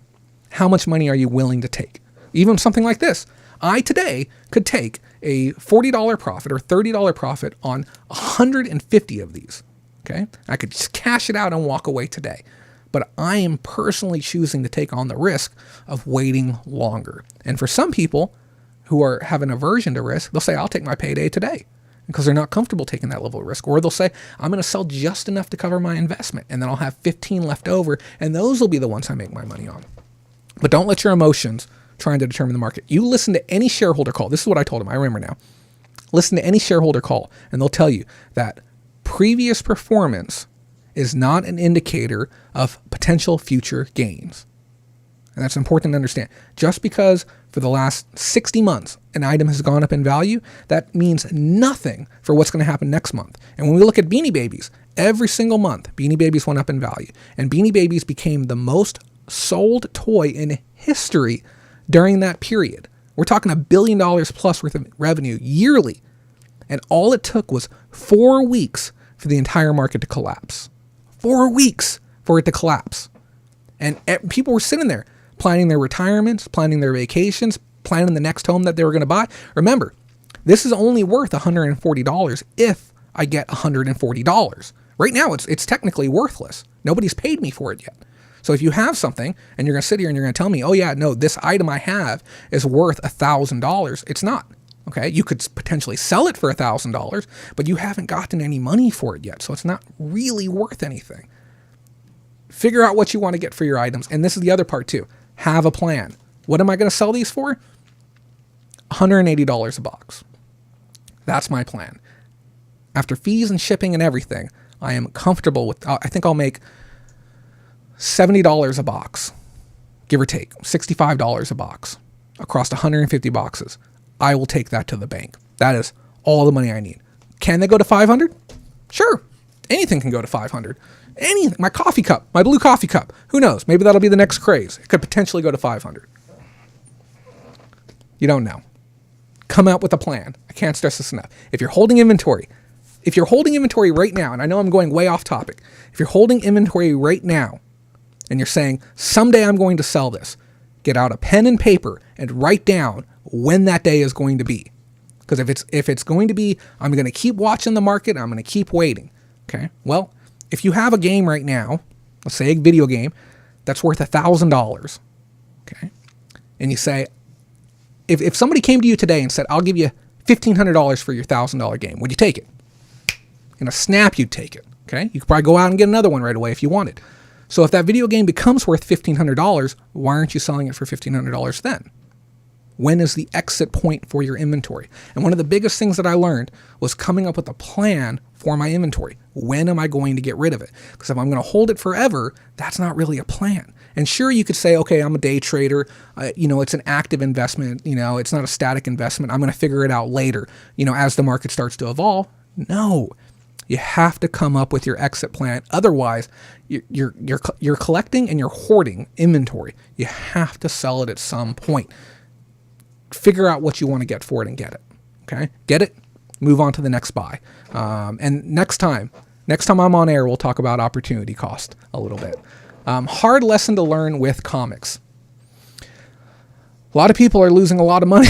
how much money are you willing to take? Even something like this. I today could take a $40 profit or $30 profit on 150 of these. Okay. I could just cash it out and walk away today. But I am personally choosing to take on the risk of waiting longer. And for some people who have an aversion to risk, they'll say, I'll take my payday today, because they're not comfortable taking that level of risk. Or they'll say, I'm going to sell just enough to cover my investment, and then I'll have 15 left over, and those will be the ones I make my money on. But don't let your emotions trying to determine the market. You listen to any shareholder call. This is what I told them. I remember now. Listen to any shareholder call, and they'll tell you that previous performance is not an indicator of potential future gains. And that's important to understand. Just because for the last 60 months an item has gone up in value, that means nothing for what's going to happen next month. And when we look at Beanie Babies, every single month Beanie Babies went up in value. And Beanie Babies became the most sold toy in history during that period. We're talking $1 billion plus worth of revenue yearly. And all it took was 4 weeks for the entire market to collapse. 4 weeks for it to collapse. And people were sitting there planning their retirements, planning their vacations, planning the next home that they were going to buy. Remember, this is only worth $140 if I get $140. Right now, it's technically worthless. Nobody's paid me for it yet. So if you have something and you're going to sit here and you're going to tell me, oh yeah, no, this item I have is worth $1,000, it's not. Okay, you could potentially sell it for $1,000, but you haven't gotten any money for it yet, so it's not really worth anything. Figure out what you want to get for your items, and this is the other part too. Have a plan. What am I going to sell these for? $180 a box. That's my plan. After fees and shipping and everything, I am comfortable with, I think I'll make $70 a box, give or take, $65 a box across 150 boxes. I will take that to the bank. That is all the money I need. Can they go to 500? Sure. Anything can go to 500. Anything. My coffee cup, my blue coffee cup. Who knows? Maybe that'll be the next craze. It could potentially go to 500. You don't know. Come out with a plan. I can't stress this enough. If you're holding inventory right now, and I know I'm going way off topic. If you're holding inventory right now and you're saying, someday I'm going to sell this, get out a pen and paper and write down when that day is going to be. Because if it's going to be, I'm going to keep watching the market, I'm going to keep waiting. Okay. Well, if you have a game right now, let's say a video game that's worth $1,000. Okay. And you say, if somebody came to you today and said, I'll give you $1,500 for your $1,000 game, would you take it? In a snap, you'd take it. Okay. You could probably go out and get another one right away if you wanted. So if that video game becomes worth $1,500, why aren't you selling it for $1,500 then? When is the exit point for your inventory? And one of the biggest things that I learned was coming up with a plan for my inventory. When am I going to get rid of it? Because if I'm going to hold it forever, that's not really a plan. And sure, you could say, okay, I'm a day trader. It's an active investment. It's not a static investment. I'm going to figure it out later, as the market starts to evolve. No, you have to come up with your exit plan. Otherwise, you're collecting and you're hoarding inventory. You have to sell it at some point. Figure out what you want to get for it and get it. Okay, get it. Move on to the next buy. And next time I'm on air, we'll talk about opportunity cost a little bit. Hard lesson to learn with comics. A lot of people are losing a lot of money,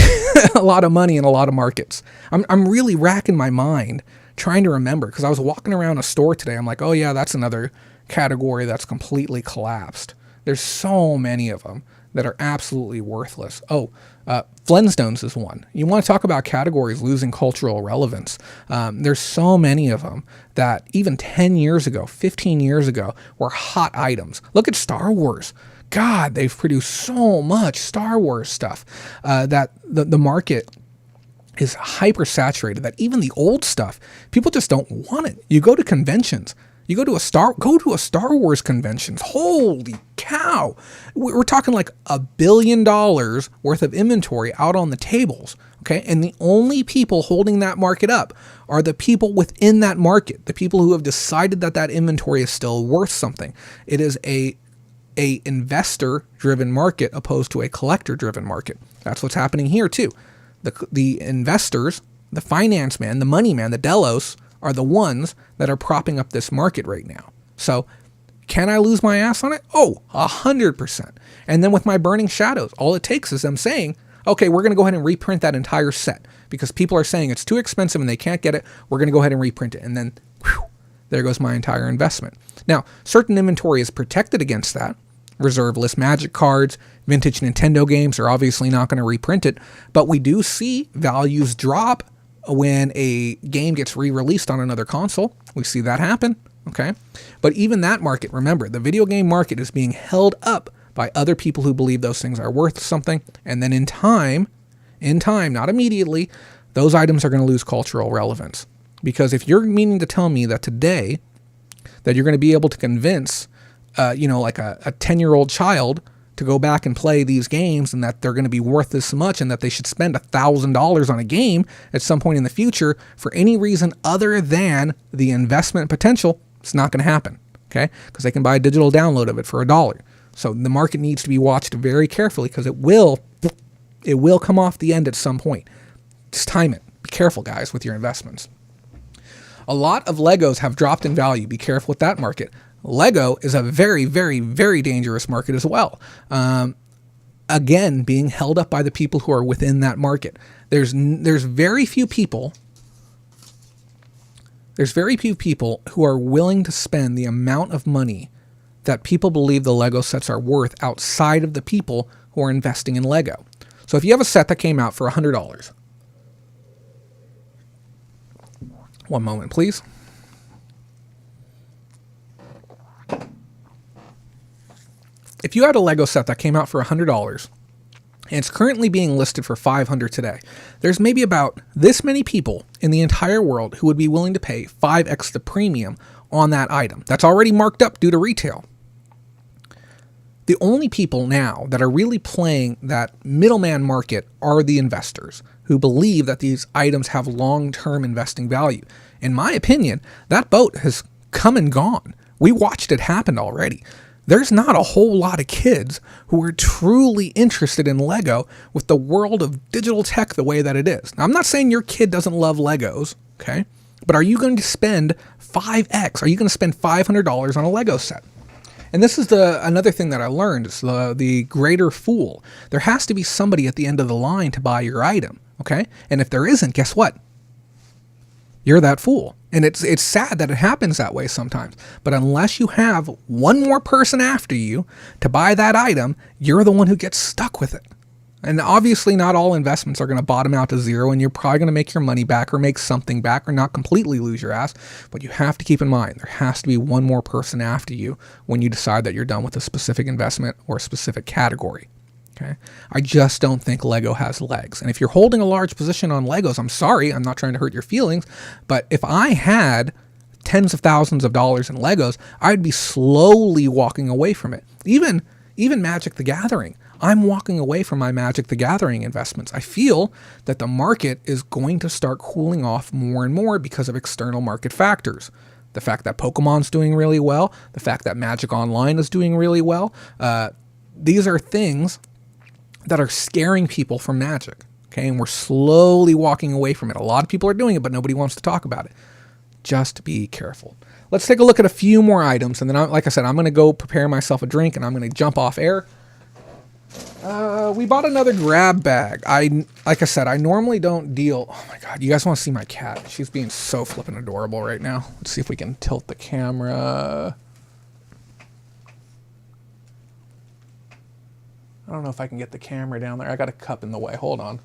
a lot of money in a lot of markets. I'm really racking my mind trying to remember, because I was walking around a store today. I'm like, oh yeah, that's another category that's completely collapsed. There's so many of them that are absolutely worthless. Flintstones is one. You want to talk about categories losing cultural relevance. There's so many of them that even 10 years ago, 15 years ago, were hot items. Look at Star Wars. God, they've produced so much Star Wars stuff that the market is hyper saturated, that even the old stuff, people just don't want it. You go to conventions. You go to a Star Wars conventions. Holy cow. We're talking like $1 billion worth of inventory out on the tables. Okay. And the only people holding that market up are the people within that market, the people who have decided that inventory is still worth something. It is a investor driven market opposed to a collector driven market. That's what's happening here too. The investors, the finance man, the money man, the Delos, are the ones that are propping up this market right now. So can I lose my ass on it? Oh, 100%. And then with my Burning Shadows, all it takes is them saying, okay, we're going to go ahead and reprint that entire set because people are saying it's too expensive and they can't get it. We're going to go ahead and reprint it. And then whew, there goes my entire investment. Now, certain inventory is protected against that. Reserve list Magic cards, vintage Nintendo games are obviously not going to reprint it, but we do see values drop when a game gets re-released on another console. We see that happen, okay? But even that market, remember, the video game market is being held up by other people who believe those things are worth something, and then in time, not immediately, those items are going to lose cultural relevance. Because if you're meaning to tell me that today, that you're going to be able to convince like a 10-year-old child to go back and play these games and that they're going to be worth this much and that they should spend $1,000 on a game at some point in the future for any reason other than the investment potential, it's not going to happen, okay? Because they can buy a digital download of it for $1. So the market needs to be watched very carefully because it will come off the end at some point. Just time it. Be careful, guys, with your investments. A lot of Legos have dropped in value. Be careful with that market. Lego is a very, very, very dangerous market as well. Again, being held up by the people who are within that market. There's very few people. There's very few people who are willing to spend the amount of money that people believe the Lego sets are worth outside of the people who are investing in Lego. So if you have a set that came out for $100, one moment, please. If you had a Lego set that came out for $100 and it's currently being listed for $500 today, there's maybe about this many people in the entire world who would be willing to pay 5x the premium on that item. That's already marked up due to retail. The only people now that are really playing that middleman market are the investors who believe that these items have long-term investing value. In my opinion, that boat has come and gone. We watched it happen already. There's not a whole lot of kids who are truly interested in Lego with the world of digital tech the way that it is. Now, I'm not saying your kid doesn't love Legos, okay? But are you going to spend 5x? Are you going to spend $500 on a Lego set? And this is another thing that I learned, is the greater fool. There has to be somebody at the end of the line to buy your item, okay? And if there isn't, guess what? You're that fool. And it's sad that it happens that way sometimes. But unless you have one more person after you to buy that item, you're the one who gets stuck with it. And obviously not all investments are going to bottom out to zero, and you're probably going to make your money back or make something back or not completely lose your ass. But you have to keep in mind, there has to be one more person after you when you decide that you're done with a specific investment or a specific category. Okay? I just don't think Lego has legs. And if you're holding a large position on Legos, I'm sorry, I'm not trying to hurt your feelings, but if I had tens of thousands of dollars in Legos, I'd be slowly walking away from it. Even Even Magic the Gathering. I'm walking away from my Magic the Gathering investments. I feel that the market is going to start cooling off more and more because of external market factors. The fact that Pokemon's doing really well, the fact that Magic Online is doing really well. These are things that are scaring people from Magic. Okay, and we're slowly walking away from it. A lot of people are doing it, but nobody wants to talk about it. Just be careful. Let's take a look at a few more items, and then, like I said, I'm going to go prepare myself a drink, and I'm going to jump off air. We bought another grab bag. Like I said, I normally don't deal. Oh my God, you guys want to see my cat? She's being so flippin' adorable right now. Let's see if we can tilt the camera. I don't know if I can get the camera down there. I got a cup in the way. Hold on.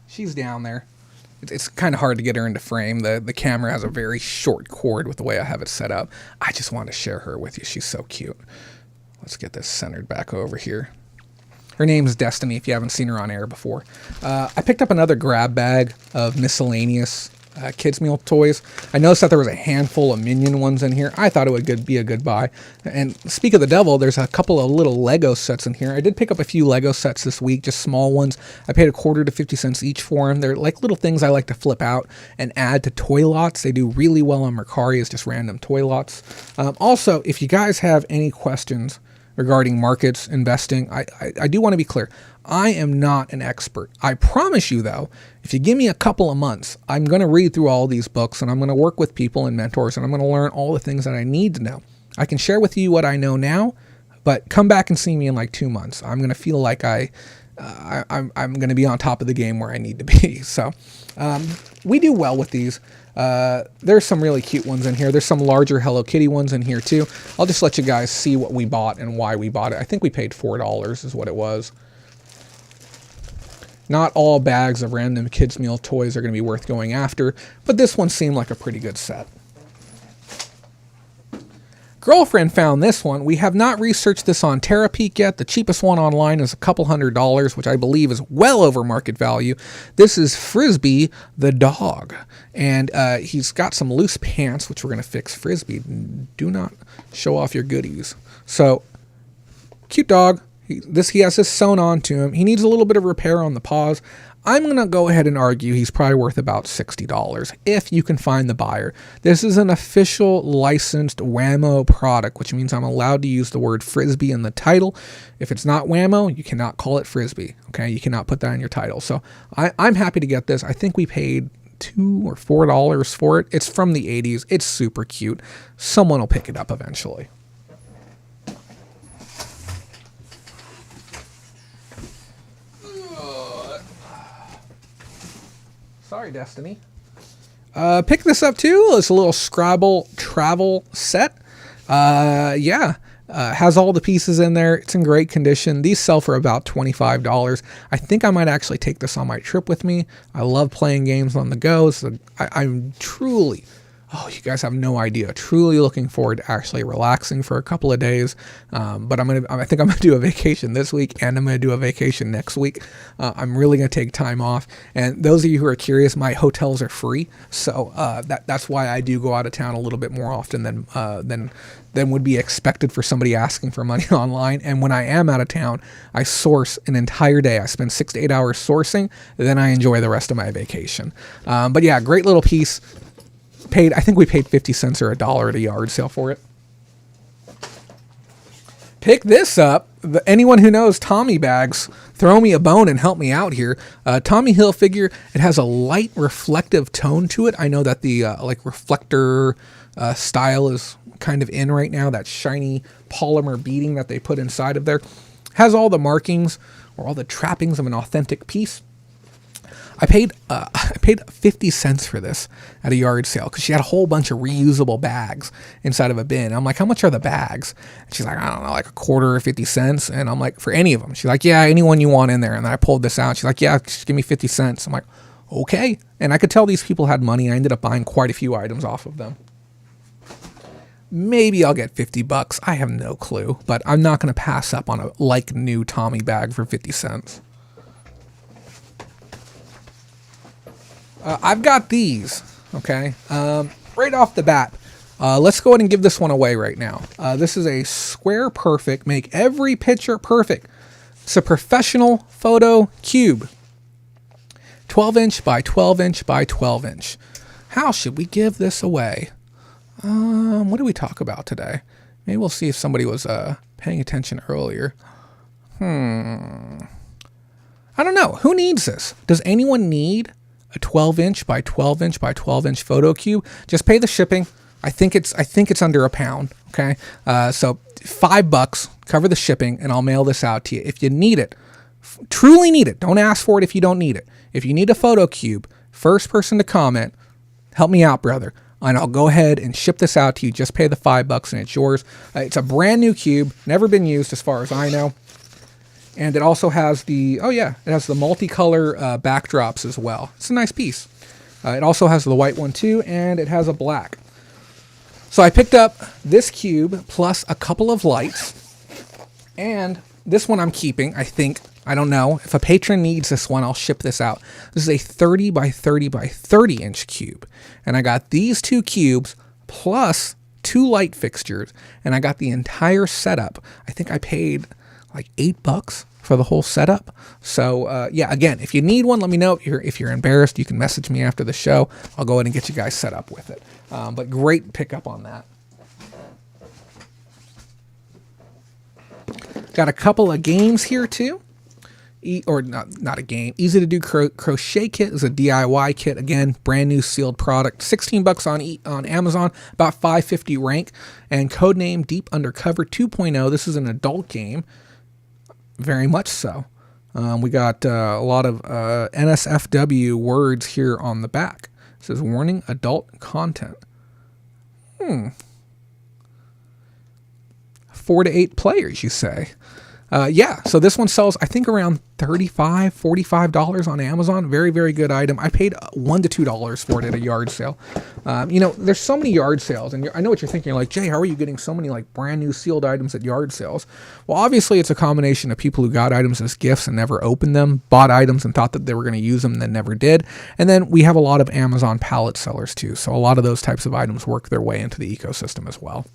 She's down there. It's kind of hard to get her into frame. The camera has a very short cord with the way I have it set up. I just want to share her with you. She's so cute. Let's get this centered back over here. Her name is Destiny, if you haven't seen her on air before. I picked up another grab bag of miscellaneous kids meal toys. I noticed that there was a handful of Minion ones in here. I thought it would be a good buy. And speak of the devil, there's a couple of little Lego sets in here. I did pick up a few Lego sets this week, just small ones. I paid $0.25 to 50 cents each for them. They're like little things I like to flip out and add to toy lots. They do really well on Mercari as just random toy lots. Also, if you guys have any questions regarding markets, investing, I do want to be clear. I am not an expert. I promise you, though, if you give me a couple of months, I'm going to read through all these books, and I'm going to work with people and mentors, and I'm going to learn all the things that I need to know. I can share with you what I know now, but come back and see me in like 2 months. I'm going to feel like I'm going to be on top of the game where I need to be. So we do well with these. There's some really cute ones in here. There's some larger Hello Kitty ones in here too. I'll just let you guys see what we bought and why we bought it. I think we paid $4 is what it was. Not all bags of random kids meal toys are going to be worth going after, but this one seemed like a pretty good set. Girlfriend found this one. We have not researched this on Terapeak yet. The cheapest one online is a couple $100, which I believe is well over market value. This is Frisbee the dog, and he's got some loose pants, which we're going to fix. Frisbee, do not show off your goodies. So, cute dog. He has this sewn on to him. He needs a little bit of repair on the paws. I'm going to go ahead and argue he's probably worth about $60 if you can find the buyer. This is an official licensed Whammo product, which means I'm allowed to use the word Frisbee in the title. If it's not Whammo, you cannot call it Frisbee. Okay, you cannot put that in your title. So I'm happy to get this. I think we paid $2 or $4 for it. It's from the 80s. It's super cute. Someone will pick it up eventually. Sorry, Destiny. Pick this up too. It's a little Scrabble travel set. Has all the pieces in there. It's in great condition. These sell for about $25. I think I might actually take this on my trip with me. I love playing games on the go. So I'm truly, you guys have no idea, truly looking forward to actually relaxing for a couple of days. But I think I'm gonna do a vacation this week, and I'm gonna do a vacation next week. I'm really gonna take time off. And those of you who are curious, my hotels are free, so that's why I do go out of town a little bit more often than would be expected for somebody asking for money online. And when I am out of town, I source an entire day. I spend 6 to 8 hours sourcing, then I enjoy the rest of my vacation. But yeah, great little piece. I think we paid 50 cents or $1 at a yard sale for it. Pick this up. Anyone who knows Tommy bags, throw me a bone and help me out here. Tommy Hilfiger, it has a light reflective tone to it. I know that the reflector style is kind of in right now, that shiny polymer beading that they put inside of there. Has all the markings or all the trappings of an authentic piece. I paid 50 cents for this at a yard sale because she had a whole bunch of reusable bags inside of a bin. I'm like, how much are the bags? And she's like, I don't know, like $0.25 or 50 cents. And I'm like, for any of them? She's like, yeah, anyone you want in there. And then I pulled this out. She's like, yeah, just give me 50 cents. I'm like, okay. And I could tell these people had money. I ended up buying quite a few items off of them. Maybe I'll get $50. I have no clue, but I'm not going to pass up on a new Tommy bag for 50 cents. I've got these, okay? Right off the bat, let's go ahead and give this one away right now. This is a Square Perfect, make every picture perfect. It's a professional photo cube. 12 inch by 12 inch by 12 inch. How should we give this away? What do we talk about today? Maybe we'll see if somebody was paying attention earlier. I don't know. Who needs this? Does anyone need a 12 inch by 12 inch by 12 inch photo cube? Just pay the shipping. I think it's under £1. Okay. So $5, cover the shipping, and I'll mail this out to you. If you need it, truly need it, don't ask for it if you don't need it. If you need a photo cube, first person to comment, help me out, brother. And I'll go ahead and ship this out to you. Just pay the $5 and it's yours. It's a brand new cube, never been used as far as I know. And it also has the, it has the multicolor backdrops as well. It's a nice piece. It also has the white one too, and it has a black. So I picked up this cube plus a couple of lights. And this one I'm keeping, I think. I don't know. If a patron needs this one, I'll ship this out. This is a 30 by 30 by 30 inch cube. And I got these 2 cubes plus 2 light fixtures. And I got the entire setup. I think I paid like $8 for the whole setup. So again, if you need one, let me know. If you're embarrassed, you can message me after the show. I'll go ahead and get you guys set up with it. But great pickup on that. Got a couple of games here too. Not a game. Easy to do crochet kit is a DIY kit. Again, brand new sealed product. $16 on Amazon, about $5.50 rank. And codename Deep Undercover 2.0. This is an adult game. Very much so. We got a lot of NSFW words here on the back. It says warning, adult content. 4 to 8 players, you say? So this one sells, I think, around $35, $45 on Amazon. Very, very good item. I paid $1 to $2 for it at a yard sale. There's so many yard sales, and I know what you're thinking. You're like, Jay, how are you getting so many like brand new sealed items at yard sales? Well, obviously, it's a combination of people who got items as gifts and never opened them, bought items and thought that they were going to use them and then never did. And then we have a lot of Amazon pallet sellers too. So a lot of those types of items work their way into the ecosystem as well.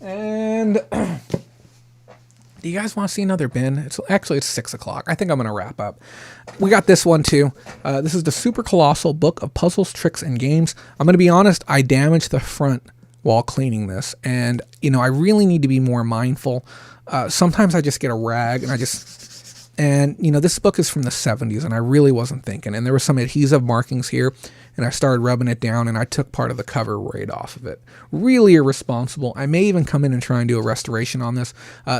And do you guys want to see another bin? It's 6 o'clock. I think I'm going to wrap up. We got this one too. This is the Super Colossal Book of Puzzles, Tricks, and Games. I'm going to be honest, I damaged the front while cleaning this. And, I really need to be more mindful. Sometimes I just get a rag and this book is from the 70s and I really wasn't thinking. And there were some adhesive markings here. And I started rubbing it down and I took part of the cover right off of it. Really irresponsible. I may even come in and try and do a restoration on this.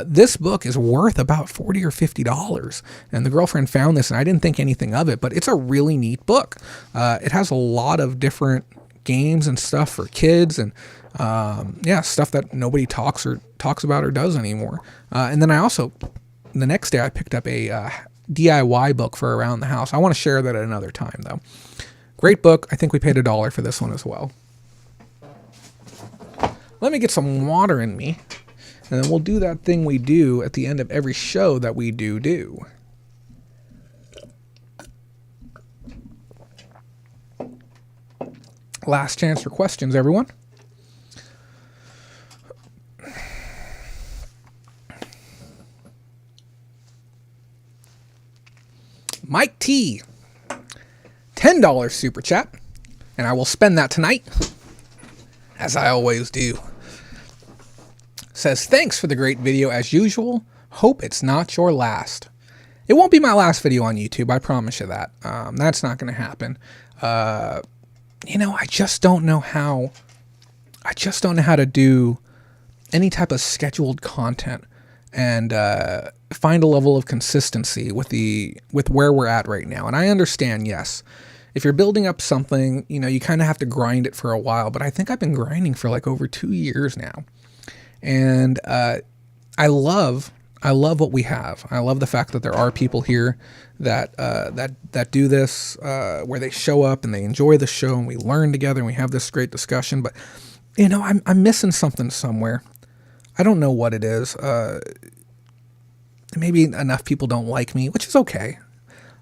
This book is worth about $40 or $50. And the girlfriend found this and I didn't think anything of it, but it's a really neat book. It has a lot of different games and stuff for kids and stuff that nobody talks about or does anymore. And then the next day I picked up a DIY book for around the house. I want to share that at another time though. Great book. I think we paid $1 for this one as well. Let me get some water in me, and then we'll do that thing we do at the end of every show that we do. Last chance for questions, everyone. Mike T. $10 super chat, and I will spend that tonight, as I always do. Says, thanks for the great video as usual. Hope it's not your last. It won't be my last video on YouTube, I promise you that. That's not going to happen. I just don't know how to do any type of scheduled content and find a level of consistency with where we're at right now. And I understand, yes, if you're building up something, you kind of have to grind it for a while, but I think I've been grinding for like over 2 years now. And I love what we have. I love the fact that there are people here that do this, where they show up and they enjoy the show and we learn together and we have this great discussion. But I'm missing something somewhere. I don't know what it is. Maybe enough people don't like me, which is okay.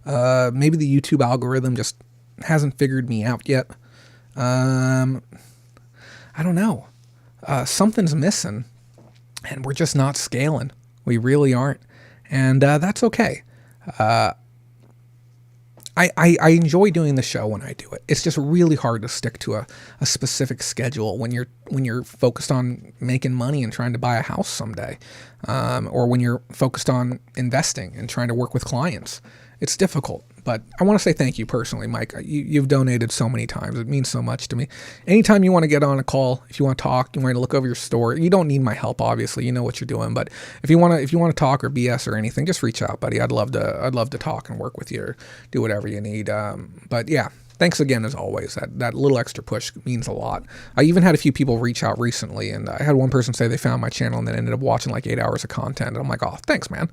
Maybe the YouTube algorithm just hasn't figured me out yet. I don't know. Something's missing, and we're just not scaling. We really aren't, and that's okay. I enjoy doing the show when I do it. It's just really hard to stick to a specific schedule when you're focused on making money and trying to buy a house someday, or when you're focused on investing and trying to work with clients. It's difficult, but I want to say thank you personally, Mike. You've donated so many times. It means so much to me. Anytime you want to get on a call, if you want to talk, you want to look over your store, you don't need my help, obviously. You know what you're doing, but if you want to talk or BS or anything, just reach out, buddy. I'd love to talk and work with you or do whatever you need. But yeah, thanks again as always. That little extra push means a lot. I even had a few people reach out recently, and I had one person say they found my channel and then ended up watching like 8 hours of content. And I'm like, oh, thanks, man.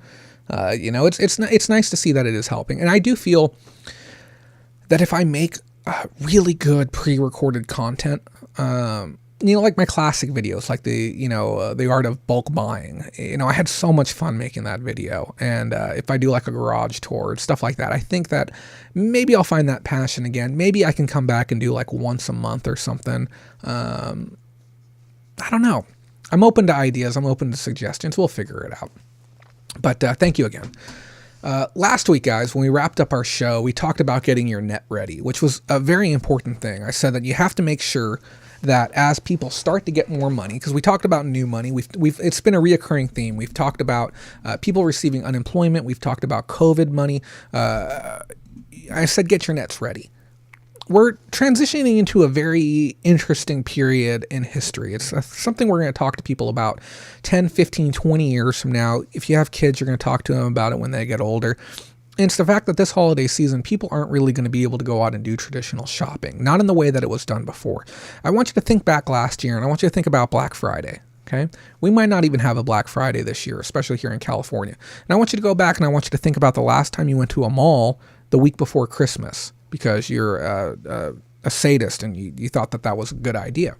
It's nice to see that it is helping. And I do feel that if I make really good pre-recorded content, like my classic videos, like the art of bulk buying, I had so much fun making that video. And if I do like a garage tour and stuff like that, I think that maybe I'll find that passion again. Maybe I can come back and do like once a month or something. I don't know. I'm open to ideas. I'm open to suggestions. We'll figure it out. But thank you again. Last week, guys, when we wrapped up our show, we talked about getting your net ready, which was a very important thing. I said that you have to make sure that as people start to get more money, because we talked about new money, it's been a reoccurring theme. We've talked about people receiving unemployment. We've talked about COVID money. I said get your nets ready. We're transitioning into a very interesting period in history. It's something we're going to talk to people about 10, 15, 20 years from now. If you have kids, you're going to talk to them about it when they get older. And it's the fact that this holiday season, people aren't really going to be able to go out and do traditional shopping, not in the way that it was done before. I want you to think back last year, and I want you to think about Black Friday. Okay, we might not even have a Black Friday this year, especially here in California. And I want you to go back and I want you to think about the last time you went to a mall the week before Christmas, because you're a sadist and you thought that was a good idea.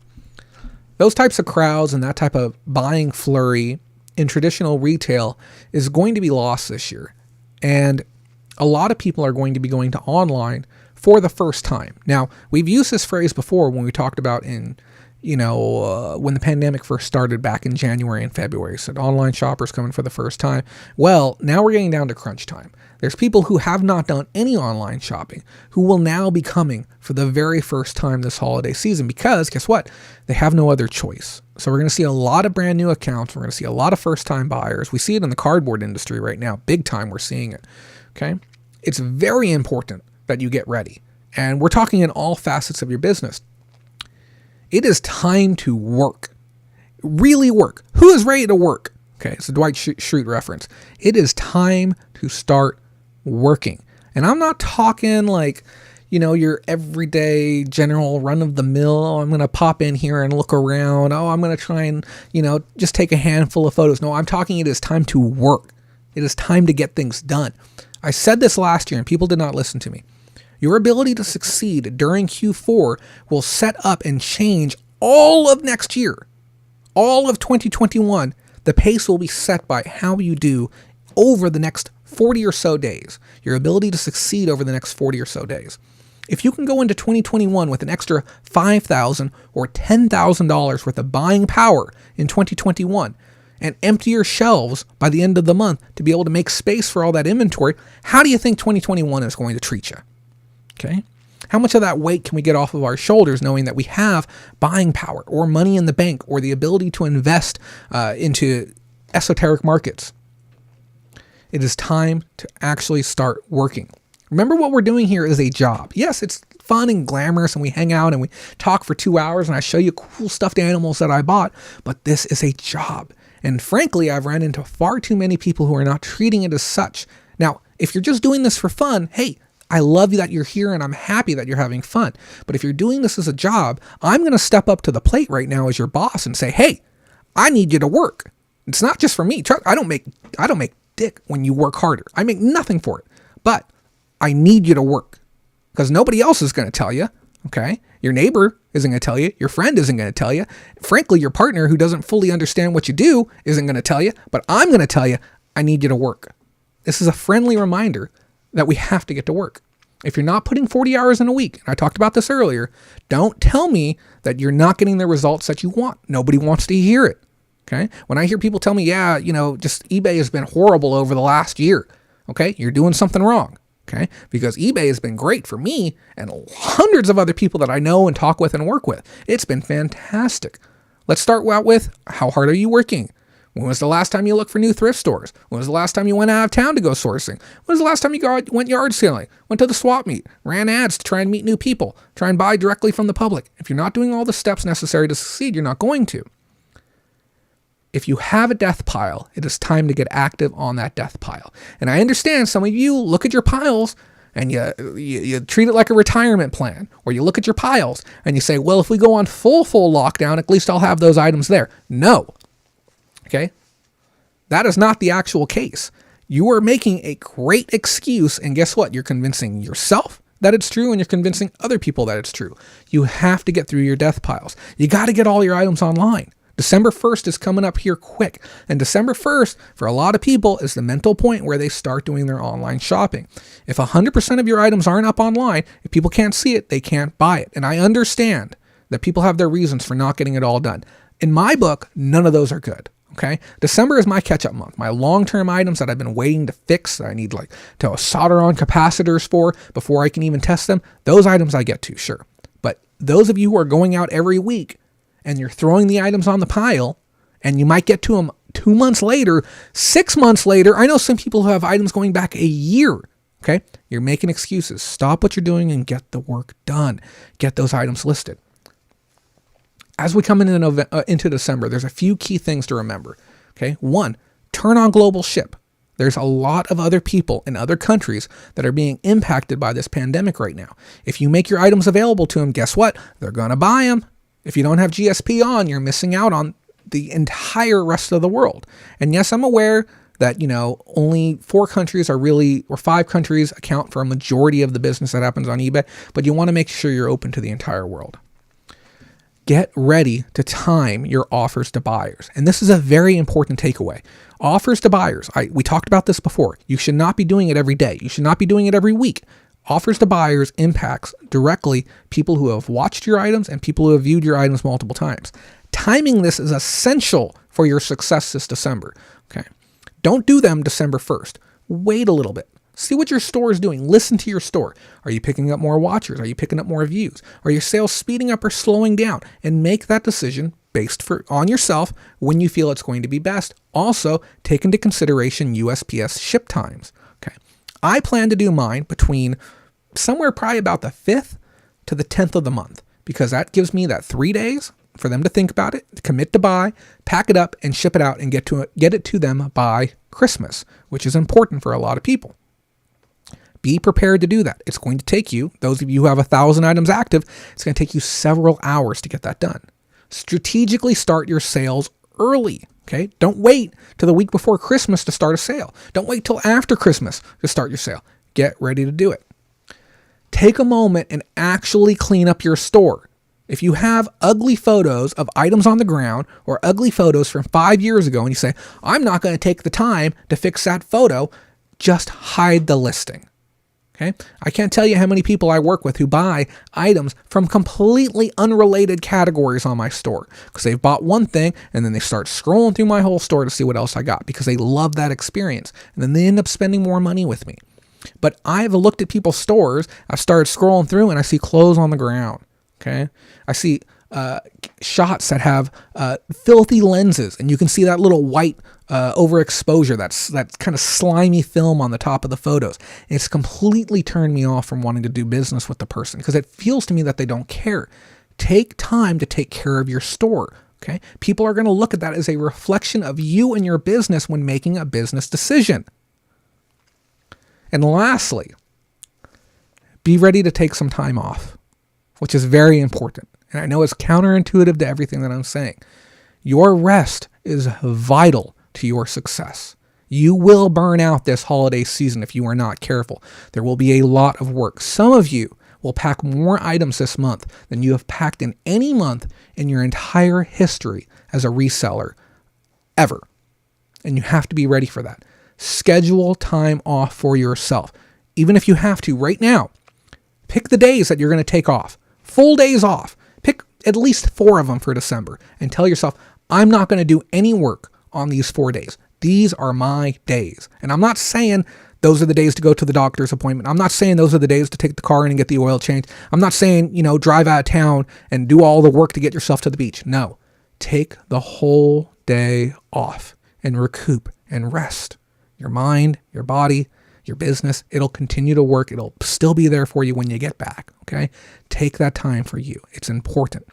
Those types of crowds and that type of buying flurry in traditional retail is going to be lost this year. And a lot of people are going to be going to online for the first time. Now, we've used this phrase before when we talked about when the pandemic first started back in January and February. So online shoppers coming for the first time. Well, now we're getting down to crunch time. There's people who have not done any online shopping who will now be coming for the very first time this holiday season because, guess what? They have no other choice. So we're going to see a lot of brand new accounts. We're going to see a lot of first-time buyers. We see it in the cardboard industry right now. Big time we're seeing it. Okay? It's very important that you get ready. And we're talking in all facets of your business. It is time to work. Really work. Who is ready to work? Okay, it's a Dwight Schrute reference. It is time to start working. And I'm not talking like, your everyday general run-of-the-mill, oh, I'm going to pop in here and look around. Oh, I'm going to try and, just take a handful of photos. No, I'm talking it is time to work. It is time to get things done. I said this last year and people did not listen to me. Your ability to succeed during Q4 will set up and change all of next year. All of 2021, the pace will be set by how you do over the next 40 or so days. Your ability to succeed over the next 40 or so days. If you can go into 2021 with an extra $5,000 or $10,000 worth of buying power in 2021 and empty your shelves by the end of the month to be able to make space for all that inventory, how do you think 2021 is going to treat you? Okay? How much of that weight can we get off of our shoulders knowing that we have buying power or money in the bank or the ability to invest into esoteric markets? It is time to actually start working. Remember, what we're doing here is a job. Yes, it's fun and glamorous and we hang out and we talk for 2 hours and I show you cool stuffed animals that I bought, but this is a job. And frankly, I've run into far too many people who are not treating it as such. Now, if you're just doing this for fun, hey, I love that you're here and I'm happy that you're having fun. But if you're doing this as a job, I'm going to step up to the plate right now as your boss and say, hey, I need you to work. It's not just for me. I don't make dick when you work harder. I make nothing for it. But I need you to work because nobody else is going to tell you. Okay. Your neighbor isn't going to tell you. Your friend isn't going to tell you. Frankly, your partner who doesn't fully understand what you do isn't going to tell you, but I'm going to tell you, I need you to work. This is a friendly reminder that we have to get to work. If you're not putting 40 hours in a week, and I talked about this earlier, don't tell me that you're not getting the results that you want. Nobody wants to hear it. Okay. When I hear people tell me, yeah, just eBay has been horrible over the last year. Okay. You're doing something wrong. Okay. Because eBay has been great for me and hundreds of other people that I know and talk with and work with. It's been fantastic. Let's start out with, how hard are you working? When was the last time you looked for new thrift stores? When was the last time you went out of town to go sourcing? When was the last time you went yard selling? Went to the swap meet? Ran ads to try and meet new people? Try and buy directly from the public? If you're not doing all the steps necessary to succeed, you're not going to. If you have a death pile, it is time to get active on that death pile. And I understand some of you look at your piles and you treat it like a retirement plan, or you look at your piles and you say, well, if we go on full lockdown, at least I'll have those items there. No. Okay? That is not the actual case. You are making a great excuse, and guess what? You're convincing yourself that it's true, and you're convincing other people that it's true. You have to get through your death piles. You got to get all your items online. December 1st is coming up here quick. And December 1st, for a lot of people, is the mental point where they start doing their online shopping. If 100% of your items aren't up online, if people can't see it, they can't buy it. And I understand that people have their reasons for not getting it all done. In my book, none of those are good. Okay. December is my catch-up month. My long-term items that I've been waiting to fix, that I need to solder on capacitors for before I can even test them, those items I get to, sure. But those of you who are going out every week and you're throwing the items on the pile and you might get to them 2 months later, 6 months later, I know some people who have items going back a year. Okay. You're making excuses. Stop what you're doing and get the work done. Get those items listed. As we come into December, there's a few key things to remember. Okay, 1, turn on global ship. There's a lot of other people in other countries that are being impacted by this pandemic right now. If you make your items available to them, guess what? They're going to buy them. If you don't have GSP on, you're missing out on the entire rest of the world. And yes, I'm aware that, only 4 countries or 5 countries account for a majority of the business that happens on eBay, but you want to make sure you're open to the entire world. Get ready to time your offers to buyers. And this is a very important takeaway. Offers to buyers. We talked about this before. You should not be doing it every day. You should not be doing it every week. Offers to buyers impacts directly people who have watched your items and people who have viewed your items multiple times. Timing this is essential for your success this December. Okay. Don't do them December 1st. Wait a little bit. See what your store is doing. Listen to your store. Are you picking up more watchers? Are you picking up more views? Are your sales speeding up or slowing down? And make that decision based on yourself when you feel it's going to be best. Also, take into consideration USPS ship times. Okay. I plan to do mine between somewhere probably about the 5th to the 10th of the month, because that gives me that 3 days for them to think about it, commit to buy, pack it up, and ship it out and get it to them by Christmas, which is important for a lot of people. Be prepared to do that. It's going to take you, those of you who have 1,000 items active, it's going to take you several hours to get that done. Strategically start your sales early. Okay. Don't wait till the week before Christmas to start a sale. Don't wait till after Christmas to start your sale. Get ready to do it. Take a moment and actually clean up your store. If you have ugly photos of items on the ground or ugly photos from 5 years ago and you say, I'm not going to take the time to fix that photo, just hide the listing. Okay. I can't tell you how many people I work with who buy items from completely unrelated categories on my store because they've bought one thing and then they start scrolling through my whole store to see what else I got because they love that experience. And then they end up spending more money with me. But I've looked at people's stores. I've started scrolling through and I see clothes on the ground. Okay. I see shots that have filthy lenses, and you can see that little white overexposure, that kind of slimy film on the top of the photos. It's completely turned me off from wanting to do business with the person because it feels to me that they don't care. Take time to take care of your store. Okay, people are going to look at that as a reflection of you and your business when making a business decision. And lastly, be ready to take some time off, which is very important. And I know it's counterintuitive to everything that I'm saying. Your rest is vital to your success. You will burn out this holiday season if you are not careful. There will be a lot of work. Some of you will pack more items this month than you have packed in any month in your entire history as a reseller ever. And you have to be ready for that. Schedule time off for yourself. even if you have to right now, pick the days that you're going to take off, full days off. Pick at least 4 of them for December and tell yourself, I'm not going to do any work on these 4 days. These are my days. And I'm not saying those are the days to go to the doctor's appointment. I'm not saying those are the days to take the car in and get the oil changed. I'm not saying, drive out of town and do all the work to get yourself to the beach. No, take the whole day off and recoup and rest. Your mind, your body, your business, it'll continue to work. It'll still be there for you when you get back. Okay. Take that time for you. It's important.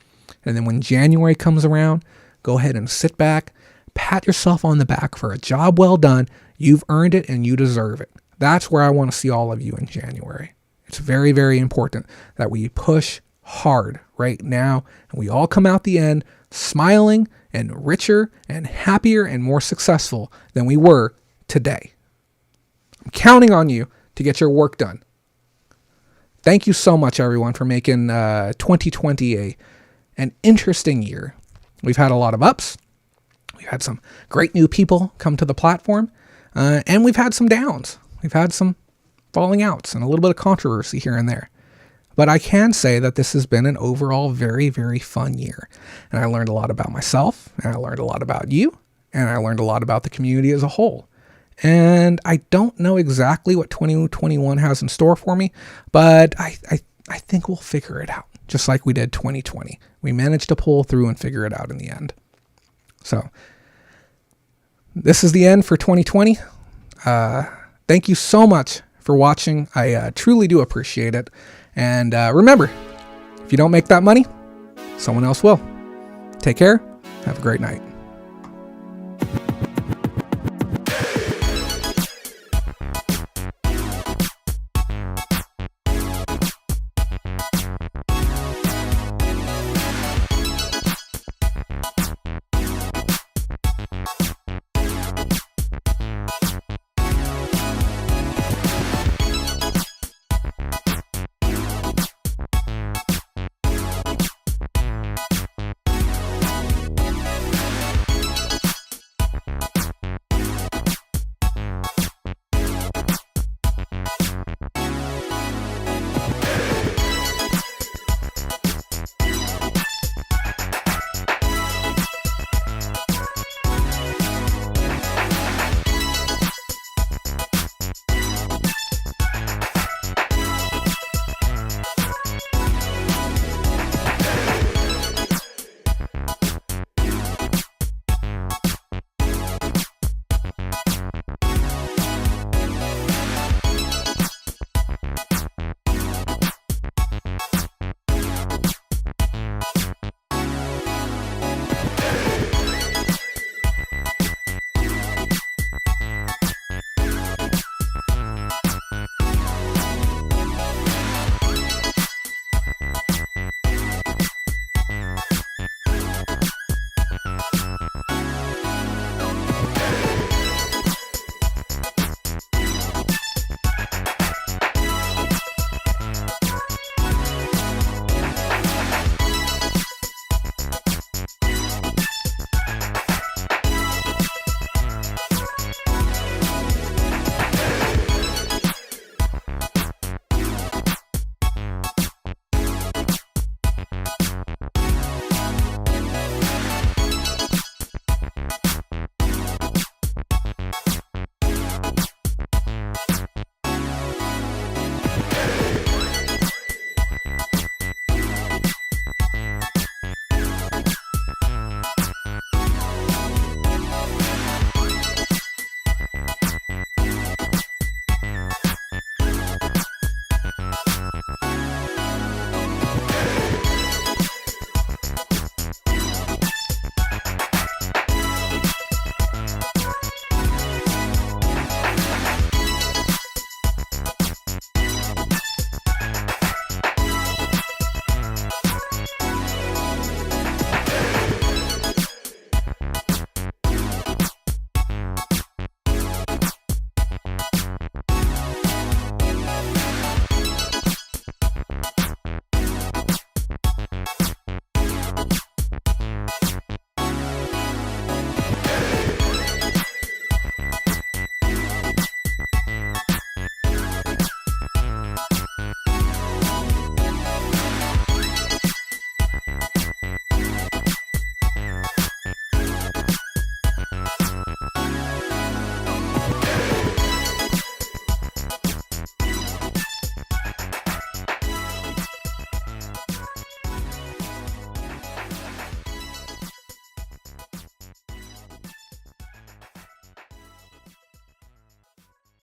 And then when January comes around, go ahead and sit back, pat yourself on the back for a job well done. You've earned it and you deserve it. That's where I want to see all of you in January. It's very, very important that we push hard right now and we all come out the end smiling and richer and happier and more successful than we were today. I'm counting on you to get your work done. Thank you so much, everyone, for making 2020 an interesting year. We've had a lot of ups. We've had some great new people come to the platform, and we've had some downs. We've had some falling outs and a little bit of controversy here and there. But I can say that this has been an overall very, very fun year. And I learned a lot about myself, and I learned a lot about you, and I learned a lot about the community as a whole. And I don't know exactly what 2021 has in store for me, but I think we'll figure it out, just like we did 2020. We managed to pull through and figure it out in the end. So this is the end for 2020. Thank you so much for watching. I truly do appreciate it. And remember, if you don't make that money, someone else will. Take care. Have a great night.